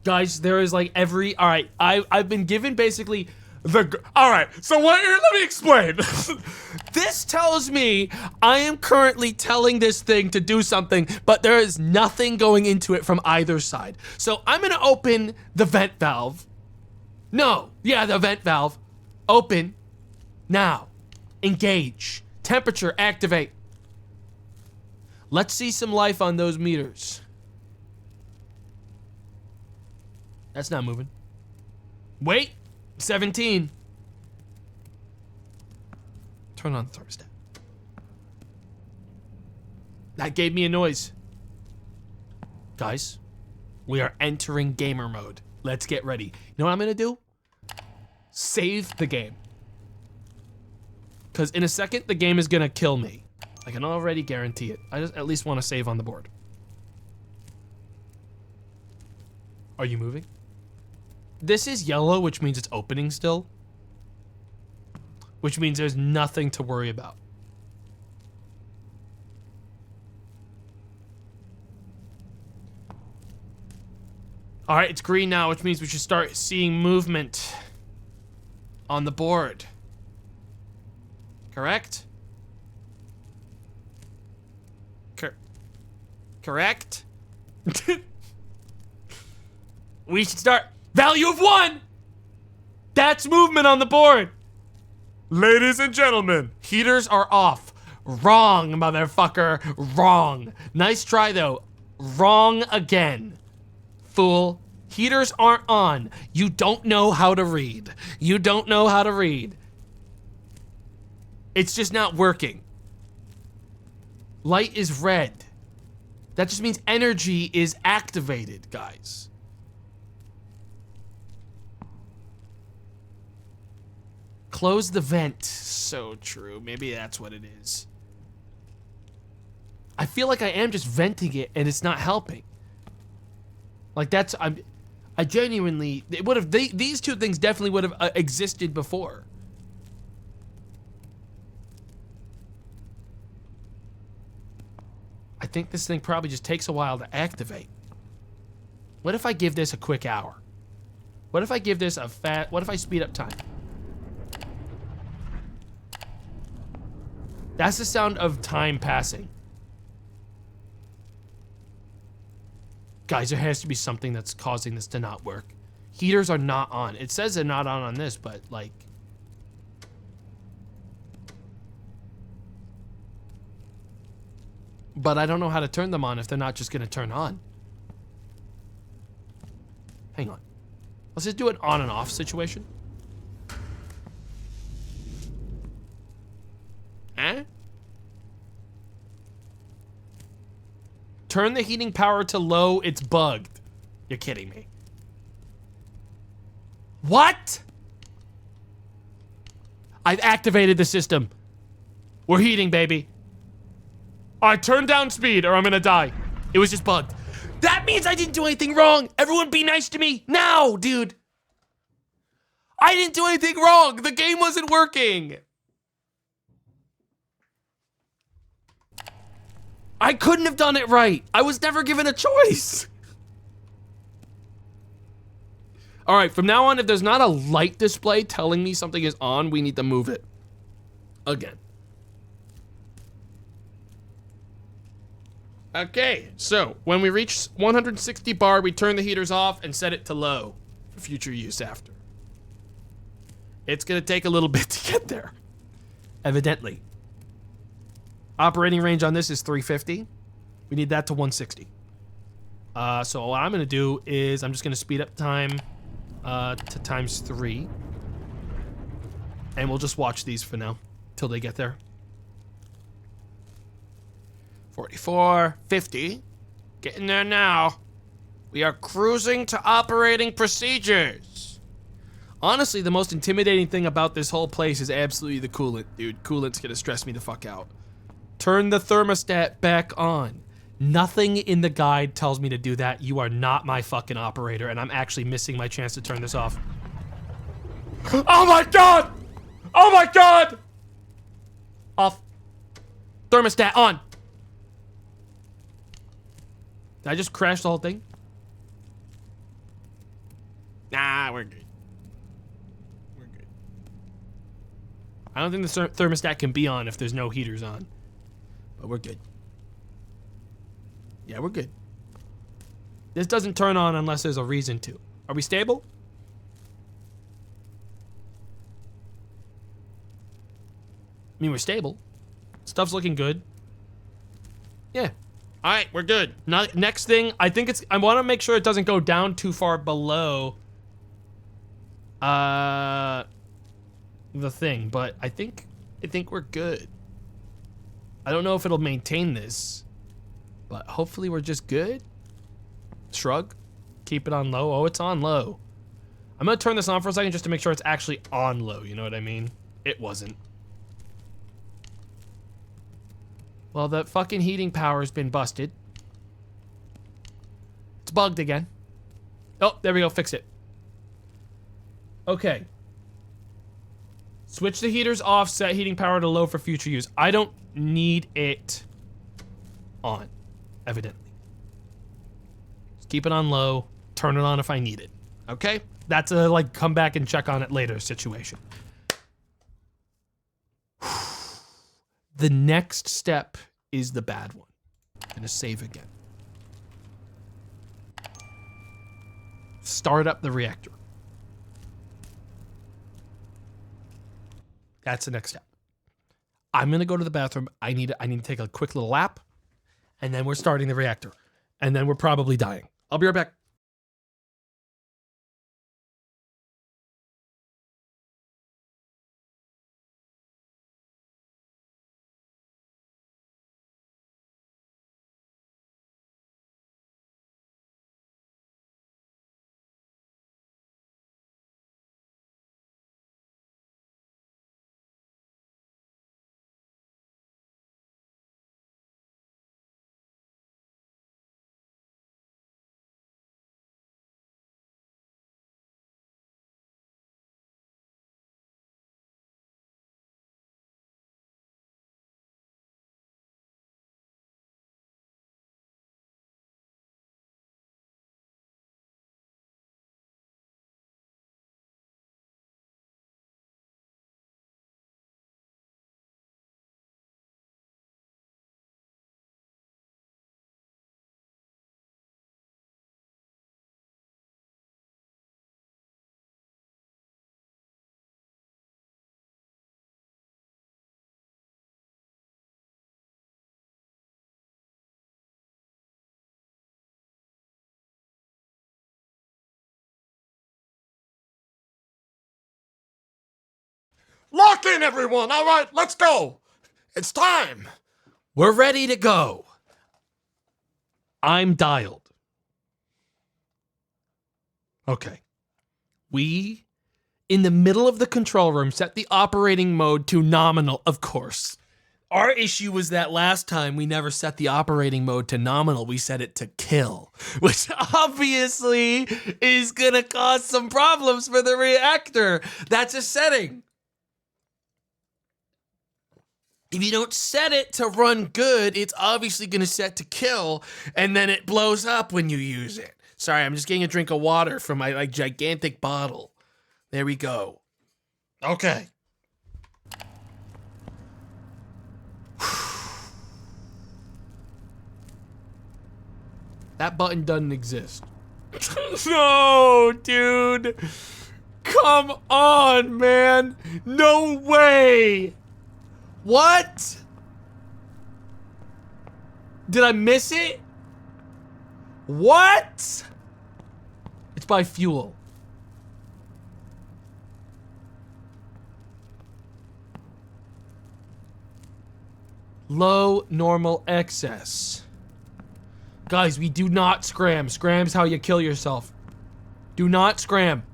Guys, there is like every... All right, I've been given basically... All right, so what? Let me explain. This tells me I am currently telling this thing to do something, but there is nothing going into it from either side. So I'm gonna open the vent valve. No, yeah, the vent valve. Open. Now. Engage. Temperature, activate. Let's see some life on those meters. That's not moving. Wait. 17. Turn on the thermostat. That gave me a noise. Guys, we are entering gamer mode. Let's get ready. You know what I'm gonna do? Save the game. Because in a second, the game is gonna kill me. I can already guarantee it. I just at least want to save on the board. Are you moving? This is yellow, which means it's opening still. Which means there's nothing to worry about. All right, it's green now, which means we should start seeing movement on the board. Correct? Correct? We should start... Value of 1! That's movement on the board! Ladies and gentlemen, Heaters are off. Wrong, motherfucker. Wrong. Nice try, though. Wrong again. Fool. Heaters aren't on. You don't know how to read. You don't know how to read. It's just not working. Light is red. That just means energy is activated, guys. Close the vent. So true. Maybe that's what it is. I feel like I am just venting it and it's not helping. Like that's... I genuinely... It would have... These two things definitely would have existed before. I think this thing probably just takes a while to activate. What if I give this a quick hour? What if I give this a fat... What if I speed up time? That's the sound of time passing. Guys, there has to be something that's causing this to not work. Heaters are not on. It says they're not on this, but like... But I don't know how to turn them on if they're not just gonna turn on. Hang on. Let's just do an on and off situation. Eh? Turn the heating power to low, it's bugged. You're kidding me. What? I've activated the system. We're heating, baby. I turned down speed or I'm gonna die. It was just bugged. That means I didn't do anything wrong. Everyone be nice to me now, dude. I didn't do anything wrong. The game wasn't working. I couldn't have done it right. I was never given a choice. All right, from now on, if there's not a light display telling me something is on, we need to move it again. Okay, so when we reach 160 bar, we turn the heaters off and set it to low for future use after. It's gonna take a little bit to get there, evidently. Operating range on this is 350. We need that to 160. So what I'm gonna do is I'm just gonna speed up time to ×3. And we'll just watch these for now, till they get there. 44, 50. Getting there now. We are cruising to operating procedures. Honestly, the most intimidating thing about this whole place is absolutely the coolant, dude. Coolant's gonna stress me the fuck out. Turn the thermostat back on. Nothing in the guide tells me to do that. You are not my fucking operator, and I'm actually missing my chance to turn this off. Oh my god! Oh my god! Off. Thermostat on. Did I just crash the whole thing? Nah, we're good. We're good. I don't think the thermostat can be on if there's no heaters on. But we're good. Yeah, we're good. This doesn't turn on unless there's a reason to. Are we stable? I mean, we're stable. Stuff's looking good. Yeah. All right, we're good. Now, next thing, I want to make sure it doesn't go down too far below the thing, but I think we're good. I don't know if it'll maintain this, but hopefully we're just good. Shrug. Keep it on low. Oh, it's on low. I'm gonna turn this on for a second just to make sure it's actually on low, you know what I mean? It wasn't. Well, the fucking heating power has been busted. It's bugged again. Oh, there we go, fix it. Okay. Switch the heaters off, set heating power to low for future use. I don't need it on, evidently. Just keep it on low, turn it on if I need it. Okay? That's a, like, come back and check on it later situation. The next step is the bad one. I'm gonna save again. Start up the reactor. That's the next step. I'm gonna go to the bathroom. I need to take a quick little lap, and then we're starting the reactor. And then we're probably dying. I'll be right back. Lock in, everyone. All right, let's go. It's time. We're ready to go. I'm dialed. Okay. We, in the middle of the control room, set the operating mode to nominal, of course. Our issue was that last time we never set the operating mode to nominal. We set it to kill, which obviously is going to cause some problems for the reactor. That's a setting. If you don't set it to run good, it's obviously going to set to kill, and then it blows up when you use it. Sorry, I'm just getting a drink of water from my like gigantic bottle. There we go. Okay. That button doesn't exist. No, dude. Come on, man. No way. What? Did I miss it? What? It's by fuel. Low, normal, excess. Guys, we do not scram. Scram's how you kill yourself. Do not scram.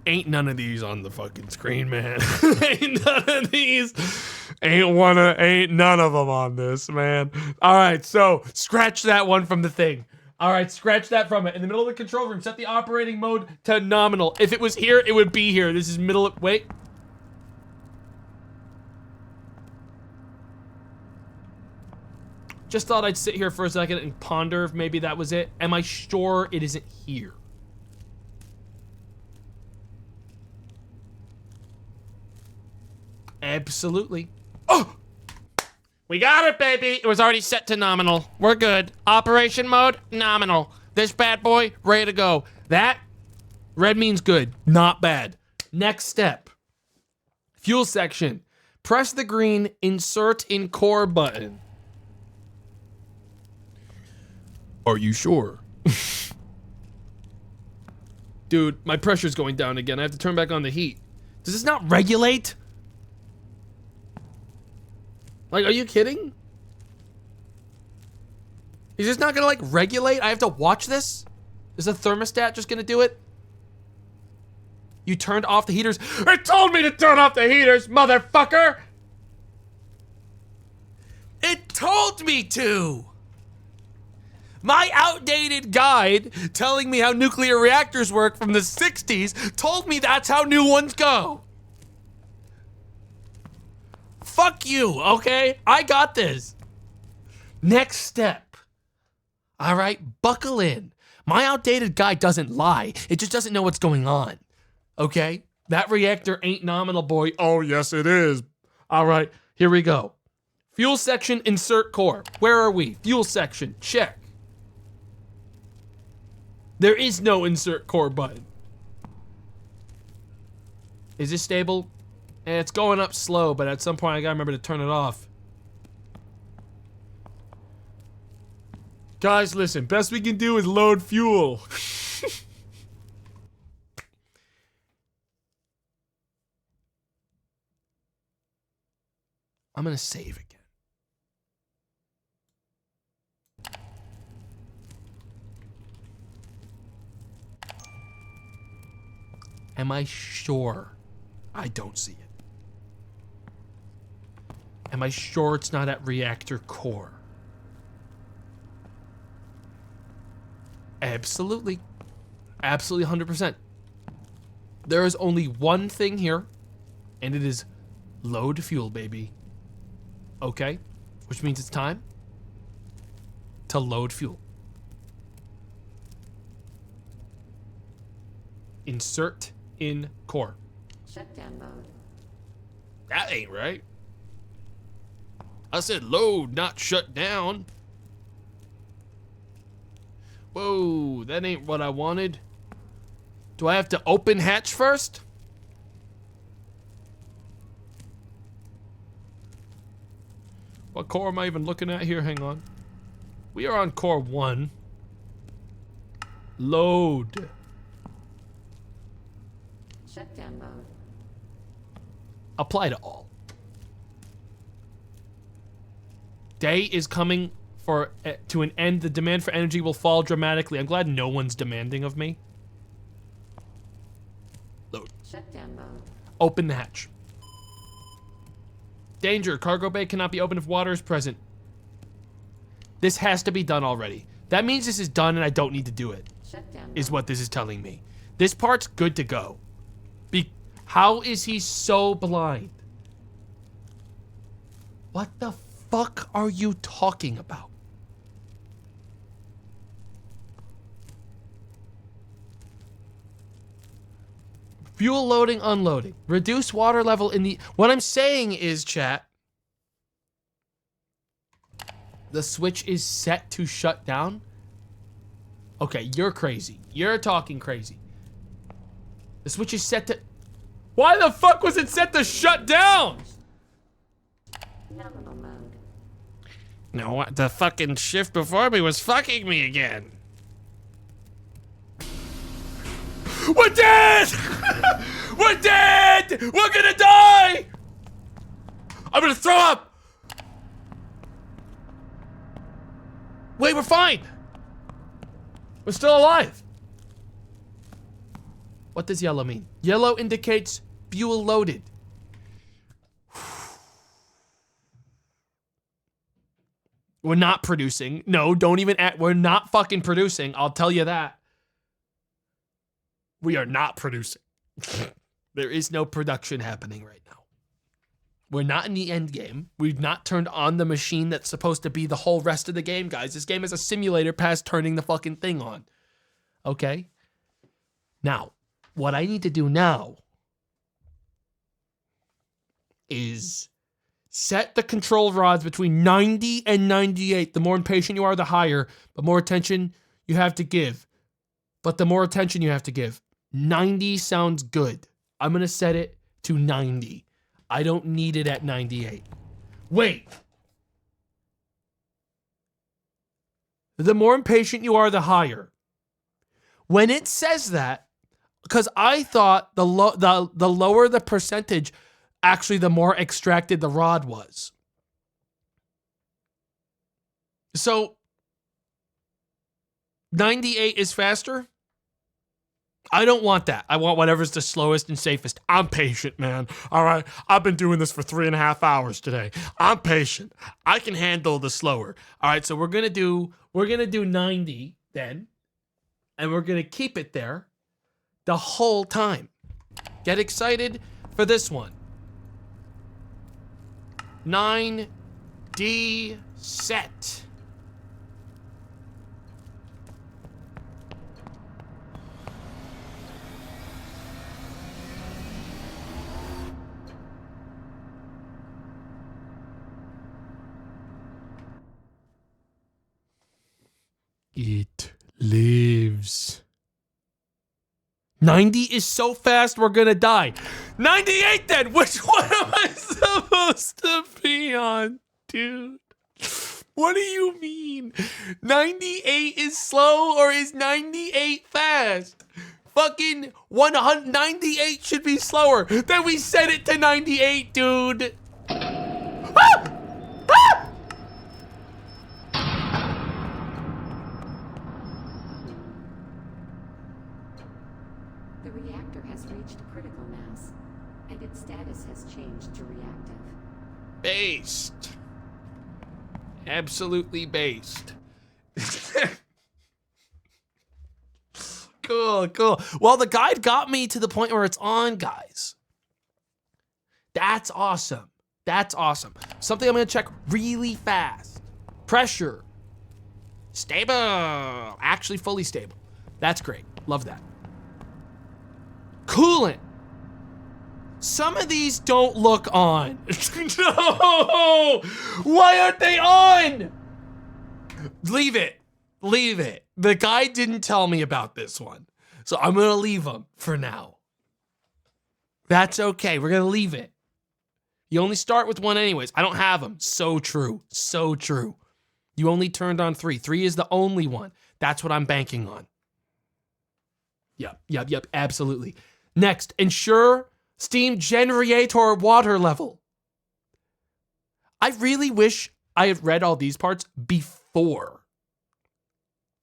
Ain't none of these on the fucking screen, man. Ain't none of these. Ain't none of them on this, man. All right, so scratch that one from the thing. All right, scratch that from it. In the middle of the control room, set the operating mode to nominal. If it was here, it would be here. This is middle of, wait. Just thought I'd sit here for a second and ponder if maybe that was it. Am I sure it isn't here? Absolutely. Oh! We got it, baby. It was already set to nominal. We're good. Operation mode, nominal. This bad boy, ready to go. That, red means good, not bad. Next step. Fuel section. Press the green insert in core button. Are you sure? Dude, my pressure's going down again. I have to turn back on the heat. Does this not regulate? Like, are you kidding? Is this not gonna, like, regulate? I have to watch this? Is the thermostat just gonna do it? You turned off the heaters. It told me to turn off the heaters, motherfucker! It told me to! My outdated guide telling me how nuclear reactors work from the 60s told me that's how new ones go. Fuck you, okay? I got this. Next step. All right, buckle in. My outdated guide doesn't lie. It just doesn't know what's going on. Okay? That reactor ain't nominal, boy. Oh, yes, it is. All right, here we go. Fuel section, insert core. Where are we? Fuel section, check. There is no insert core button. Is this stable? And it's going up slow, but at some point I gotta remember to turn it off. Guys, listen, best we can do is load fuel. I'm gonna save again. Am I sure I don't see it? Am I sure it's not at reactor core? Absolutely. Absolutely 100%. There is only one thing here, and it is load fuel, baby. Okay? Which means it's time to load fuel. Insert in core. Shutdown mode. That ain't right. I said load, not shut down. Whoa, that ain't what I wanted. Do I have to open hatch first? What core am I even looking at here? Hang on. We are on core 1. Load. Shutdown mode. Apply to all. Day is coming to an end. The demand for energy will fall dramatically. I'm glad no one's demanding of me. Load. Shutdown mode. Open the hatch. Danger. Cargo bay cannot be opened if water is present. This has to be done already. That means this is done and I don't need to do it. Shutdown mode. Is what this is telling me. This part's good to go. How is he so blind? What the fuck are you talking about? Fuel loading, unloading. Reduce water level in the... What I'm saying is, chat, the switch is set to shut down. Okay, you're crazy. You're talking crazy. The switch is set to... Why the fuck was it set to shut down? Nominal mode. No, the fucking shift before me was fucking me again. We're dead! We're dead! We're gonna die! I'm gonna throw up! Wait, we're fine! We're still alive. What does yellow mean? Yellow indicates fuel loaded. We're not producing. No, don't even act. We're not fucking producing. I'll tell you that. We are not producing. There is no production happening right now. We're not in the end game. We've not turned on the machine that's supposed to be the whole rest of the game, guys. This game is a simulator past turning the fucking thing on. Okay? Now, what I need to do now is set the control rods between 90 and 98. The more impatient you are, the higher, but more attention you have to give. But the more attention you have to give. 90 sounds good. I'm going to set it to 90. I don't need it at 98. Wait. The more impatient you are, the higher. When it says that, because I thought the lower the percentage, actually the more extracted the rod was. So 98 is faster? I don't want that. I want whatever's the slowest and safest. I'm patient, man. All right. I've been doing this for 3.5 hours today. I'm patient. I can handle the slower. All right. So we're gonna do 90 then, and we're gonna keep it there the whole time. Get excited for this one. 9D set. It lives. 90 is so fast, we're gonna die. 98 then! Which one am I supposed to be on, dude? What do you mean? 98 is slow or is 98 fast? Fucking 198 should be slower. Then we set it to 98, dude. Ah! Ah! The reactor has reached critical mass, and its status has changed to reactive. Based. Absolutely based. Cool. Well, the guide got me to the point where it's on, guys. That's awesome. Something I'm going to check really fast. Pressure. Stable. Actually fully stable. That's great. Love that. Coolant. Some of these don't look on. No! Why aren't they on? Leave it. The guy didn't tell me about this one. So I'm going to leave them for now. That's okay. We're going to leave it. You only start with one anyways. I don't have them. So true. You only turned on 3. 3 is the only one. That's what I'm banking on. Yep. Absolutely. Next, ensure steam generator water level. I really wish I had read all these parts before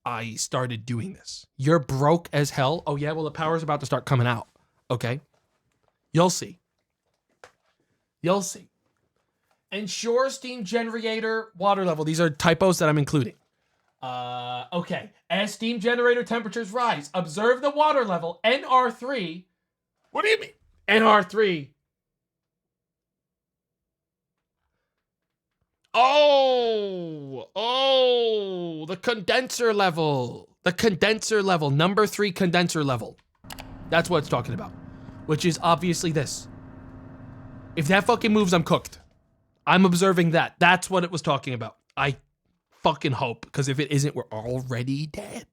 I started doing this. You're broke as hell. Oh yeah, well the power's about to start coming out. Okay. You'll see. You'll see. Ensure steam generator water level. These are typos that I'm including. Okay. As steam generator temperatures rise, observe the water level, NR3. What do you mean? NR3. Oh, the condenser level. The condenser level, number 3 condenser level. That's what it's talking about, which is obviously this. If that fucking moves, I'm cooked. I'm observing that. That's what it was talking about. I fucking hope, because if it isn't, we're already dead.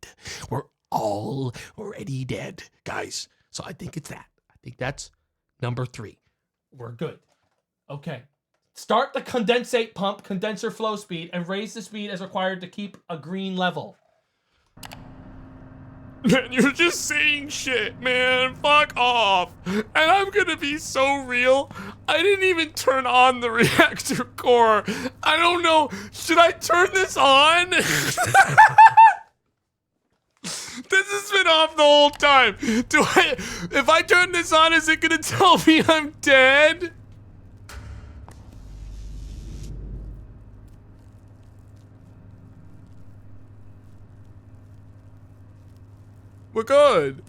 We're already dead, guys. So I think it's that. I think that's number 3. We're good. Okay. Start the condensate pump, condenser flow speed, and raise the speed as required to keep a green level. Man, you're just saying shit, man. Fuck off. And I'm gonna be so real. I didn't even turn on the reactor core. I don't know. Should I turn this on? This has been off the whole time. If I turn this on, is it gonna tell me I'm dead? We're good.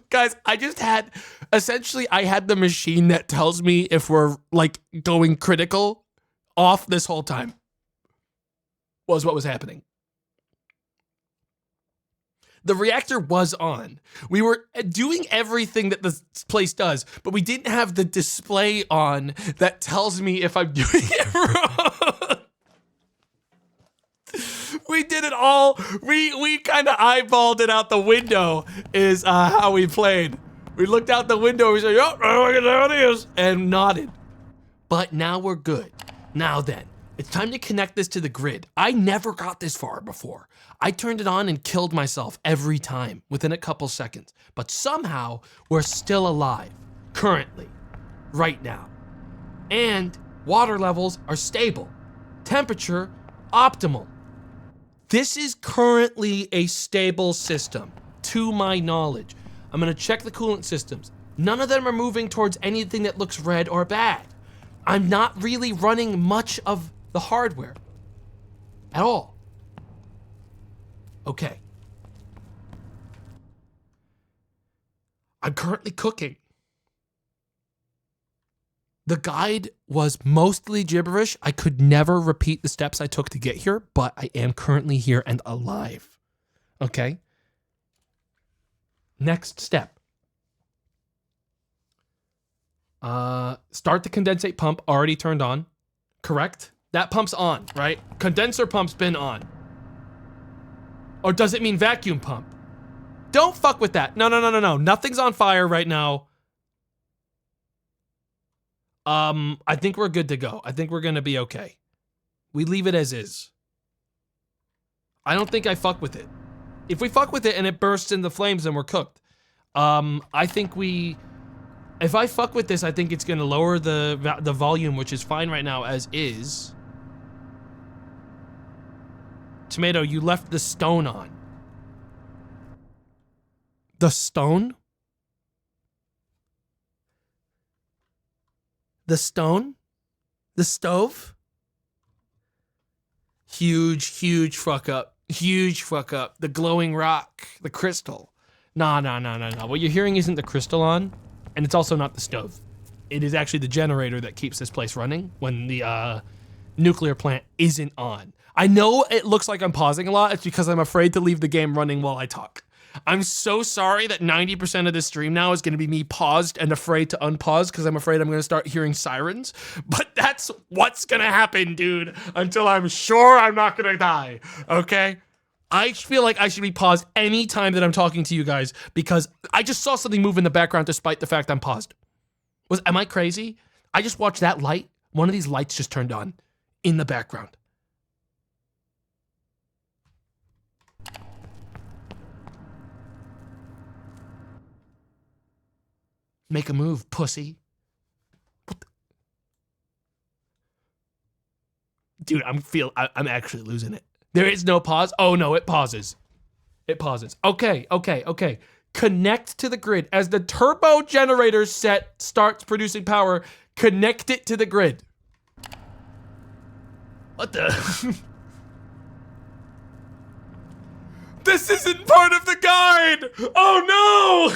Guys, I just had, essentially, I had the machine that tells me if we're, like, going critical off this whole time. Was what was happening. The reactor was on. We were doing everything that this place does, but we didn't have the display on that tells me if I'm doing it wrong. We did it all. We kind of eyeballed it out the window is how we played. We looked out the window. We said, "Yep, there it is," and nodded. But now we're good. Now then, it's time to connect this to the grid. I never got this far before. I turned it on and killed myself every time within a couple seconds. But somehow we're still alive currently, right now. And water levels are stable. Temperature optimal. This is currently a stable system, to my knowledge. I'm gonna check the coolant systems. None of them are moving towards anything that looks red or bad. I'm not really running much of the hardware at all. Okay. I'm currently cooking. The guide was mostly gibberish. I could never repeat the steps I took to get here, but I am currently here and alive. Okay? Next step. Start the condensate pump, already turned on. Correct? That pump's on, right? Condenser pump's been on. Or does it mean vacuum pump? Don't fuck with that. No. Nothing's on fire right now. I think we're good to go. I think we're gonna be okay. We leave it as is. I don't think I fuck with it. If we fuck with it and it bursts into flames, then we're cooked. I think if I fuck with this, I think it's gonna lower the volume, which is fine right now as is. Tomato, you left the stone on. The stone? The stone? The stove? Huge fuck up. Huge fuck up. The glowing rock. The crystal. No. What you're hearing isn't the crystal on, and it's also not the stove. It is actually the generator that keeps this place running when the nuclear plant isn't on. I know it looks like I'm pausing a lot. It's because I'm afraid to leave the game running while I talk. I'm so sorry that 90% of this stream now is going to be me paused and afraid to unpause because I'm afraid I'm going to start hearing sirens. But that's what's going to happen, dude, until I'm sure I'm not going to die, okay? I feel like I should be paused any time that I'm talking to you guys because I just saw something move in the background despite the fact I'm paused. Am I crazy? I just watched that light. One of these lights just turned on in the background. Make a move, pussy. Dude, I'm actually losing it. There is no pause. Oh no, it pauses. It pauses. Okay. Connect to the grid. As the turbo generator set starts producing power, connect it to the grid. What the? This isn't part of the guide! Oh no!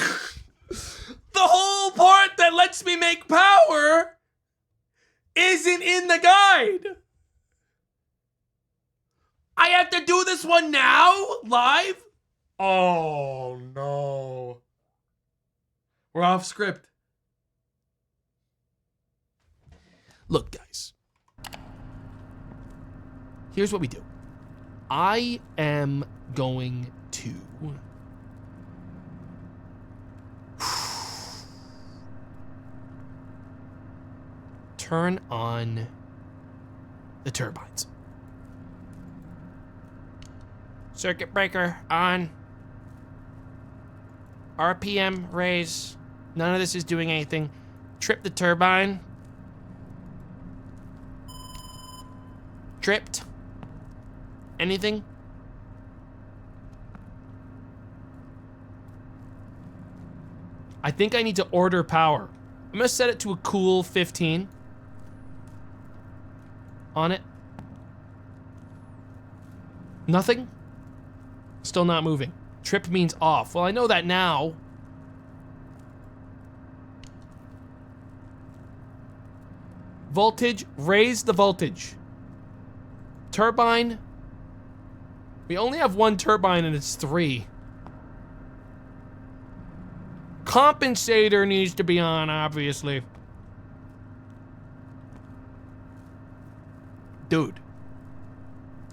The whole part that lets me make power isn't in the guide. I have to do this one now, live? Oh no. We're off script. Look, guys. Here's what we do. I am going to turn on the turbines. Circuit breaker on. RPM raise. None of this is doing anything. Trip the turbine. Tripped. Anything? I think I need to order power. I'm gonna set it to a cool 15 on it. Nothing? Still not moving. Trip means off. Well, I know that now. Voltage, raise the voltage. Turbine. We only have one turbine and it's 3. Compensator needs to be on, obviously. Dude.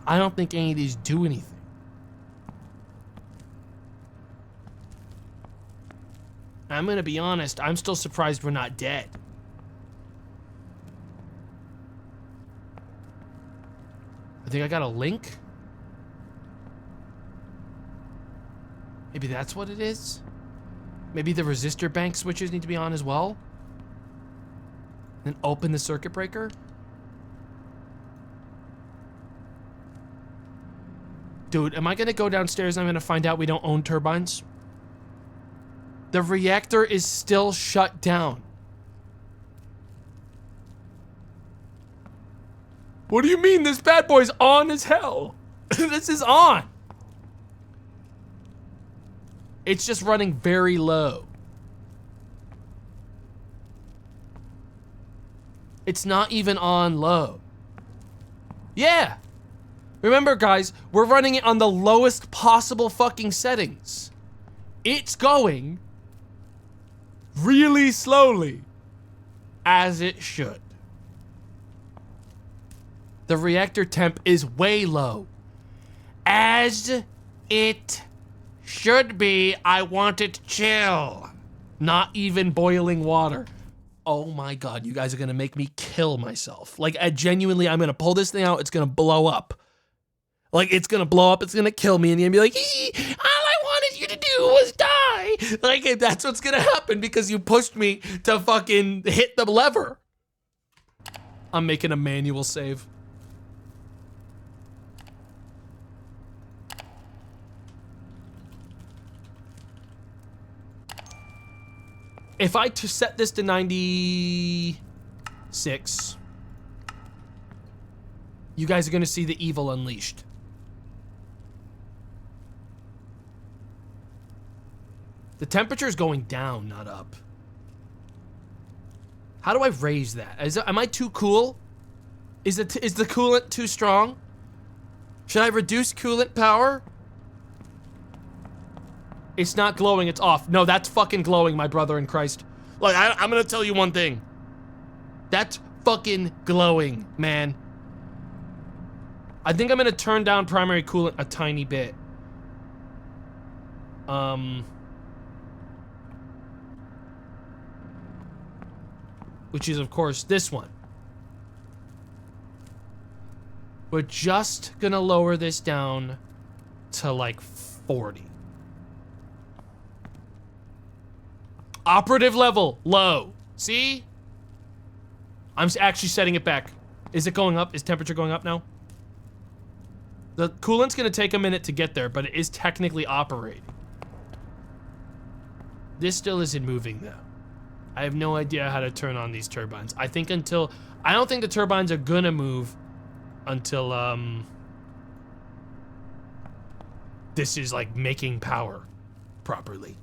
I don't think any of these do anything. I'm gonna be honest, I'm still surprised we're not dead. I think I got a link. Maybe that's what it is? Maybe the resistor bank switches need to be on as well? Then open the circuit breaker? Dude, am I gonna go downstairs and I'm gonna find out we don't own turbines? The reactor is still shut down. What do you mean this bad boy's on as hell? This is on. It's just running very low. It's not even on low. Yeah. Remember, guys, we're running it on the lowest possible fucking settings. It's going really slowly, as it should. The reactor temp is way low. As it should be. I want it chill. Not even boiling water. Oh my god, you guys are gonna make me kill myself. Like, genuinely, I'm gonna pull this thing out, it's gonna blow up. Like, it's gonna blow up, it's gonna kill me, and you're gonna be like, all I wanted you to do was die. Like, that's what's gonna happen because you pushed me to fucking hit the lever. I'm making a manual save. If I set this to 96, you guys are gonna see the evil unleashed. The temperature is going down, not up. How do I raise that? Am I too cool? Is the coolant too strong? Should I reduce coolant power? It's not glowing, it's off. No, that's fucking glowing, my brother in Christ. Look, I'm gonna tell you one thing. That's fucking glowing, man. I think I'm gonna turn down primary coolant a tiny bit. Which is, of course, this one. We're just gonna lower this down to like 40. Operative level, low. See? I'm actually setting it back. Is it going up? Is temperature going up now? The coolant's gonna take a minute to get there, but it is technically operating. This still isn't moving though. I have no idea how to turn on these turbines. I don't think the turbines are gonna move until, this is like making power properly.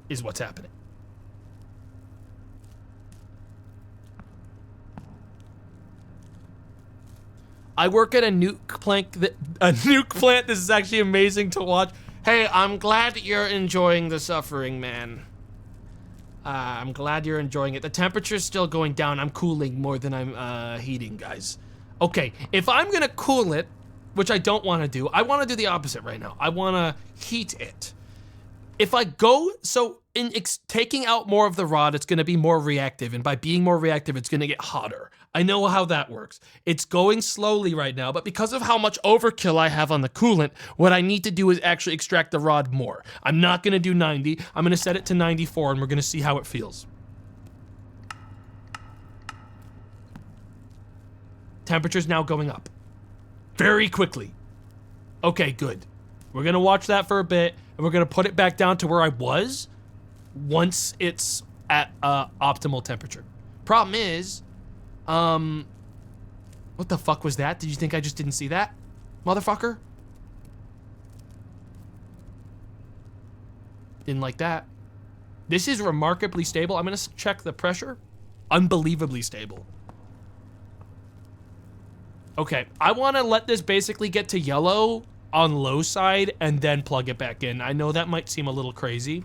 Is what's happening. I work at a nuke plant. This is actually amazing to watch. Hey, I'm glad you're enjoying the suffering, man. I'm glad you're enjoying it. The temperature's still going down. I'm cooling more than I'm heating, guys. Okay, if I'm gonna cool it, which I don't want to do, I want to do the opposite right now. I want to heat it. If I go, so in taking out more of the rod, it's going to be more reactive. And by being more reactive, it's going to get hotter. I know how that works. It's going slowly right now, but because of how much overkill I have on the coolant, what I need to do is actually extract the rod more. I'm not going to do 90. I'm going to set it to 94 and we're going to see how it feels. Temperature's now going up. Very quickly. Okay, good. We're going to watch that for a bit. And we're gonna put it back down to where I was once it's at optimal temperature. Problem is, what the fuck was that? Did you think I just didn't see that, motherfucker? Didn't like that. This is remarkably stable. I'm gonna check the pressure. Unbelievably stable. Okay, I wanna let this basically get to yellow on low side and then plug it back in. I know that might seem a little crazy,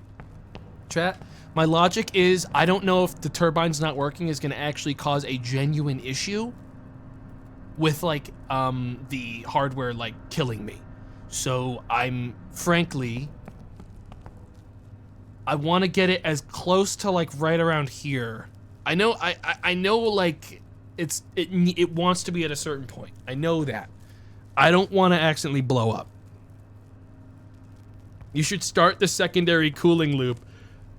chat. My logic is I don't know if the turbine's not working is gonna actually cause a genuine issue with like the hardware like killing me. So I'm frankly, I want to get it as close to like right around here. I know I know like it wants to be at a certain point. I know that. I don't want to accidentally blow up. You should start the secondary cooling loop.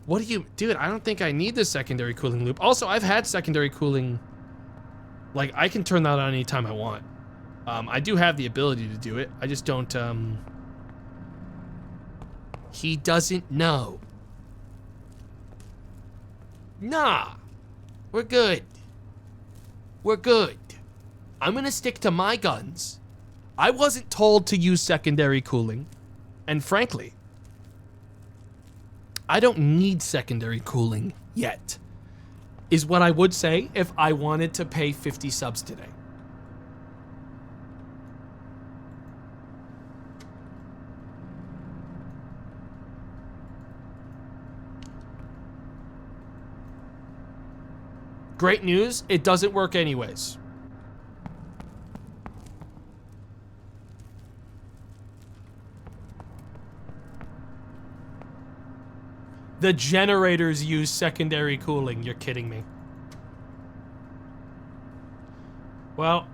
What do you... Dude, I don't think I need the secondary cooling loop. Also, I've had secondary cooling. Like, I can turn that on anytime I want. I do have the ability to do it. I just don't, He doesn't know. Nah. We're good. We're good. I'm gonna stick to my guns. I wasn't told to use secondary cooling, and frankly, I don't need secondary cooling yet, is what I would say if I wanted to pay 50 subs today. Great news, it doesn't work anyways. The generators use secondary cooling. You're kidding me. Well,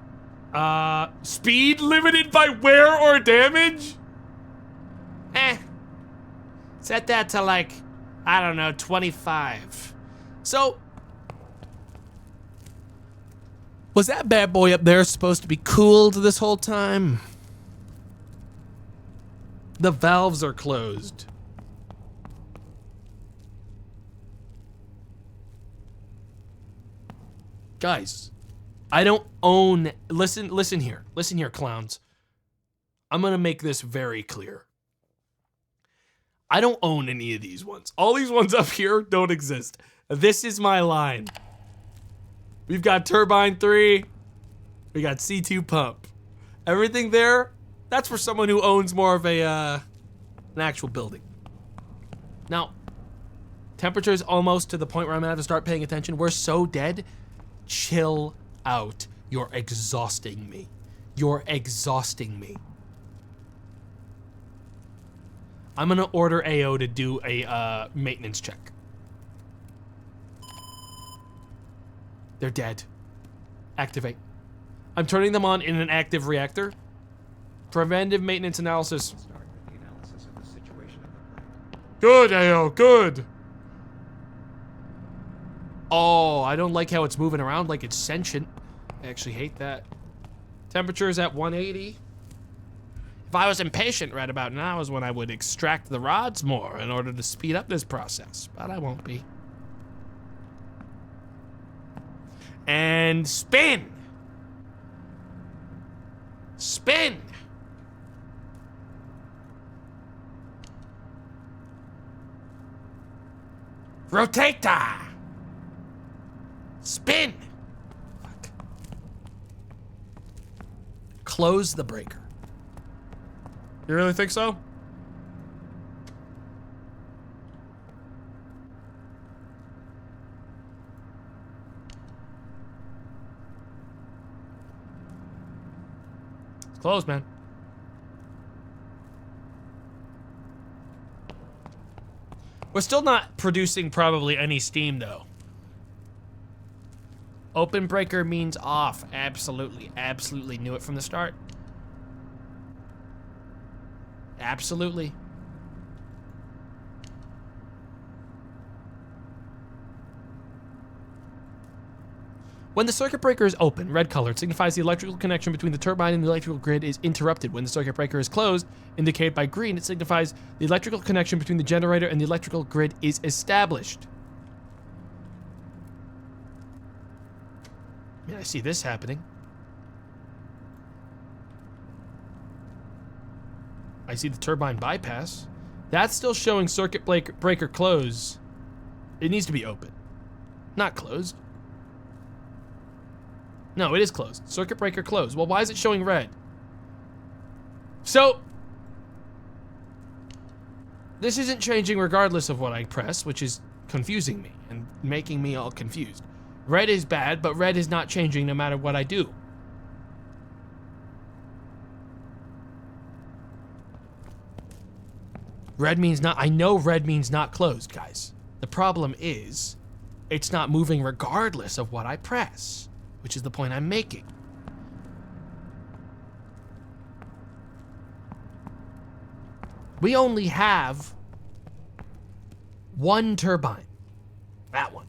speed limited by wear or damage? Set that to like, I don't know, 25. So, was that bad boy up there supposed to be cooled this whole time? The valves are closed. Guys, I don't own... Listen here. Listen here, clowns. I'm gonna make this very clear. I don't own any of these ones. All these ones up here don't exist. This is my line. We've got turbine 3. We got C2 pump. Everything there, that's for someone who owns more of a an actual building. Now, temperature is almost to the point where I'm gonna have to start paying attention. We're so dead. Chill out. You're exhausting me. You're exhausting me. I'm gonna order AO to do a maintenance check. They're dead. Activate. I'm turning them on in an active reactor. Preventive maintenance analysis. Start with the analysis of the situation of the plant. Good, AO, good. Oh, I don't like how it's moving around like it's sentient. I actually hate that. Temperature is at 180. If I was impatient right about now is when I would extract the rods more in order to speed up this process, but I won't be. And spin! Spin! Rotator! Spin! Fuck. Close the breaker. You really think so? It's closed, man. We're still not producing probably any steam, though. Open breaker means off. Absolutely, absolutely knew it from the start. Absolutely. When the circuit breaker is open, red color, it signifies the electrical connection between the turbine and the electrical grid is interrupted. When the circuit breaker is closed, indicated by green, it signifies the electrical connection between the generator and the electrical grid is established. I mean, I see this happening. I see the turbine bypass. That's still showing circuit breaker close. It needs to be open, not closed. No, it is closed. Circuit breaker closed. Well, why is it showing red? So, this isn't changing regardless of what I press, which is confusing me and making me all confused. Red is bad, but red is not changing no matter what I do. Red means not, I know red means not closed, guys. The problem is, it's not moving regardless of what I press, which is the point I'm making. We only have one turbine. That one.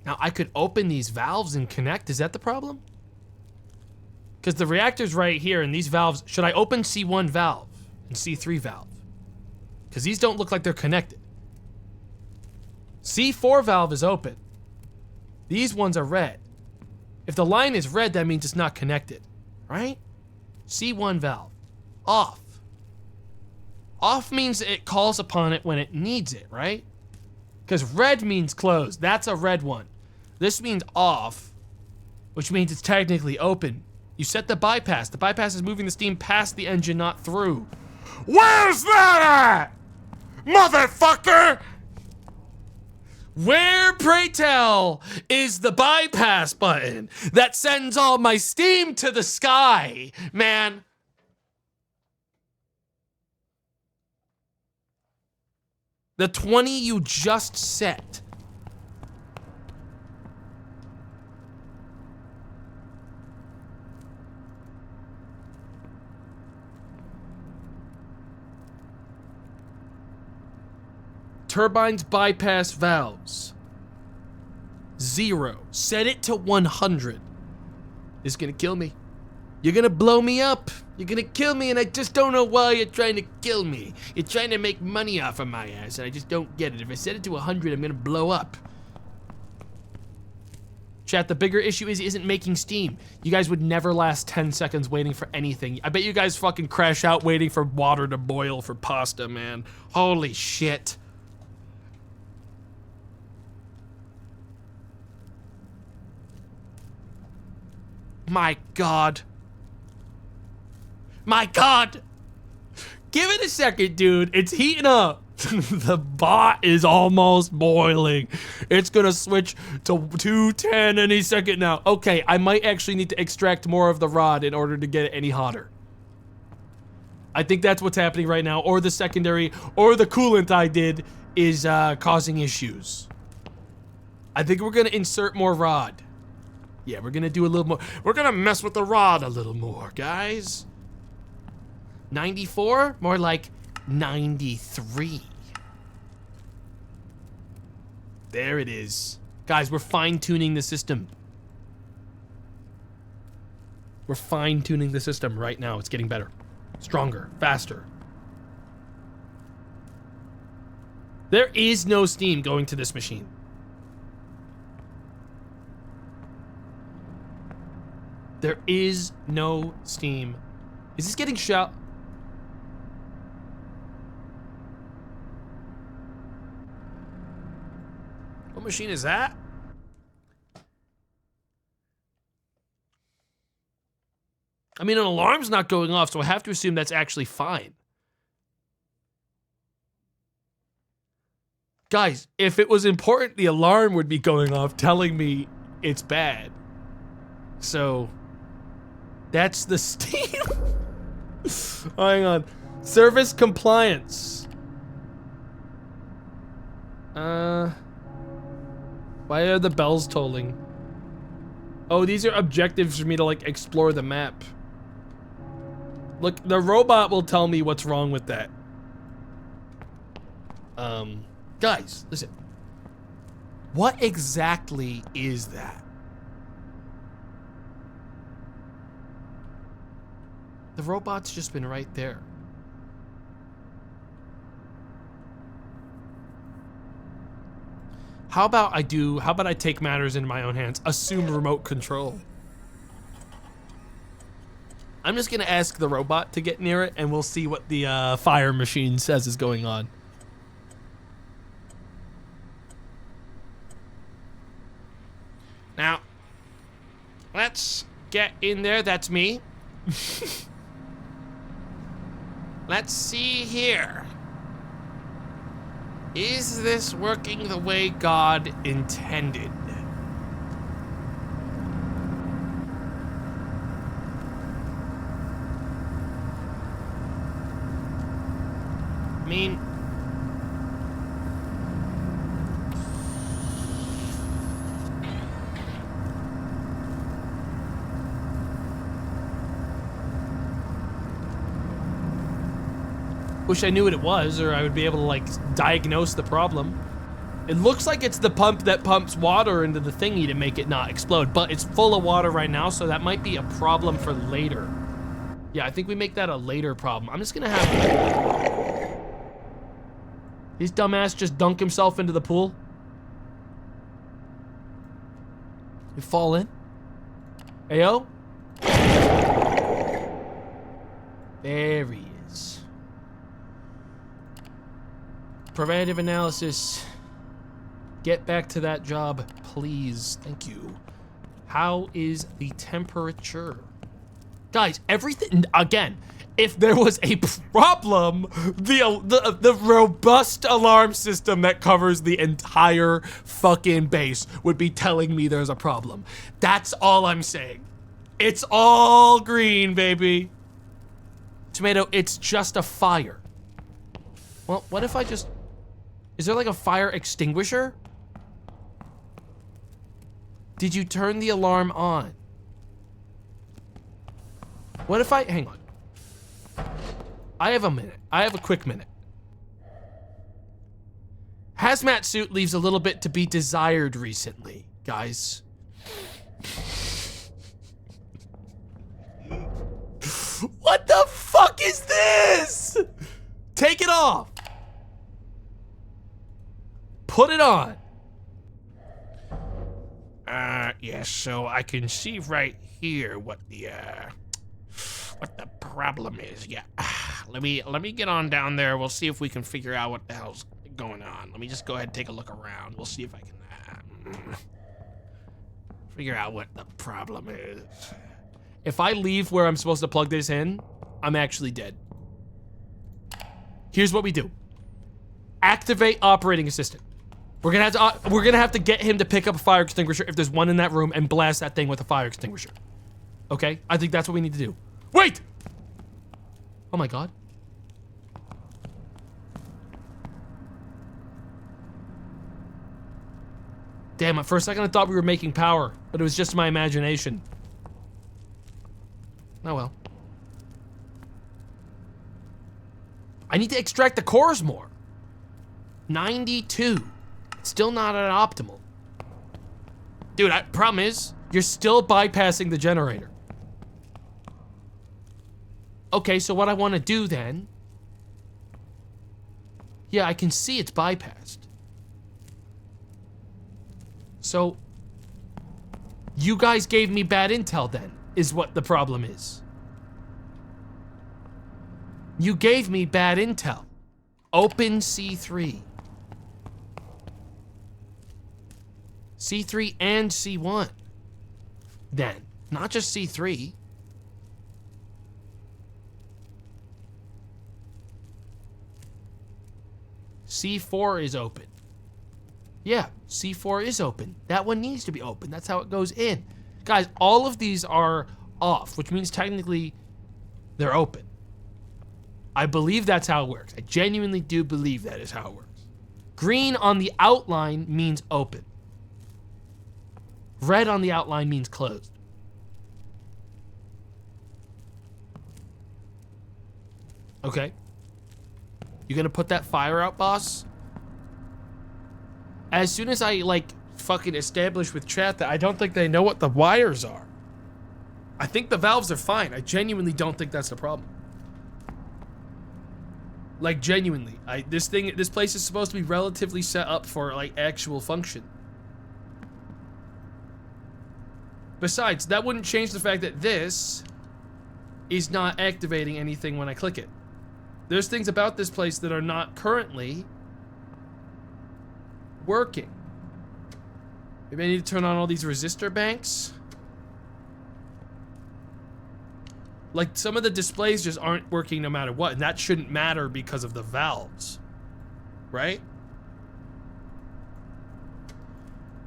Now, I could open these valves and connect. Is that the problem? Because the reactor's right here, and these valves... Should I open C1 valve and C3 valve? Because these don't look like they're connected. C4 valve is open. These ones are red. If the line is red, that means it's not connected, right? C1 valve. Off. Off means it calls upon it when it needs it, right? Because red means closed. That's a red one. This means off, which means it's technically open. You set the bypass. The bypass is moving the steam past the engine, not through. Where's that at? Motherfucker! Where, pray tell, is the bypass button that sends all my steam to the sky, man? The 20 you just set. Turbines bypass valves. 0. Set it to 100. This is gonna kill me. You're gonna blow me up. You're gonna kill me, and I just don't know why you're trying to kill me. You're trying to make money off of my ass, and I just don't get it. If I set it to 100, I'm gonna blow up. Chat, the bigger issue is it isn't making steam. You guys would never last 10 seconds waiting for anything. I bet you guys fucking crash out waiting for water to boil for pasta, man. Holy shit. My God. My God. Give it a second, dude. It's heating up. The bot is almost boiling. It's gonna switch to 210 any second now. Okay, I might actually need to extract more of the rod in order to get it any hotter. I think that's what's happening right now, or the secondary, or the coolant I did is causing issues. I think we're gonna insert more rod. Yeah, we're gonna do a little more. We're gonna mess with the rod a little more, guys. 94? More like 93. There it is. Guys, we're fine-tuning the system. We're fine-tuning the system right now. It's getting better. Stronger. Faster. There is no steam going to this machine. There is no steam. Is this getting shot? What machine is that? I mean, an alarm's not going off, so I have to assume that's actually fine. Guys, if it was important, the alarm would be going off telling me it's bad. So, that's the steam. Hang on. Service compliance. Why are the bells tolling? Oh, these are objectives for me to, like, explore the map. Look, the robot will tell me what's wrong with that. Guys, listen. What exactly is that? The robot's just been right there. How about I take matters into my own hands? Assume remote control. I'm just gonna ask the robot to get near it and we'll see what the fire machine says is going on. Now, let's get in there. That's me. Let's see here. Is this working the way God intended? I mean, wish I knew what it was, or I would be able to, like, diagnose the problem. It looks like it's the pump that pumps water into the thingy to make it not explode, but it's full of water right now, so that might be a problem for later. Yeah, I think we make that a later problem. I'm just gonna have his dumbass just dunk himself into the pool. You fall in. Ayo. There he is. Preventative analysis. Get back to that job, please. Thank you. How is the temperature? Guys, everything, again, if there was a problem, the robust alarm system that covers the entire fucking base would be telling me there's a problem. That's all I'm saying. It's all green, baby. Tomato, it's just a fire. Well, what if I just... Is there like a fire extinguisher? Did you turn the alarm on? What if I... Hang on. I have a minute. I have a quick minute. Hazmat suit leaves a little bit to be desired recently, guys. What the fuck is this? Take it off. Put it on. Yes, so I can see right here what the problem is. Yeah. Let me get on down there. We'll see if we can figure out what the hell's going on. Let me just go ahead and take a look around. We'll see if I can figure out what the problem is. If I leave where I'm supposed to plug this in, I'm actually dead. Here's what we do. Activate operating assistant. We're gonna have to get him to pick up a fire extinguisher if there's one in that room and blast that thing with a fire extinguisher. Okay? I think that's what we need to do. Wait! Oh my god. Damn it, for a second I thought we were making power, but it was just my imagination. Oh well. I need to extract the cores more. 92. Still not at optimal. Dude, problem is, you're still bypassing the generator. Okay, so what I want to do then... Yeah, I can see it's bypassed. So... You guys gave me bad intel then, is what the problem is. You gave me bad intel. Open C3. C3 and C1. Then, not just C3. C4 is open. Yeah, C4 is open. That one needs to be open. That's how it goes in. Guys, all of these are off, which means technically they're open. I believe that's how it works. I genuinely do believe that is how it works. Green on the outline means open. Red on the outline means closed. Okay. You gonna put that fire out, boss? As soon as I, like, fucking establish with chat that I don't think they know what the wires are. I think the valves are fine. I genuinely don't think that's the problem. Like, genuinely. This place is supposed to be relatively set up for, like, actual function. Besides, that wouldn't change the fact that this is not activating anything when I click it. There's things about this place that are not currently working. Maybe I need to turn on all these resistor banks. Like, some of the displays just aren't working no matter what, and that shouldn't matter because of the valves, right?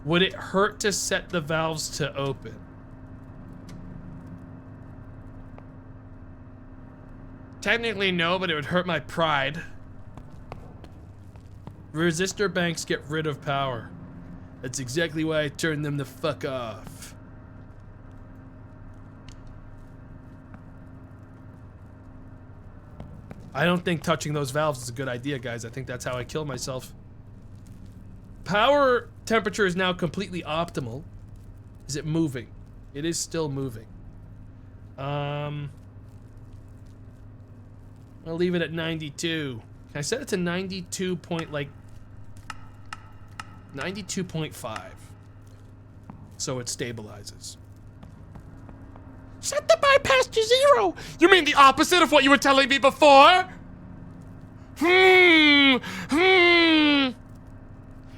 Would it hurt to set the valves to open? Technically no, but it would hurt my pride. Resistor banks get rid of power. That's exactly why I turned them the fuck off. I don't think touching those valves is a good idea, guys. I think that's how I kill myself. Power temperature is now completely optimal. Is it moving? It is still moving. I'll leave it at 92. Can I set it to 92.5 so it stabilizes. Set the bypass to 0. You mean the opposite of what you were telling me before?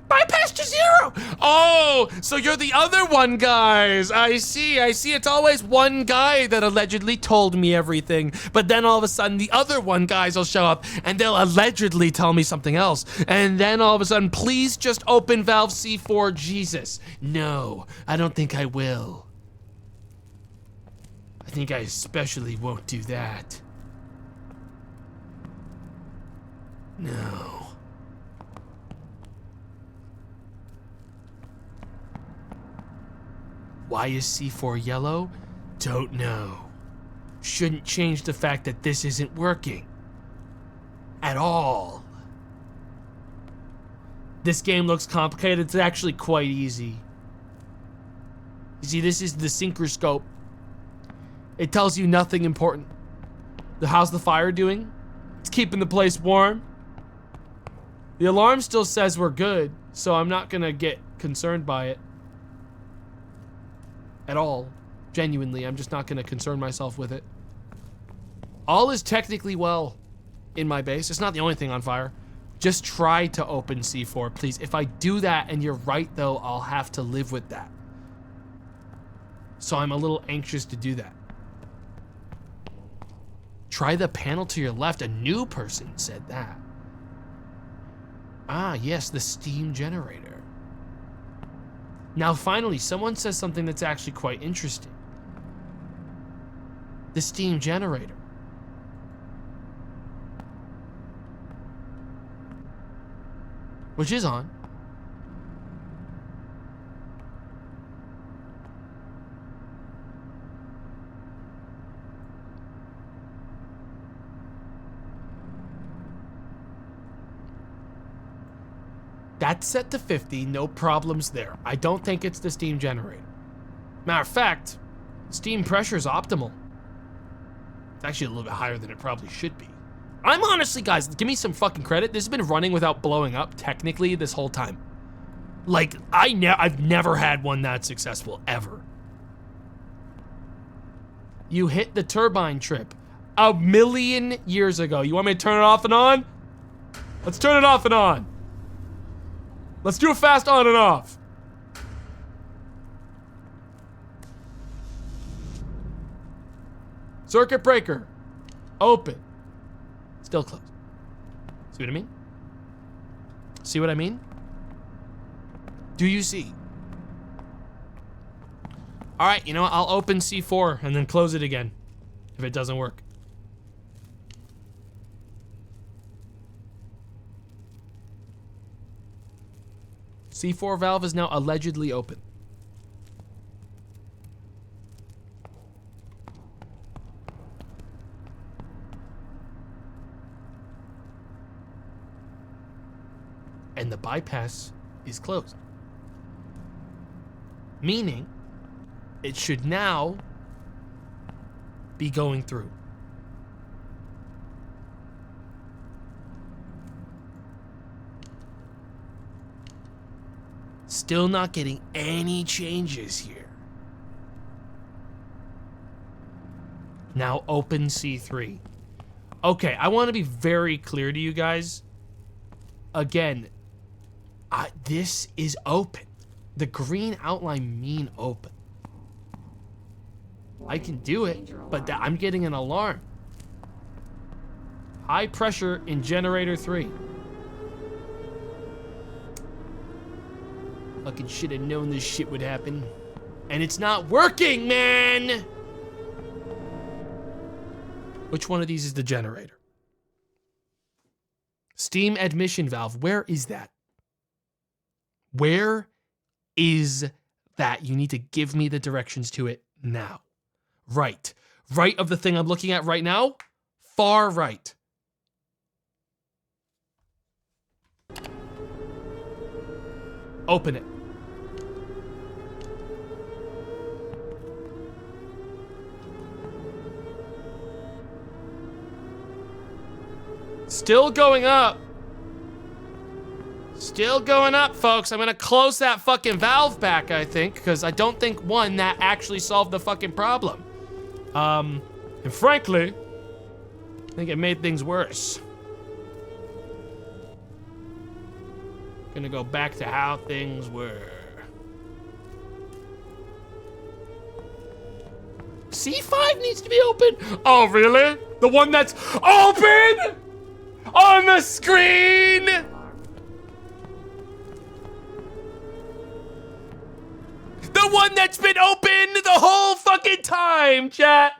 Bypass to 0. Oh, so you're the other one, guys. I see. It's always one guy that allegedly told me everything, but then all of a sudden the other one guys will show up and they'll allegedly tell me something else, and then all of a sudden, please just open valve C4, Jesus. No, I don't think I will. I think I especially won't do that. No. Why is C4 yellow? Don't know. Shouldn't change the fact that this isn't working. At all. This game looks complicated. It's actually quite easy. You see, this is the synchro-scope. It tells you nothing important. How's the fire doing? It's keeping the place warm. The alarm still says we're good, so I'm not gonna get concerned by it. At all. Genuinely, I'm just not gonna concern myself with it. All is technically well in my base. It's not the only thing on fire. Just try to open C4, please. If I do that and you're right, though, I'll have to live with that. So I'm a little anxious to do that. Try the panel to your left. A new person said that. Ah, yes, the steam generator. Now, finally, someone says something that's actually quite interesting. The steam generator. Which is on. That's set to 50, no problems there. I don't think it's the steam generator. Matter of fact, steam pressure is optimal. It's actually a little bit higher than it probably should be. I'm honestly, guys, give me some fucking credit. This has been running without blowing up technically this whole time. Like, I've never had one that successful, ever. You hit the turbine trip 1,000,000 years ago. You want me to turn it off and on? Let's turn it off and on. Let's do a fast on and off. Circuit breaker. Open. Still closed. See what I mean? See what I mean? Do you see? All right, you know what? I'll open C4 and then close it again if it doesn't work. C4 valve is now allegedly open. And the bypass is closed. Meaning, it should now be going through. Still not getting any changes here. Now open C3. Okay, I want to be very clear to you guys. Again, this is open. The green outline mean open. I can do it, but I'm getting an alarm. High pressure in generator 3. Fucking should have known this shit would happen. And it's not working, man! Which one of these is the generator? Steam admission valve, where is that? Where is that? You need to give me the directions to it now. Right. Right of the thing I'm looking at right now? Far right. Open it. Still going up. Still going up, folks. I'm gonna close that fucking valve back, I think, because I don't think, one, that actually solved the fucking problem. And frankly, I think it made things worse. Gonna go back to how things were. C5 needs to be open. Oh, really? The one that's open on the screen? The one that's been open the whole fucking time, chat.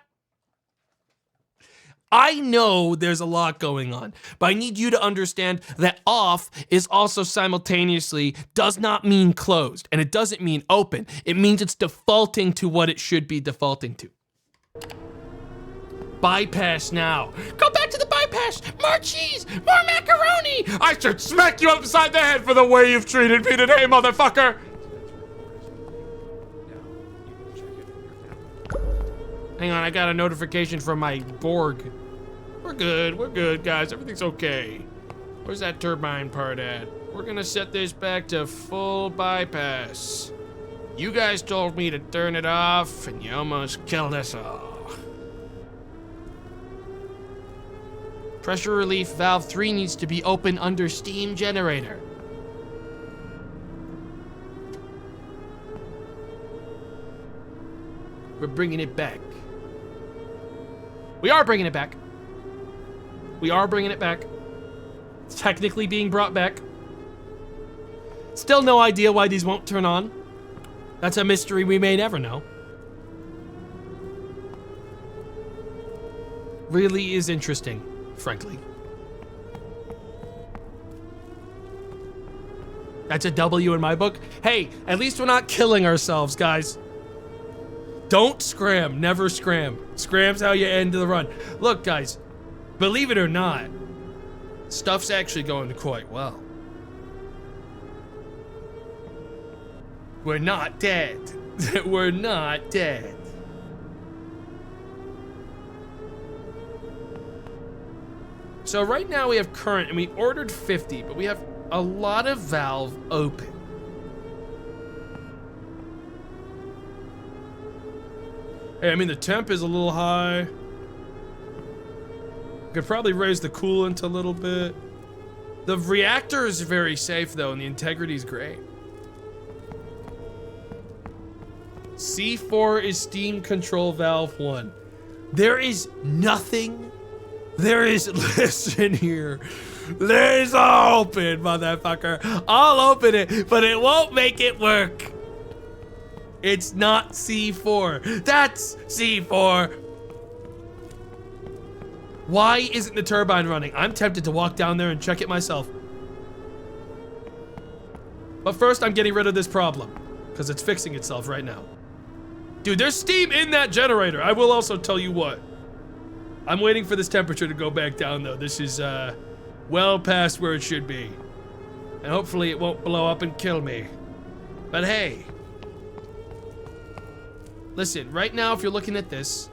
I know there's a lot going on, but I need you to understand that off is also simultaneously does not mean closed, and it doesn't mean open. It means it's defaulting to what it should be defaulting to. Bypass now. Go back to the bypass. More cheese, more macaroni. I should smack you upside the head for the way you've treated me today, motherfucker. Hang on, I got a notification from my Borg. We're good, guys. Everything's okay. Where's that turbine part at? We're gonna set this back to full bypass. You guys told me to turn it off, and you almost killed us all. Pressure relief valve 3 needs to be open under steam generator. We're bringing it back. We are bringing it back. We are bringing it back. It's technically being brought back. Still no idea why these won't turn on. That's a mystery we may never know. Really is interesting, frankly. That's a W in my book. Hey, at least we're not killing ourselves, guys. Don't scram, never scram. Scram's how you end the run. Look, guys, believe it or not, stuff's actually going quite well. We're not dead. We're not dead. So right now we have current, and we ordered 50, but we have a lot of valve open. Hey, I mean, the temp is a little high. Could probably raise the coolant a little bit. The reactor is very safe though, and the integrity is great. C4 is steam control valve 1. There is nothing. There is, listen here. There's open, motherfucker. I'll open it, but it won't make it work. It's not C4. That's C4. Why isn't the turbine running? I'm tempted to walk down there and check it myself. But first, I'm getting rid of this problem, because it's fixing itself right now. Dude, there's steam in that generator. I will also tell you what. I'm waiting for this temperature to go back down, though. This is, well past where it should be. And hopefully it won't blow up and kill me. But hey. Listen, right now, if you're looking at this,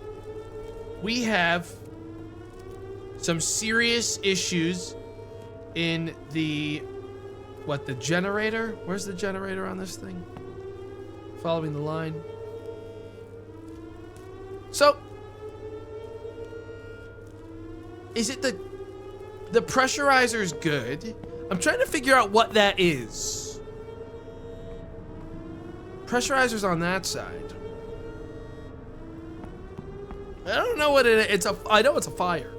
we have some serious issues in the, the generator? Where's the generator on this thing? Following the line. So, is it the pressurizer's good? I'm trying to figure out what that is. Pressurizer's on that side. I don't know what it is. I know it's a fire.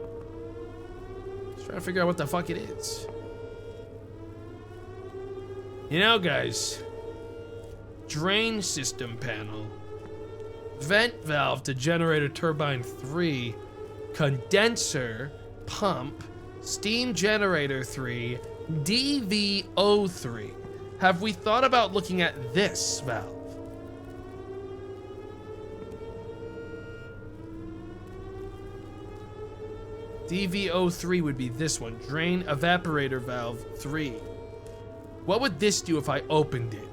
Trying to figure out what the fuck it is. You know, guys. Drain system panel. Vent valve to generator turbine 3. Condenser. Pump. Steam generator 3. DVO3. Have we thought about looking at this valve? DVO3 would be this one. Drain evaporator valve 3. What would this do if I opened it?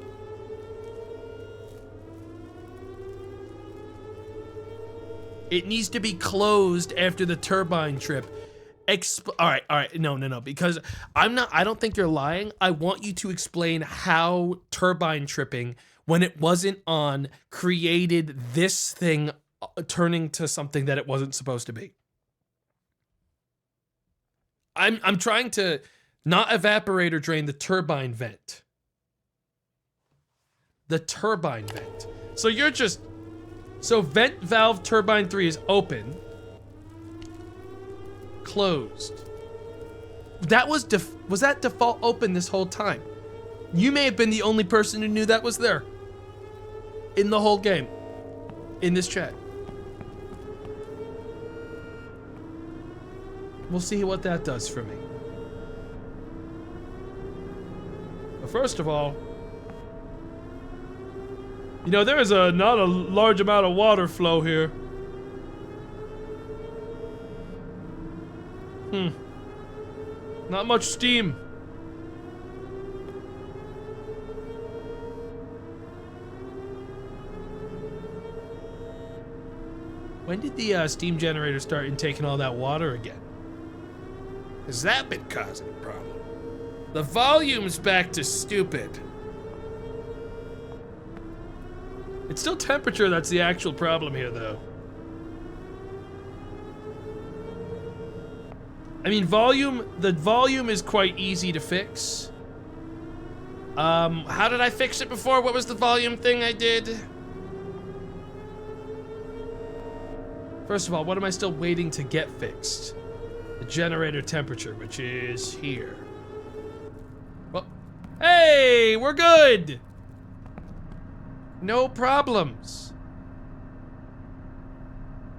It needs to be closed after the turbine trip. All right, no, because I don't think you're lying. I want you to explain how turbine tripping, when it wasn't on, created this thing turning to something that it wasn't supposed to be. I'm trying to not evaporator drain the turbine vent. The turbine vent. So vent valve turbine 3 is open. Closed. Was that default open this whole time? You may have been the only person who knew that was there. In the whole game. In this chat. We'll see what that does for me. But first of all, you know, there is not a large amount of water flow here. Not much steam. When did the steam generator start intaking all that water again? Has that been causing a problem? The volume's back to stupid. It's still temperature that's the actual problem here, though. I mean, the volume is quite easy to fix. How did I fix it before? What was the volume thing I did? First of all, what am I still waiting to get fixed? The generator temperature, which is here. Well, hey, we're good. No problems.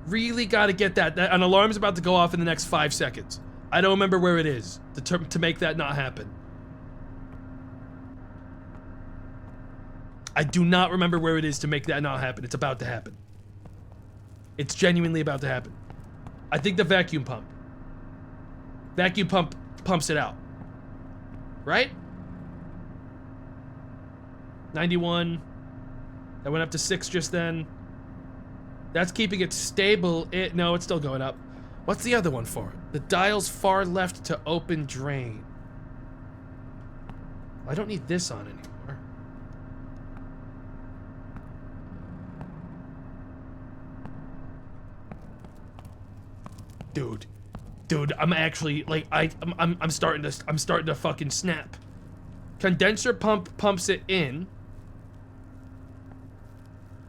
Really gotta get that. An alarm's about to go off in the next 5 seconds. I don't remember where it is to make that not happen. I do not remember where it is to make that not happen. It's about to happen. It's genuinely about to happen. I think the vacuum pump. Vacuum pump pumps it out. Right? 91. That went up to 6 just then. That's keeping it stable. No, it's still going up. What's the other one for? The dial's far left to open drain. I don't need this on anymore. Dude, I'm actually like I'm starting to fucking snap. Condenser pump pumps it in.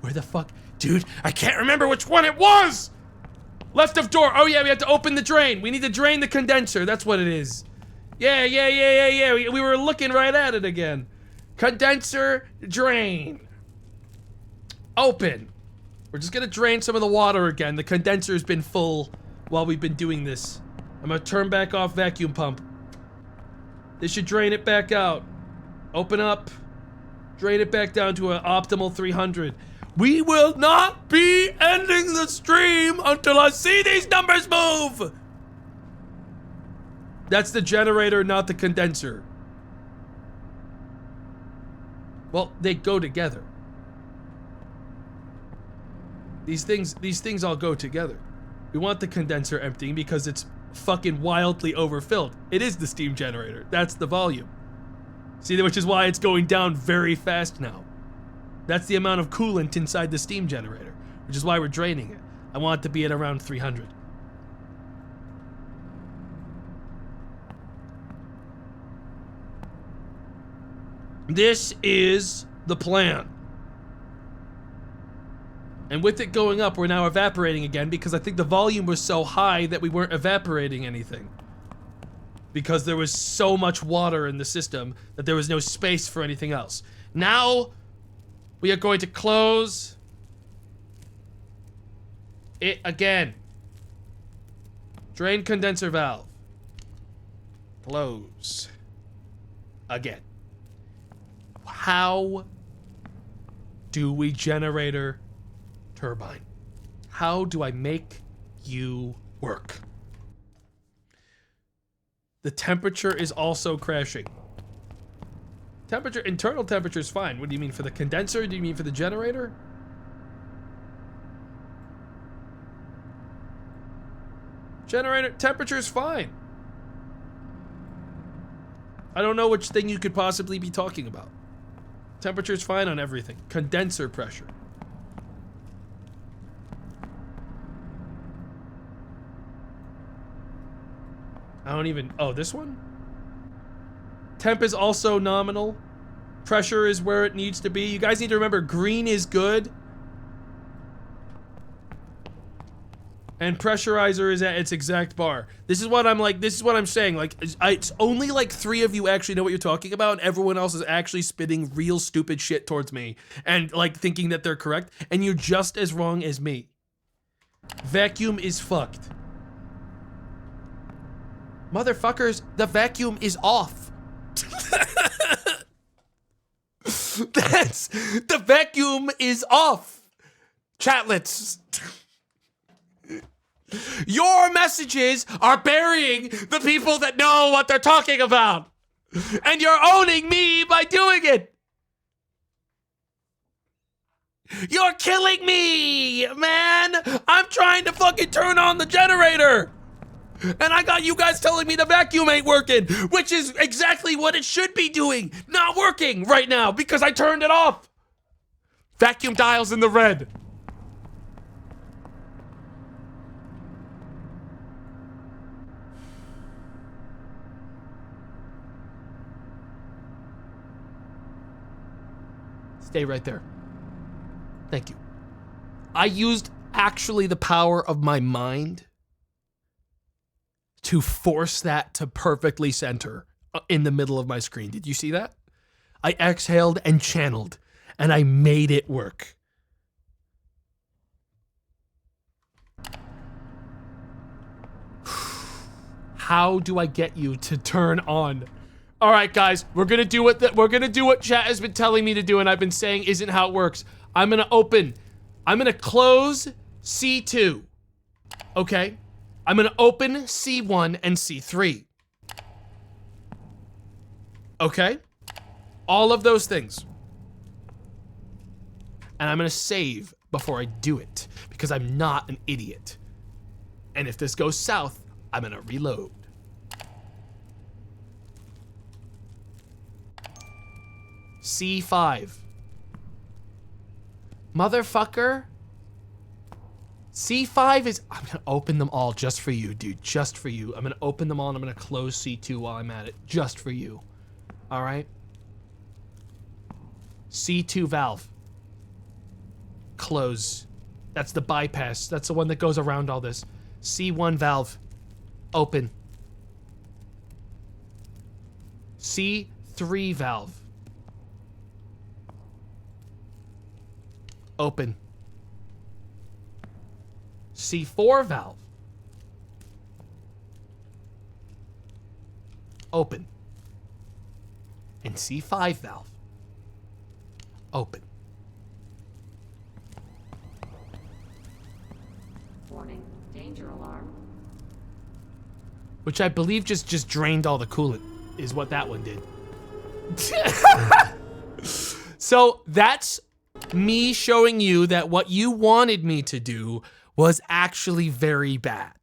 Where the fuck? Dude, I can't remember which one it was! Left of door. Oh yeah, we have to open the drain. We need to drain the condenser. That's what it is. Yeah. We were looking right at it again. Condenser, drain. Open. We're just gonna drain some of the water again. The condenser's been full while we've been doing this. I'm gonna turn back off vacuum pump. This should drain it back out. Open up. Drain it back down to an optimal 300. We will not be ending the stream until I see these numbers move! That's the generator, not the condenser. Well, they go together. These things all go together. We want the condenser emptying because it's fucking wildly overfilled. It is the steam generator. That's the volume. See, which is why it's going down very fast now. That's the amount of coolant inside the steam generator, which is why we're draining it. I want it to be at around 300. This is the plan. And with it going up, we're now evaporating again because I think the volume was so high that we weren't evaporating anything. Because there was so much water in the system that there was no space for anything else. Now, we are going to close it again. Drain condenser valve. Close. Again. How do we generator turbine? How do I make you work? The temperature is also crashing. Internal temperature is fine. What do you mean for the condenser? Do you mean for the generator? Generator temperature is fine. I don't know which thing you could possibly be talking about. Temperature is fine on everything. Condenser pressure. I don't even... Oh, this one? Temp is also nominal. Pressure is where it needs to be. You guys need to remember, green is good. And pressurizer is at its exact bar. This is what I'm like, this is what I'm saying. Like, it's only like 3 of you actually know what you're talking about, and everyone else is actually spitting real stupid shit towards me. And like thinking that they're correct. And you're just as wrong as me. Vacuum is fucked. Motherfuckers, the vacuum is off. The vacuum is off. Chatlets. Your messages are burying the people that know what they're talking about. And you're owning me by doing it. You're killing me, man. I'm trying to fucking turn on the generator. And I got you guys telling me the vacuum ain't working, which is exactly what it should be doing. Not working right now because I turned it off. Vacuum dial's in the red. Stay right there. Thank you. I used actually the power of my mind to force that to perfectly center in the middle of my screen. Did you see that? I exhaled and channeled, and I made it work. How do I get you to turn on? All right, guys, we're gonna do what chat has been telling me to do, and I've been saying isn't how it works. I'm gonna close C2. Okay? I'm gonna open C1 and C3. Okay? All of those things. And I'm gonna save before I do it, because I'm not an idiot. And if this goes south, I'm gonna reload. C5. Motherfucker. C5 is, I'm gonna open them all just for you, dude, just for you. I'm gonna open them all and I'm gonna close C2 while I'm at it, just for you. All right? C2 valve. Close. That's the bypass. That's the one that goes around all this. C1 valve. Open. C3 valve. Open. C4 valve. Open. And C5 valve. Open. Warning, danger alarm. Which I believe just drained all the coolant, is what that one did. So that's me showing you that what you wanted me to do was actually very bad.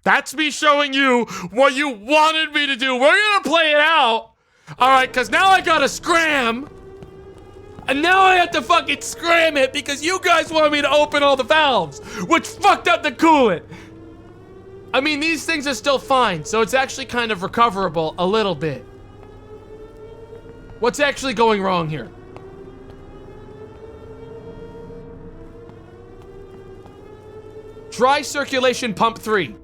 That's me showing you what you wanted me to do. We're gonna play it out. All right, because now I gotta scram. And now I have to fucking scram it because you guys want me to open all the valves, which fucked up the coolant. I mean, these things are still fine, so it's actually kind of recoverable a little bit. What's actually going wrong here? Dry circulation pump 3.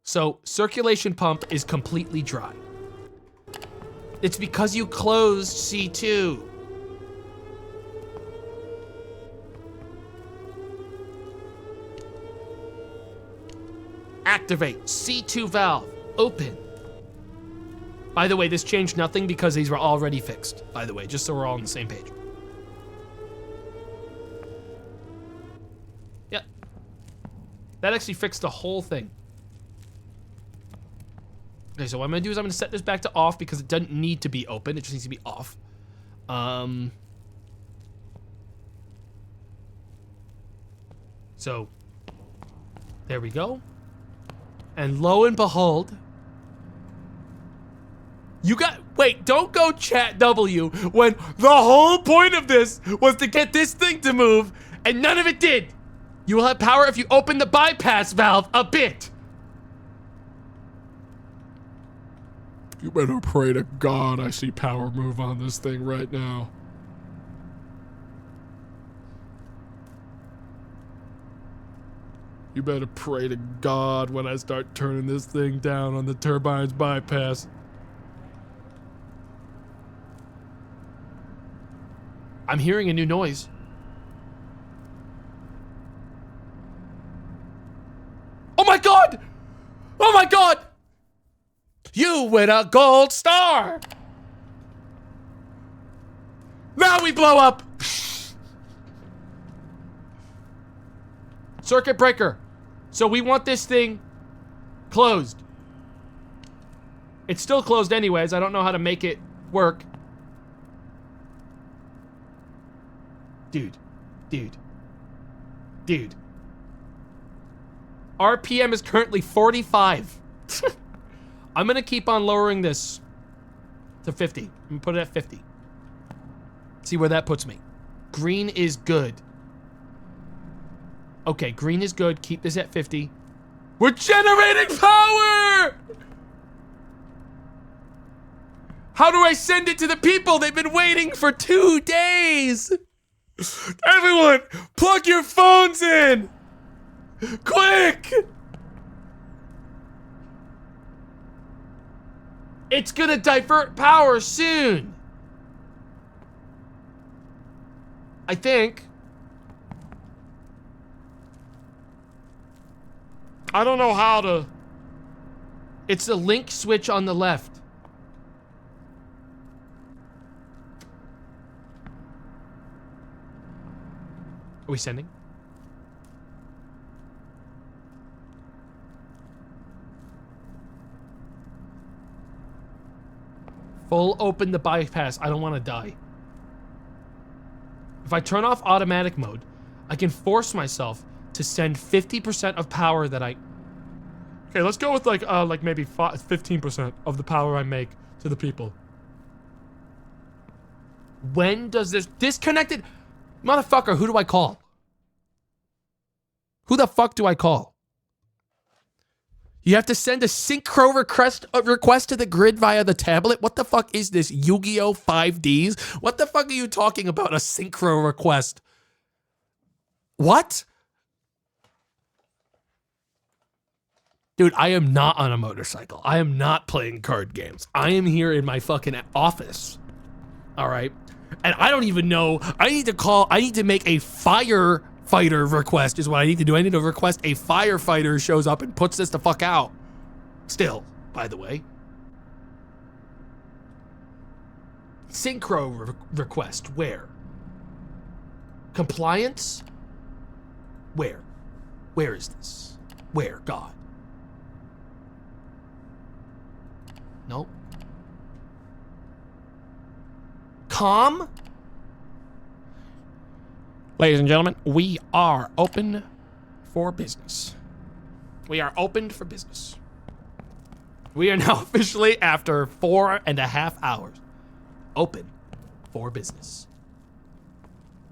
So circulation pump is completely dry. It's because you closed C2. Activate C2 valve. Open. By the way, this changed nothing because these were already fixed. By the way, just so we're all on the same page. Yep. That actually fixed the whole thing. Okay, so what I'm gonna do is I'm gonna set this back to off because it doesn't need to be open. It just needs to be off. So there we go. And lo and behold, you got, wait, don't go chat W when the whole point of this was to get this thing to move and none of it did. You will have power if you open the bypass valve a bit. You better pray to God I see power move on this thing right now. You better pray to God when I start turning this thing down on the turbine's bypass. I'm hearing a new noise. Oh my God! Oh my God! You win a gold star! Now we blow up! Circuit breaker. So we want this thing closed. It's still closed anyways. I don't know how to make it work. Dude. RPM is currently 45. I'm gonna keep on lowering this to 50. I'm gonna put it at 50. See where that puts me. Green is good. Okay, green is good. Keep this at 50. We're generating power! How do I send it to the people? They've been waiting for 2 days. Everyone, plug your phones in. Quick! It's gonna divert power soon. I think. I don't know how to. It's the link switch on the left. Are we sending? Full open the bypass. I don't want to die. If I turn off automatic mode, I can force myself to send 50% of power that I... Okay, let's go with like maybe 15% of the power I make to the people. When does this... Disconnected... Motherfucker, who do I call? Who the fuck do I call? You have to send a synchro request to the grid via the tablet? What the fuck is this? Yu-Gi-Oh! 5Ds? What the fuck are you talking about? A synchro request? What? Dude, I am not on a motorcycle. I am not playing card games. I am here in my fucking office. All right? And I don't even know. I need to make a firefighter request is what I need to do. I need to request a firefighter shows up and puts this the fuck out. Still, by the way. Synchro request, where? Compliance? Where? Where is this? Where, God? Nope. Calm? Ladies and gentlemen, we are open for business. We are opened for business. We are now officially, after 4.5 hours, open for business.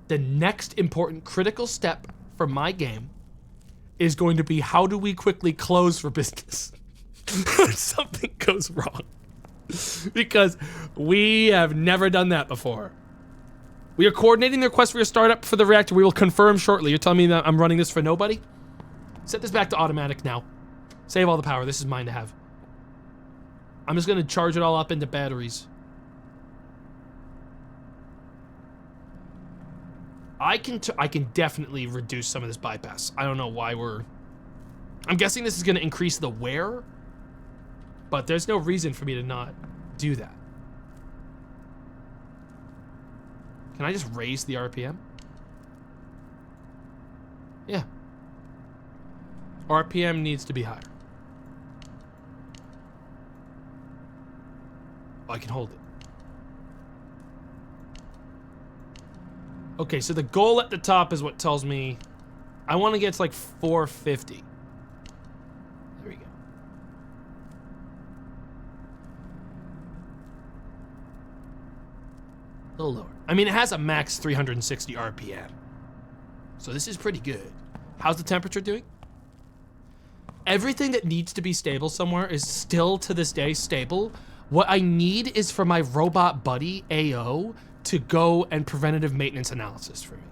The next important critical step for my game is going to be, how do we quickly close for business? If something goes wrong. Because we have never done that before. We are coordinating the request for your startup for the reactor. We will confirm shortly. You're telling me that I'm running this for nobody? Set this back to automatic now. Save all the power. This is mine to have. I'm just going to charge it all up into batteries. I can definitely reduce some of this bypass. I don't know why we're... I'm guessing this is going to increase the wear, but there's no reason for me to not do that. Can I just raise the RPM? Yeah. RPM needs to be higher. Oh, I can hold it. Okay, so the goal at the top is what tells me I want to get to like 450. There we go. A little lower. I mean, it has a max 360 RPM. So this is pretty good. How's the temperature doing? Everything that needs to be stable somewhere is still to this day stable. What I need is for my robot buddy, AO, to go and preventative maintenance analysis for me.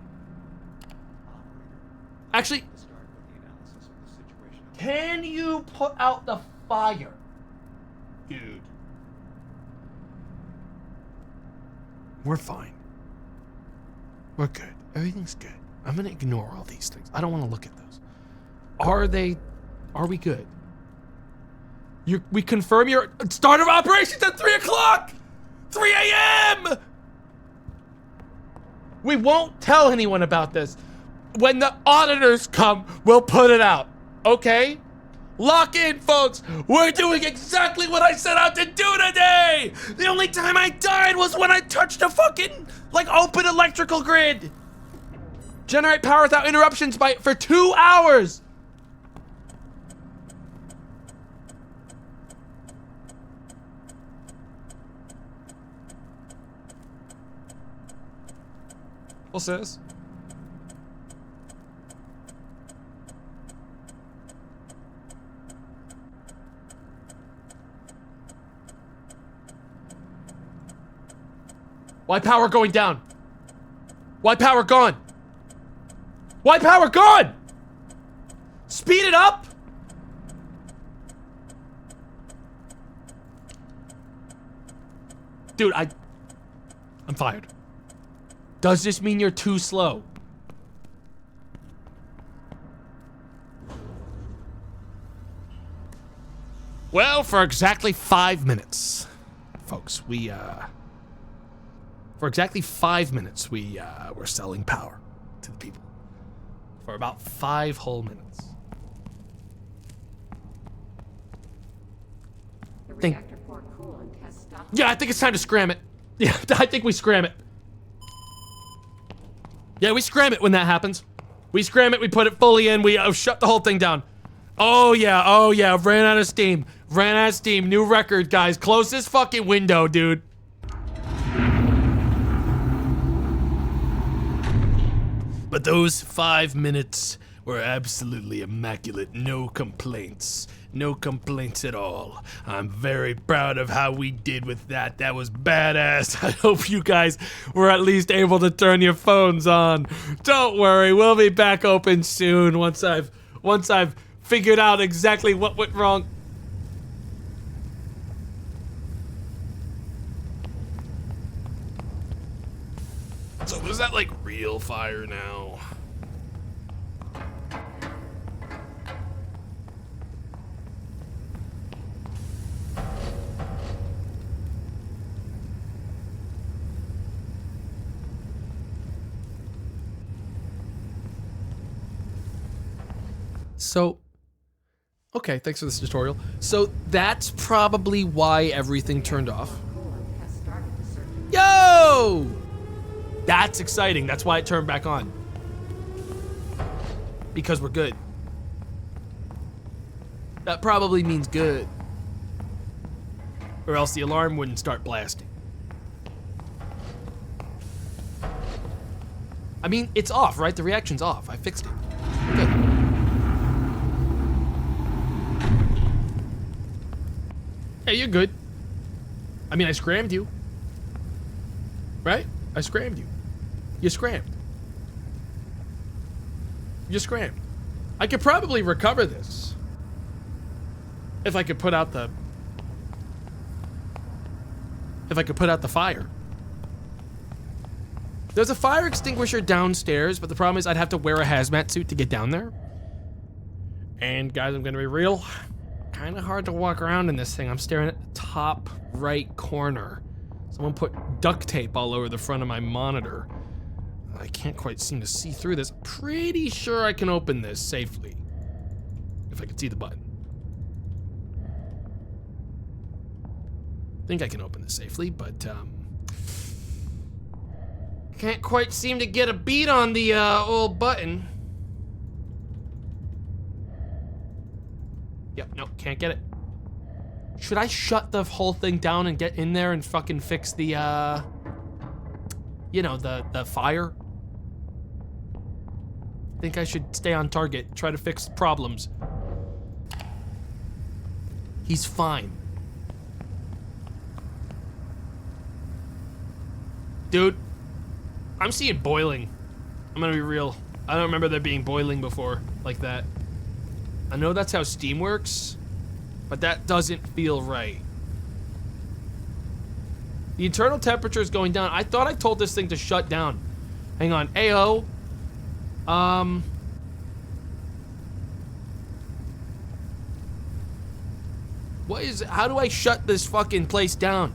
Actually, can you put out the fire? Dude. We're fine. We're good. Everything's good. I'm gonna ignore all these things. I don't want to look at those. Are we good? We confirm your start of operations at 3 o'clock! 3 a.m.! We won't tell anyone about this. When the auditors come, we'll put it out. Okay? Lock in, folks. We're doing exactly what I set out to do today. The only time I died was when I touched a fucking, open electrical grid. Generate power without interruptions for 2 hours. What's this? Why power going down? Why power gone? Why power gone? Speed it up? Dude, I'm fired. Does this mean you're too slow? Well, for exactly 5 minutes, folks, for exactly 5 minutes, we're selling power to the people. For about 5 whole minutes. The reactor core coolant has stopped. Yeah, I think it's time to scram it. Yeah, I think we scram it. Yeah, we scram it when that happens. We scram it, we put it fully in, we shut the whole thing down. Oh yeah, ran out of steam. Ran out of steam, new record, guys. Close this fucking window, dude. But those 5 minutes were absolutely immaculate. No complaints. No complaints at all. I'm very proud of how we did with that. That was badass. I hope you guys were at least able to turn your phones on. Don't worry, we'll be back open soon once I've figured out exactly what went wrong. So was that like real fire now? So, okay, thanks for this tutorial. So that's probably why everything turned off. Coolant has started to circulate. Yo! That's exciting. That's why it turned back on. Because we're good. That probably means good. Or else the alarm wouldn't start blasting. I mean, it's off, right? The reaction's off. I fixed it. We're good. Hey, you're good. I mean, I scrammed you. Right? I scrammed you. You scrammed. You scrammed. I could probably recover this. If I could put out the... If I could put out the fire. There's a fire extinguisher downstairs, but the problem is I'd have to wear a hazmat suit to get down there. And guys, I'm gonna be real. Kind of hard to walk around in this thing. I'm staring at the top right corner. Someone put duct tape all over the front of my monitor. I can't quite seem to see through this. Pretty sure I can open this safely. If I could see the button. I think I can open this safely, but can't quite seem to get a beat on the old button. Yep, nope, can't get it. Should I shut the whole thing down and get in there and fucking fix the, you know, the fire? I think I should stay on target, try to fix problems. He's fine. Dude, I'm seeing boiling. I'm gonna be real. I don't remember there being boiling before, like that. I know that's how steam works, but that doesn't feel right. The internal temperature is going down. I thought I told this thing to shut down. Hang on, AO. How do I shut this fucking place down?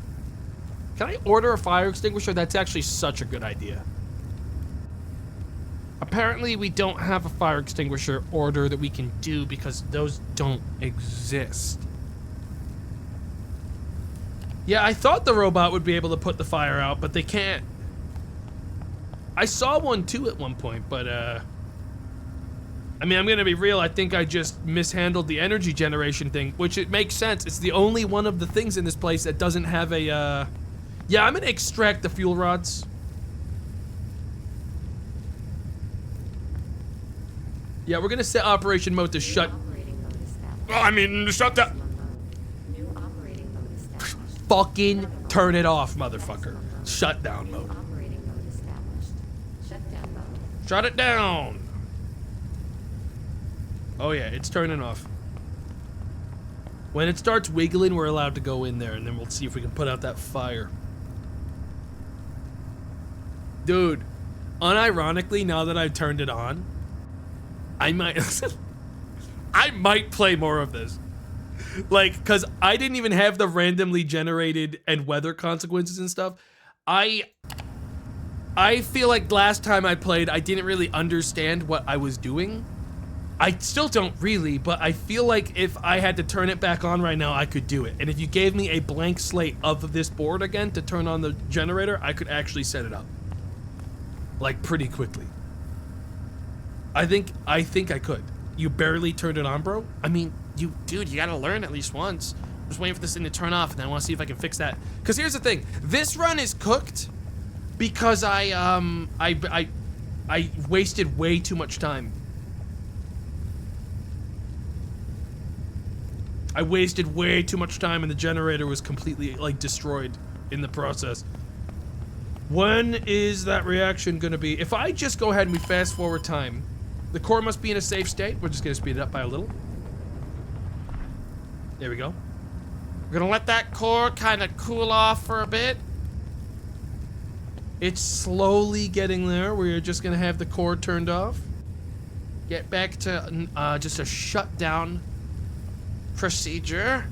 Can I order a fire extinguisher? That's actually such a good idea. Apparently we don't have a fire extinguisher order that we can do because those don't exist. Yeah, I thought the robot would be able to put the fire out, but they can't. I saw one too at one point, but I mean, I'm gonna be real, I think I just mishandled the energy generation thing, which it makes sense. It's the only one of the things in this place that doesn't have a, yeah, I'm gonna extract the fuel rods. Yeah, we're gonna set operation mode to shut. Operating mode established. Oh, I mean, shut that. New operating mode established. Fucking turn it off, motherfucker. Shutdown mode. Operating mode established. Shutdown mode. Shut it down. Oh yeah, it's turning off. When it starts wiggling, we're allowed to go in there, and then we'll see if we can put out that fire. Dude, unironically, now that I've turned it on, I might play more of this. Like, cause I didn't even have the randomly generated and weather consequences and stuff. I feel like last time I played, I didn't really understand what I was doing. I still don't really, but I feel like if I had to turn it back on right now, I could do it. And if you gave me a blank slate of this board again to turn on the generator, I could actually set it up. like pretty quickly. I think I could. You barely turned it on, bro. I mean, dude, you gotta learn at least once. I'm just waiting for this thing to turn off, and then I want to see if I can fix that. Cause here's the thing: this run is cooked because I wasted way too much time. I wasted way too much time, and the generator was completely like destroyed in the process. When is that reaction gonna be? If I just go ahead and we fast forward time, the core must be in a safe state. We're just gonna speed it up by a little. There we go. We're gonna let that core kind of cool off for a bit. It's slowly getting there. We're just gonna have the core turned off. Get back to just a shutdown procedure.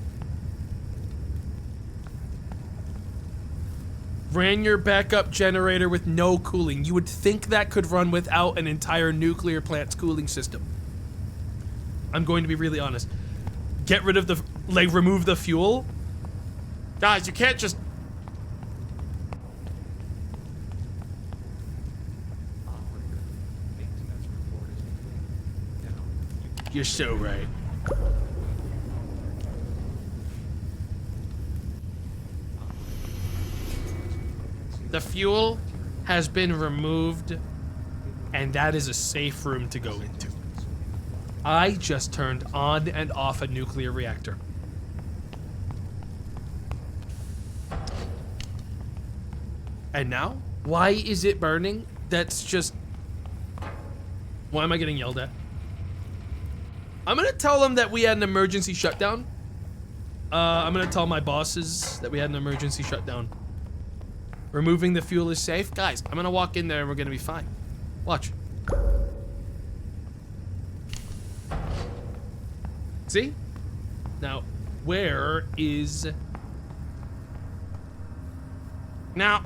Ran your backup generator with no cooling. You would think that could run without an entire nuclear plant's cooling system. I'm going to be really honest. Get rid of the, like, remove the fuel. Guys, you can't just... Operator, maintenance report is complete. Now, You're so right. The fuel has been removed, and that is a safe room to go into. I just turned on and off a nuclear reactor. And now? Why is it burning? That's just... Why am I getting yelled at? I'm gonna tell them that we had an emergency shutdown. I'm gonna tell my bosses that we had an emergency shutdown. Removing the fuel is safe. Guys, I'm gonna walk in there and we're gonna be fine. Watch. See? Now, where is... Now,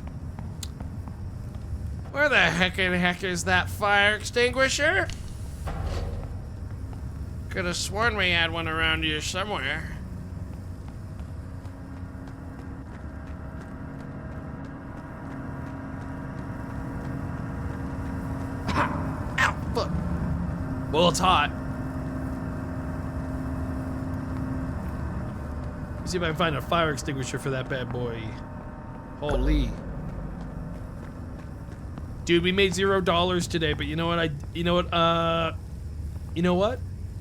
where the heck is that fire extinguisher? Could have sworn we had one around here somewhere. Ow, fuck. Well, it's hot. See if I can find a fire extinguisher for that bad boy. Holy. Dude, we made $0 today, but you know what? You know what?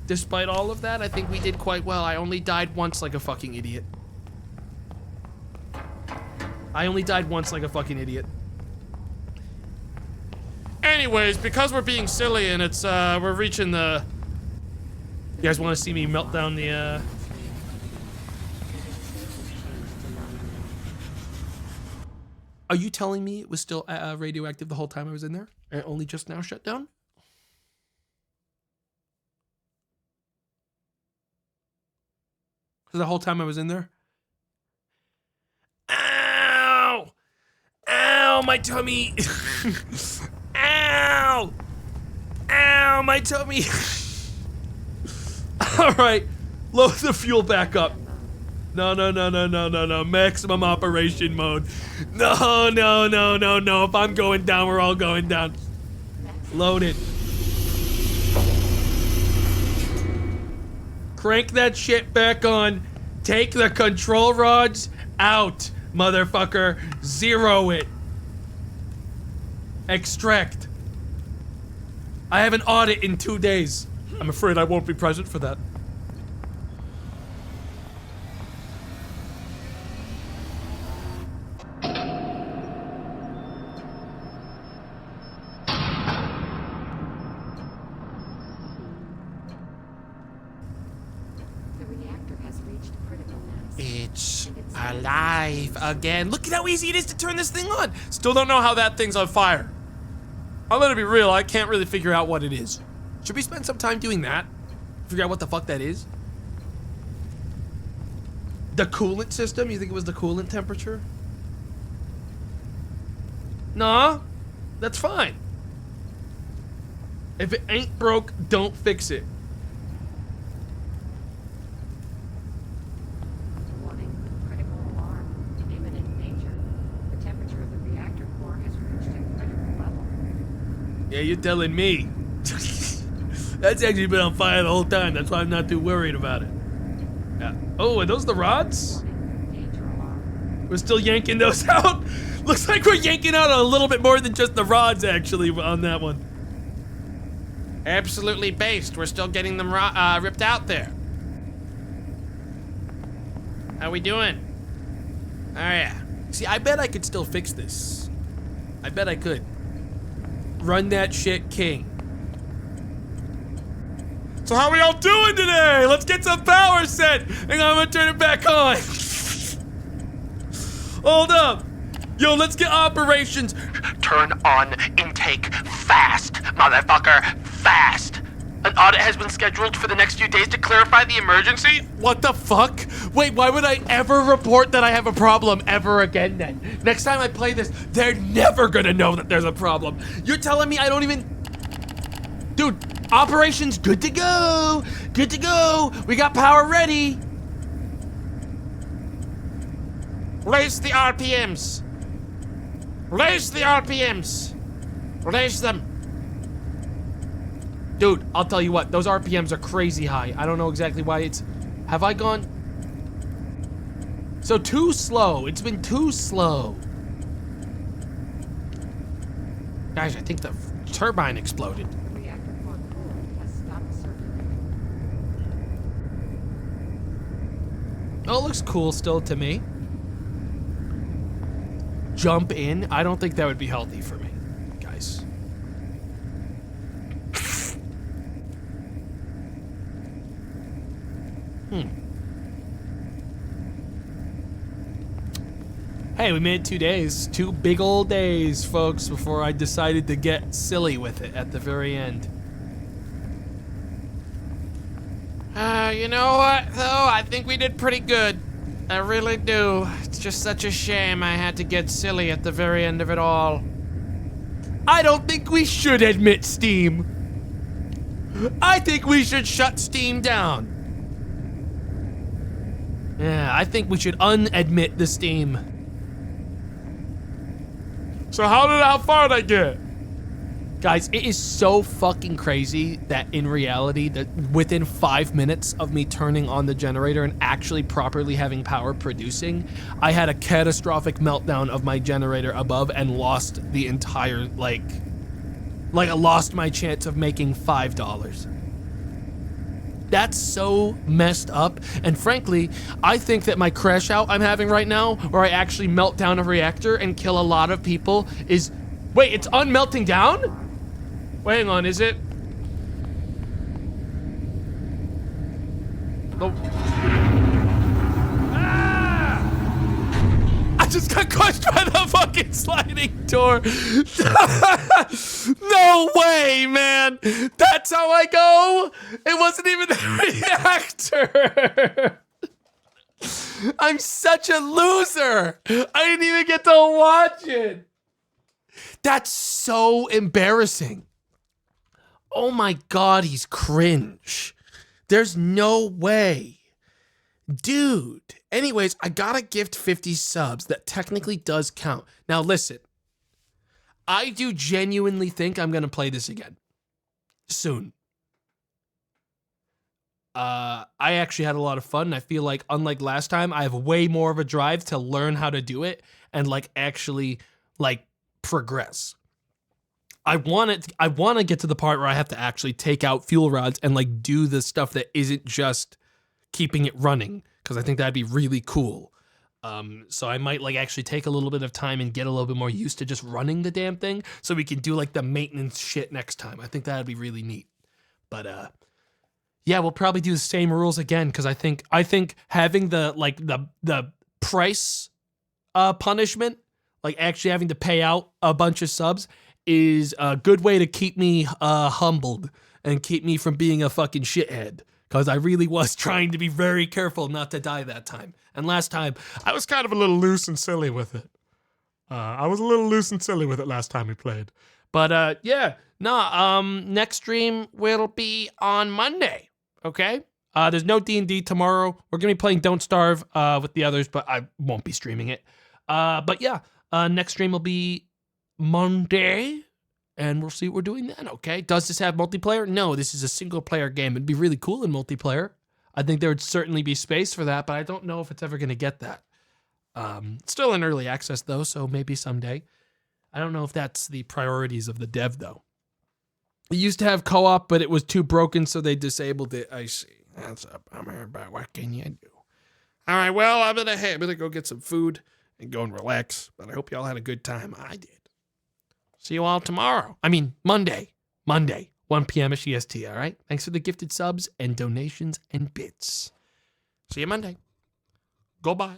Despite all of that, I think we did quite well. I only died once like a fucking idiot. Anyways, because we're being silly and it's, we're reaching the... You guys want to see me melt down the, Are you telling me it was still radioactive the whole time I was in there? And it only just now shut down? The whole time I was in there? Ow! Ow, my tummy! Ow! Ow, my tummy! Alright, load the fuel back up. No. Maximum operation mode. No. If I'm going down, we're all going down. Load it. Crank that shit back on. Take the control rods out, motherfucker. Zero it. Extract. I have an audit in 2 days. I'm afraid I won't be present for that. It's alive again. Look at how easy it is to turn this thing on. Still don't know how that thing's on fire. I'm gonna be real, I can't really figure out what it is. Should we spend some time doing that? Figure out what the fuck that is? The coolant system? You think it was the coolant temperature? Nah, that's fine. If it ain't broke, don't fix it. Yeah, you're telling me. That's actually been on fire the whole time. That's why I'm not too worried about it. Yeah. Oh, are those the rods? Danger alarm. We're still yanking those out? Looks like we're yanking out a little bit more than just the rods, actually, on that one. Absolutely based. We're still getting them ripped out there. How we doing? Oh, yeah. See, I bet I could still fix this. I bet I could. Run that shit, king. So how we all doing today? Let's get some power set. Hang on, I'm gonna turn it back on. Hold up. Yo, let's get operations. Turn on intake fast, motherfucker, fast. An audit has been scheduled for the next few days to clarify the emergency. What the fuck? Wait, why would I ever report that I have a problem ever again then? Next time I play this, they're never gonna know that there's a problem. You're telling me I don't even... Dude, operations good to go. Good to go. We got power ready. Raise the RPMs. Raise the RPMs. Raise them. Dude, I'll tell you what, those RPMs are crazy high. I don't know exactly why it's... Have I gone... So too slow. It's been too slow. Guys, I think the turbine exploded. The reactor core coolant has stopped circulating. Oh, it looks cool still to me. Jump in? I don't think that would be healthy for me, guys. Hey, we made it 2 days. 2 big old days, folks, before I decided to get silly with it at the very end. You know what, though? I think we did pretty good. I really do. It's just such a shame I had to get silly at the very end of it all. I don't think we should admit Steam. I think we should shut Steam down. Yeah, I think we should unadmit the Steam. So how far did I get? Guys, it is so fucking crazy that in reality, that within 5 minutes of me turning on the generator and actually properly having power producing, I had a catastrophic meltdown of my generator above and lost the entire, like I lost my chance of making $5. That's so messed up, and frankly, I think that my crash out I'm having right now, where I actually melt down a reactor and kill a lot of people, is... Wait, it's unmelting down? Wait, hang on, is it? Oh. Ah! I just got crushed by the fucking sliding door. No way, man. That's how I go? It wasn't even the reactor. I'm such a loser. I didn't even get to watch it. That's so embarrassing. Oh my God, he's cringe. There's no way. Dude. Anyways, I gotta gift 50 subs. That technically does count. Now listen. I do genuinely think I'm gonna play this again. Soon. I actually had a lot of fun. I feel like, unlike last time, I have way more of a drive to learn how to do it and actually progress. I want to get to the part where I have to actually take out fuel rods and do the stuff that isn't just keeping it running, because I think that'd be really cool. So I might actually take a little bit of time and get a little bit more used to just running the damn thing, so we can do the maintenance shit next time. I think that'd be really neat. But yeah, we'll probably do the same rules again, because I think having the price punishment, actually having to pay out a bunch of subs, is a good way to keep me humbled and keep me from being a fucking shithead, because I really was trying to be very careful not to die that time. And last time, I was kind of a little loose and silly with it. Last time we played. But yeah, no, next stream will be on Monday, okay? There's no D&D tomorrow. We're gonna be playing Don't Starve with the others, but I won't be streaming it. But yeah, next stream will be Monday, and we'll see what we're doing then, okay? Does this have multiplayer? No, this is a single-player game. It'd be really cool in multiplayer. I think there would certainly be space for that, but I don't know if it's ever going to get that. Still in early access, though, so maybe someday. I don't know if that's the priorities of the dev, though. It used to have co-op, but it was too broken, so they disabled it. I see. That's a bummer, but what can you do? All right, well, I'm gonna go get some food and go and relax, but I hope y'all had a good time. I did. See you all tomorrow. I mean, Monday, 1 p.m. EST, all right? Thanks for the gifted subs and donations and bits. See you Monday. Goodbye.